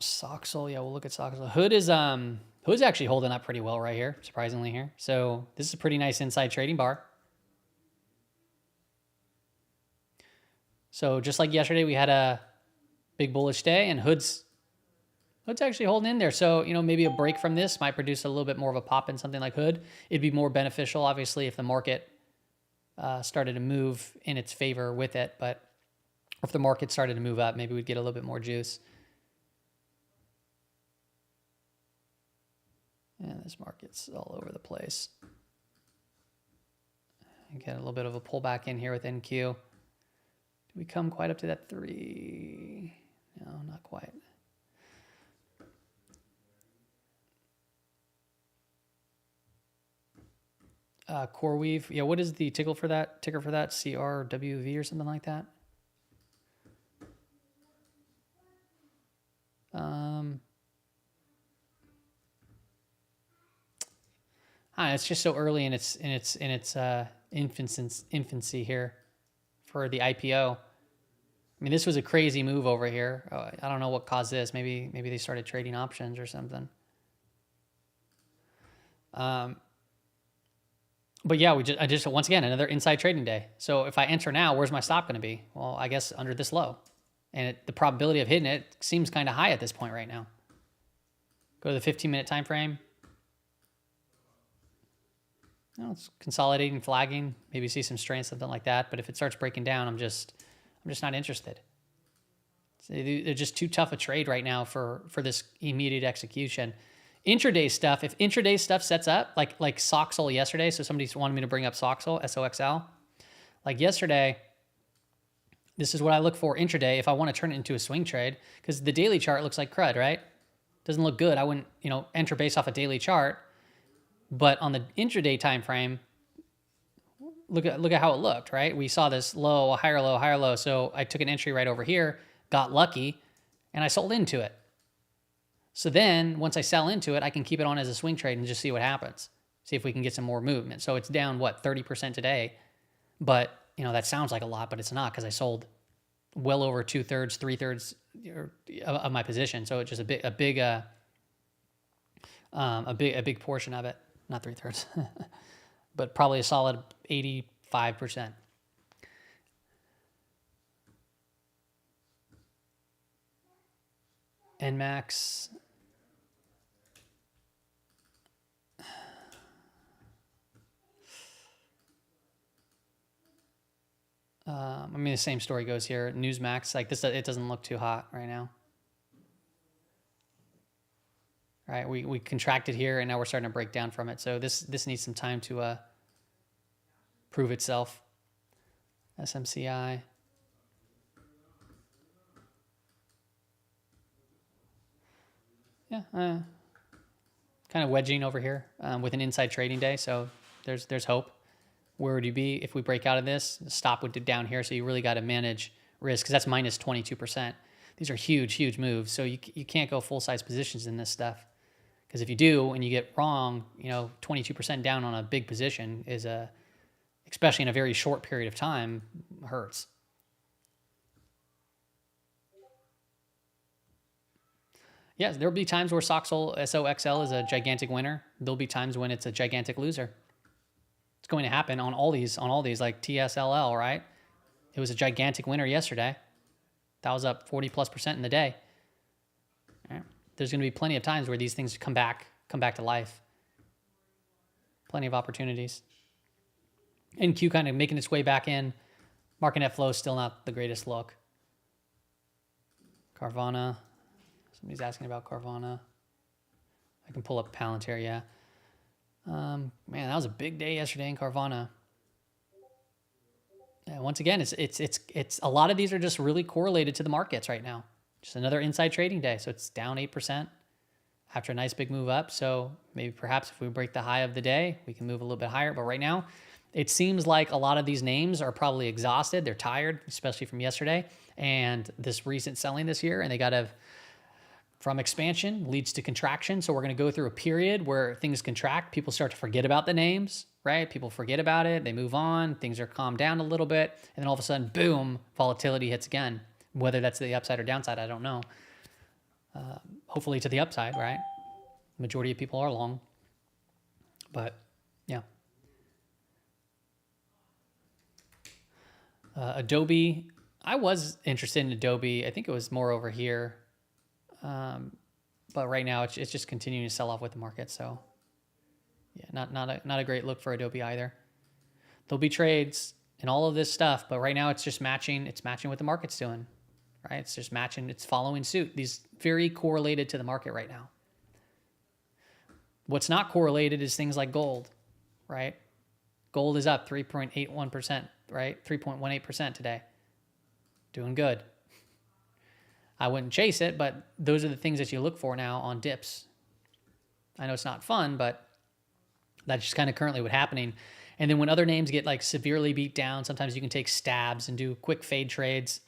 Soxel. Yeah, we'll look at Soxel. Hood's actually holding up pretty well right here, surprisingly here. So this is a pretty nice inside trading bar. So just like yesterday, we had a big bullish day, and Hood's actually holding in there. So, maybe a break from this might produce a little bit more of a pop in something like Hood. It'd be more beneficial, obviously, if the market started to move in its favor with it. But if the market started to move up, maybe we'd get a little bit more juice. And this market's all over the place. Get a little bit of a pullback in here with NQ. Did we come quite up to that 3? No, not quite. CoreWeave. Yeah, what is the ticker for that? CRWV or something like that? It's just so early in its infancy here for the IPO. I mean, this was a crazy move over here. I don't know what caused this. Maybe they started trading options or something. But yeah, I just once again another inside trading day. So if I enter now, where's my stop going to be? Well, I guess under this low, and the probability of hitting it seems kind of high at this point right now. Go to the 15-minute time frame. It's consolidating, flagging. Maybe see some strength, something like that. But if it starts breaking down, I'm just not interested. They're just too tough a trade right now for this immediate execution. Intraday stuff, if intraday stuff sets up, like Soxel yesterday, so somebody wanted me to bring up Soxel, SOXL. Like yesterday, this is what I look for intraday if I want to turn it into a swing trade, because the daily chart looks like crud, right? Doesn't look good. I wouldn't, enter based off a daily chart. But on the intraday time frame, look at how it looked, right? We saw this low, higher low, higher low. So I took an entry right over here, got lucky, and I sold into it. So then once I sell into it, I can keep it on as a swing trade and just see what happens. See if we can get some more movement. So it's down, 30% today? But, that sounds like a lot, but it's not, because I sold well over 2/3, 3/3 of my position. So it's just a big portion of it. Not 3/3, but probably a solid 85%. NMAX. The same story goes here. Newsmax, like this, it doesn't look too hot right now. All right, we contracted here, and now we're starting to break down from it. So this needs some time to prove itself. SMCI. Yeah, kind of wedging over here with an inside trading day. So there's hope. Where would you be if we break out of this? The stop would be down here, so you really got to manage risk, because that's minus 22%. These are huge moves, so you can't go full-size positions in this stuff, because if you do and you get wrong, 22% down on a big position is especially in a very short period of time, hurts. Yes, there'll be times where SOXL is a gigantic winner. There'll be times when it's a gigantic loser. It's going to happen on all these, like TSLL, right? It was a gigantic winner yesterday. That was up 40+% in the day. Right. There's going to be plenty of times where these things come back to life. Plenty of opportunities. NQ kind of making its way back in. Market net flow is still not the greatest look. Carvana. Somebody's asking about Carvana. I can pull up Palantir, yeah. Man, that was a big day yesterday in Carvana. Yeah, once again, it's a lot of these are just really correlated to the markets right now. Just another inside trading day. So it's down 8% after a nice big move up. So maybe perhaps if we break the high of the day, we can move a little bit higher. But right now, it seems like a lot of these names are probably exhausted. They're tired, especially from yesterday and this recent selling this year. And they got to, from expansion leads to contraction. So we're going to go through a period where things contract. People start to forget about the names, right? People forget about it. They move on. Things are calmed down a little bit. And then all of a sudden, boom, volatility hits again. Whether that's the upside or downside, I don't know. Hopefully to the upside, right? Majority of people are long. But, yeah. Adobe. I was interested in Adobe. I think it was more over here. But right now it's just continuing to sell off with the market. So yeah, not a great look for Adobe either. There'll be trades and all of this stuff, but right now it's just matching. It's matching what the market's doing, right? It's just matching. It's following suit. These very correlated to the market right now. What's not correlated is things like gold, right? Gold is up 3.81%, right? 3.18% today. Doing good. I wouldn't chase it, but those are the things that you look for now on dips. I know it's not fun, but that's just kind of currently what's happening. And then when other names get like severely beat down, sometimes you can take stabs and do quick fade trades.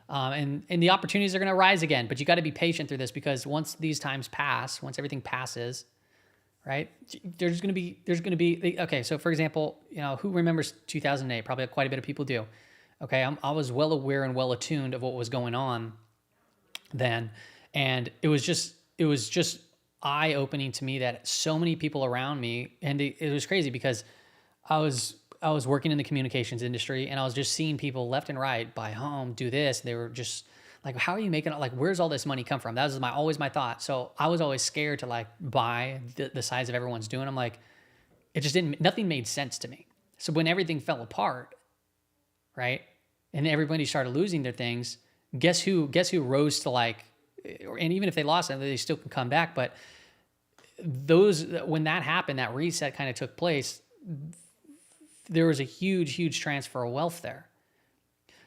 And the opportunities are going to rise again, but you got to be patient through this, because once these times pass, once everything passes, right, there's going to be, okay. So for example, who remembers 2008? Probably quite a bit of people do. Okay. I was well aware and well attuned of what was going on then. And it was just eye-opening to me that so many people around me, and it was crazy because I was working in the communications industry, and I was just seeing people left and right buy home, do this. They were just like, how are you making it? Like, where's all this money come from? That was always my thought. So I was always scared to like buy the size of everyone's doing. I'm like, it just nothing made sense to me. So when everything fell apart, right, and everybody started losing their things, guess who rose to like, and even if they lost them, they still can come back. But when that happened, that reset kind of took place, there was a huge transfer of wealth there.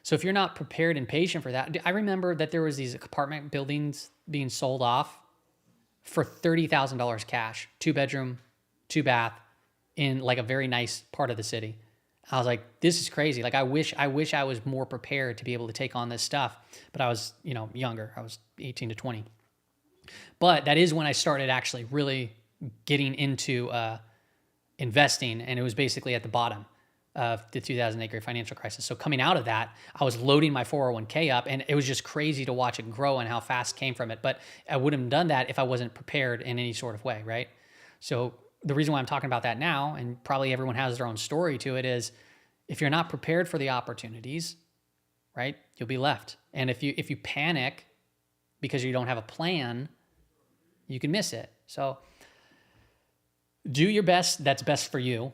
So if you're not prepared and patient for that, I remember that there was these apartment buildings being sold off for $30,000 cash, 2-bedroom, 2-bath in like a very nice part of the city. I was like, this is crazy. Like, I wish I was more prepared to be able to take on this stuff, but I was, younger. I was 18 to 20. But that is when I started actually really getting into investing, and it was basically at the bottom of the 2008 great financial crisis. So coming out of that, I was loading my 401k up, and it was just crazy to watch it grow and how fast it came from it. But I wouldn't have done that if I wasn't prepared in any sort of way, right? So the reason why I'm talking about that now, and probably everyone has their own story to it, is if you're not prepared for the opportunities, right, you'll be left. And if you panic because you don't have a plan, you can miss it. So do your best that's best for you.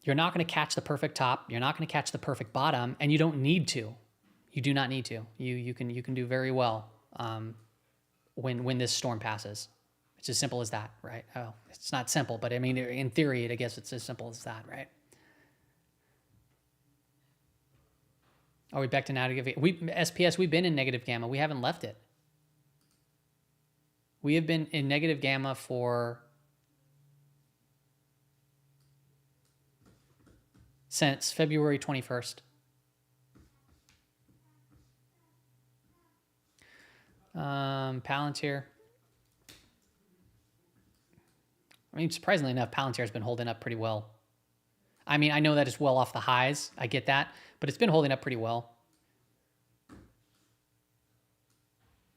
You're not going to catch the perfect top. You're not going to catch the perfect bottom, and you don't need to. You do not need to. You can do very well when this storm passes. It's as simple as that, right? Oh, it's not simple, but I mean, in theory, I guess it's as simple as that, right? Are we back to negative? SPS, we've been in negative gamma. We haven't left it. We have been in negative gamma since February 21st. Palantir. I mean, surprisingly enough, Palantir has been holding up pretty well. I mean, I know that it's well off the highs. I get that. But it's been holding up pretty well.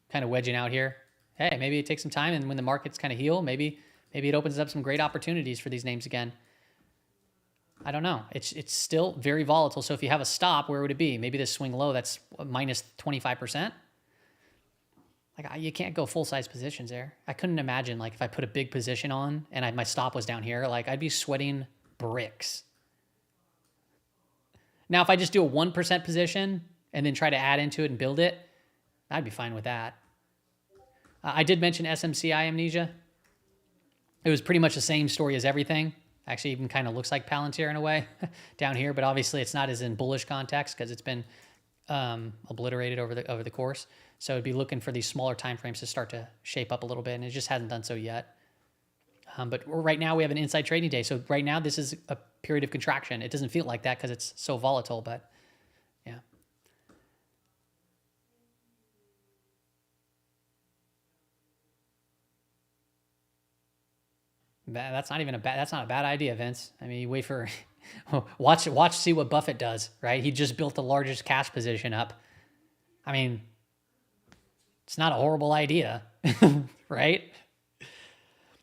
Kind of wedging out here. Hey, maybe it takes some time, and when the markets kind of heal, maybe it opens up some great opportunities for these names again. I don't know. It's still very volatile. So if you have a stop, where would it be? Maybe this swing low that's minus 25%. Like, you can't go full-size positions there. I couldn't imagine, like, if I put a big position on and my stop was down here, like, I'd be sweating bricks. Now, if I just do a 1% position and then try to add into it and build it, I'd be fine with that. I did mention SMCI amnesia. It was pretty much the same story as everything. Actually, even kind of looks like Palantir in a way down here, but obviously it's not as in bullish context because it's been obliterated over the course. So it'd be looking for these smaller time frames to start to shape up a little bit, and it just hasn't done so yet. But right now we have an inside trading day. So right now this is a period of contraction. It doesn't feel like that because it's so volatile, but yeah. That's not a bad idea, Vince. I mean, you wait for, watch, see what Buffett does, right? He just built the largest cash position up. I mean, it's not a horrible idea, right?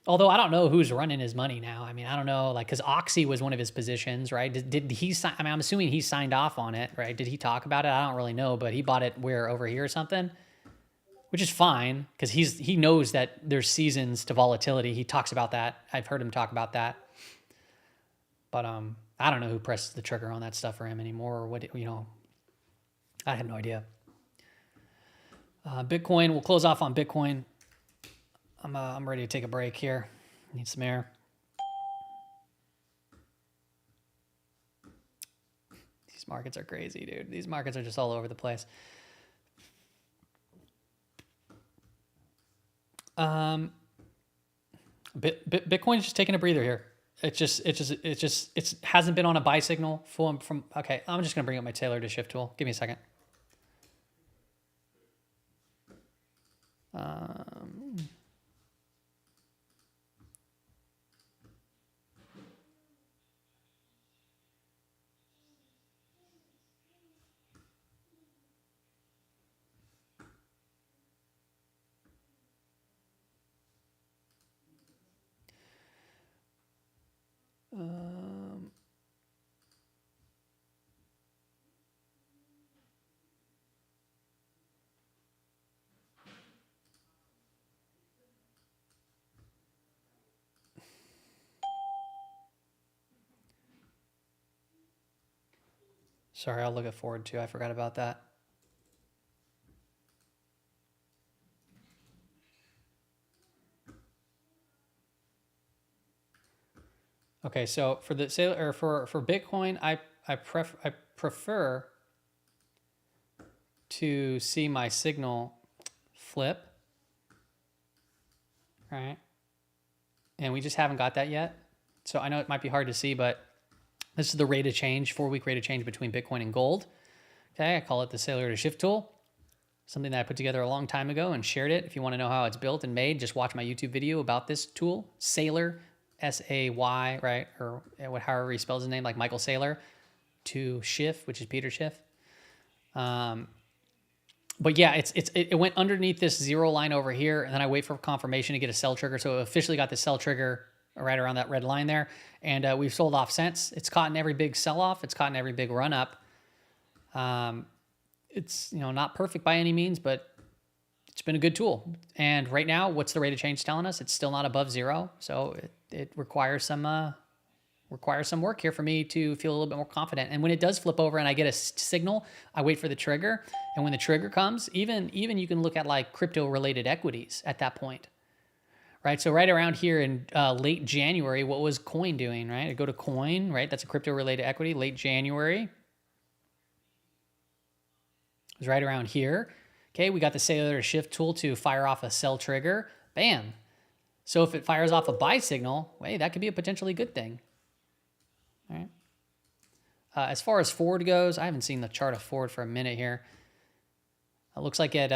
Although I don't know who's running his money now. I mean, I don't know, like, because Oxy was one of his positions, right? Did he sign? I mean, I'm assuming he signed off on it, right? Did he talk about it? I don't really know, but he bought it over here or something, which is fine because he knows that there's seasons to volatility. He talks about that. I've heard him talk about that. But I don't know who presses the trigger on that stuff for him anymore, or what, I have no idea. Bitcoin, we'll close off on Bitcoin. I'm ready to take a break here. Need some air. These markets are crazy, dude. These markets are just all over the place. Bitcoin's just taking a breather here. It hasn't been on a buy signal from. Okay, I'm just gonna bring up my Taylor to shift tool. Give me a second. Sorry, I'll look at forward too. I forgot about that. Okay, so for the sale or for Bitcoin, I prefer to see my signal flip, right? And we just haven't got that yet. So I know it might be hard to see, but this is the rate of change, 4-week rate of change between Bitcoin and gold. Okay, I call it the Sailor to Shift tool. Something that I put together a long time ago and shared it. If you want to know how it's built and made, just watch my YouTube video about this tool, Sailor, S-A-Y, right? Or however he spells his name, like Michael Saylor, to Schiff, which is Peter Schiff. But yeah, it went underneath this zero line over here, and then I wait for confirmation to get a sell trigger. So it officially got the sell trigger right around that red line there. And we've sold off since. It's caught in every big sell-off. It's caught in every big run-up. It's, not perfect by any means, but it's been a good tool. And right now, what's the rate of change telling us? It's still not above zero. So it requires some work here for me to feel a little bit more confident. And when it does flip over and I get a signal, I wait for the trigger. And when the trigger comes, even you can look at like crypto related equities at that point, right? So right around here in late January, what was Coin doing, right? I go to Coin, right? That's a crypto related equity, late January. It was right around here. Okay, we got the Sailor Shift tool to fire off a sell trigger. Bam. So if it fires off a buy signal, hey, that could be a potentially good thing. All right. As far as Ford goes, I haven't seen the chart of Ford for a minute here. It looks like it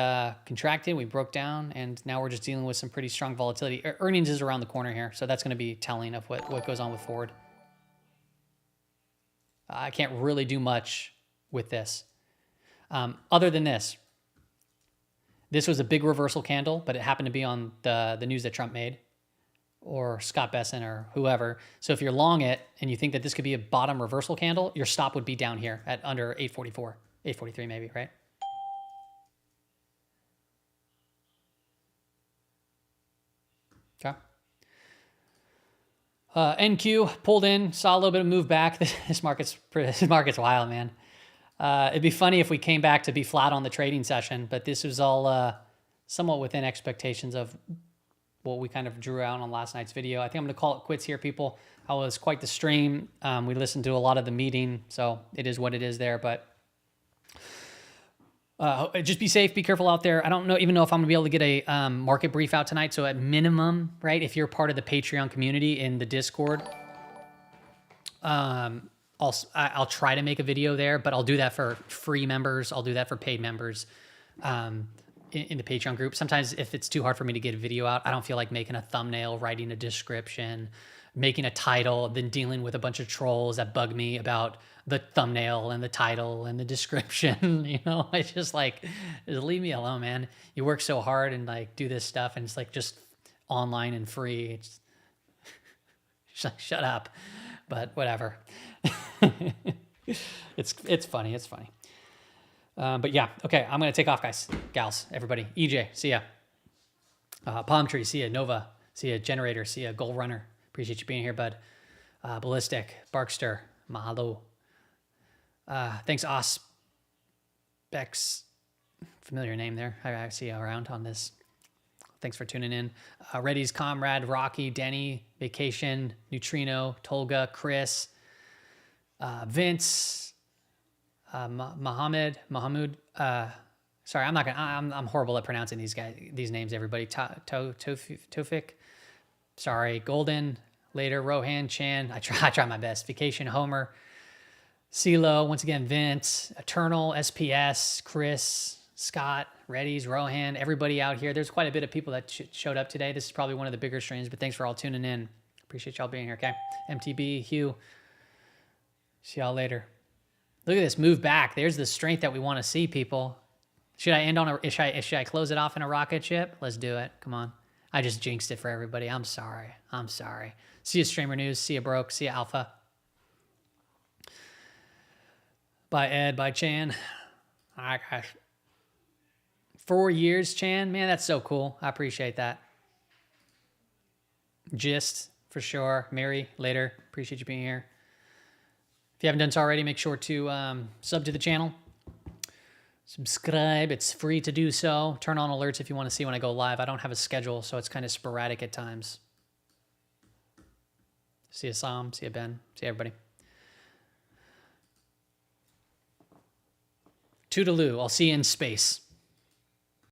contracted. We broke down, and now we're just dealing with some pretty strong volatility. Earnings is around the corner here, so that's going to be telling of what goes on with Ford. I can't really do much with this. Other than this. This was a big reversal candle, but it happened to be on the news that Trump made, or Scott Besson or whoever. So if you're long it and you think that this could be a bottom reversal candle, your stop would be down here at under 844, 843 maybe, right? Okay. NQ pulled in, saw a little bit of move back. This market's wild, man. It'd be funny if we came back to be flat on the trading session, but this was all somewhat within expectations of what we kind of drew out on last night's video. I think I'm going to call it quits here, people. I was quite the stream. We listened to a lot of the meeting, so it is what it is there. But just be safe, be careful out there. I don't even know if I'm going to be able to get a market brief out tonight. So at minimum, right, if you're part of the Patreon community in the Discord, I'll try to make a video there, but I'll do that for free members. I'll do that for paid members in the Patreon group. Sometimes if it's too hard for me to get a video out, I don't feel like making a thumbnail, writing a description, making a title, then dealing with a bunch of trolls that bug me about the thumbnail and the title and the description. I just leave me alone, man. You work so hard and do this stuff, and it's just online and free. It's just shut up. But whatever. It's funny. It's funny. But yeah, okay. I'm going to take off, guys, gals, everybody. EJ, see ya. Palm Tree, see ya. Nova, see ya. Generator, see ya. Goal Runner, appreciate you being here, bud. Ballistic, Barkster, mahalo. Thanks, Ospex. Familiar name there. I see you around on this. Thanks for tuning in. Reddy's Comrade, Rocky, Denny, Vacation, Neutrino, Tolga, Chris, Vince, Mahmoud. Sorry, I'm horrible at pronouncing these names. Everybody, Tofik. Sorry, Golden. Later, Rohan, Chan. I try my best. Vacation, Homer, CeeLo. Once again, Vince, Eternal, SPS, Chris, Scott, Reddy's, Rohan, everybody out here. There's quite a bit of people that showed up today. This is probably one of the bigger streams, but thanks for all tuning in. Appreciate y'all being here, okay? MTB, Hugh. See y'all later. Look at this move back. There's the strength that we want to see, people. Should I end on should I close it off in a rocket ship? Let's do it. Come on. I just jinxed it for everybody. I'm sorry. See you, Streamer News. See you, Broke. See you, Alpha. Bye, Ed. Bye, Chan. All right, guys. 4 years, Chan. Man, that's so cool. I appreciate that. Gist, for sure. Mary, later. Appreciate you being here. If you haven't done so already, make sure to sub to the channel. Subscribe. It's free to do so. Turn on alerts if you want to see when I go live. I don't have a schedule, so it's kind of sporadic at times. See you, Sam. See you, Ben. See you, everybody. Toodaloo. I'll see you in space.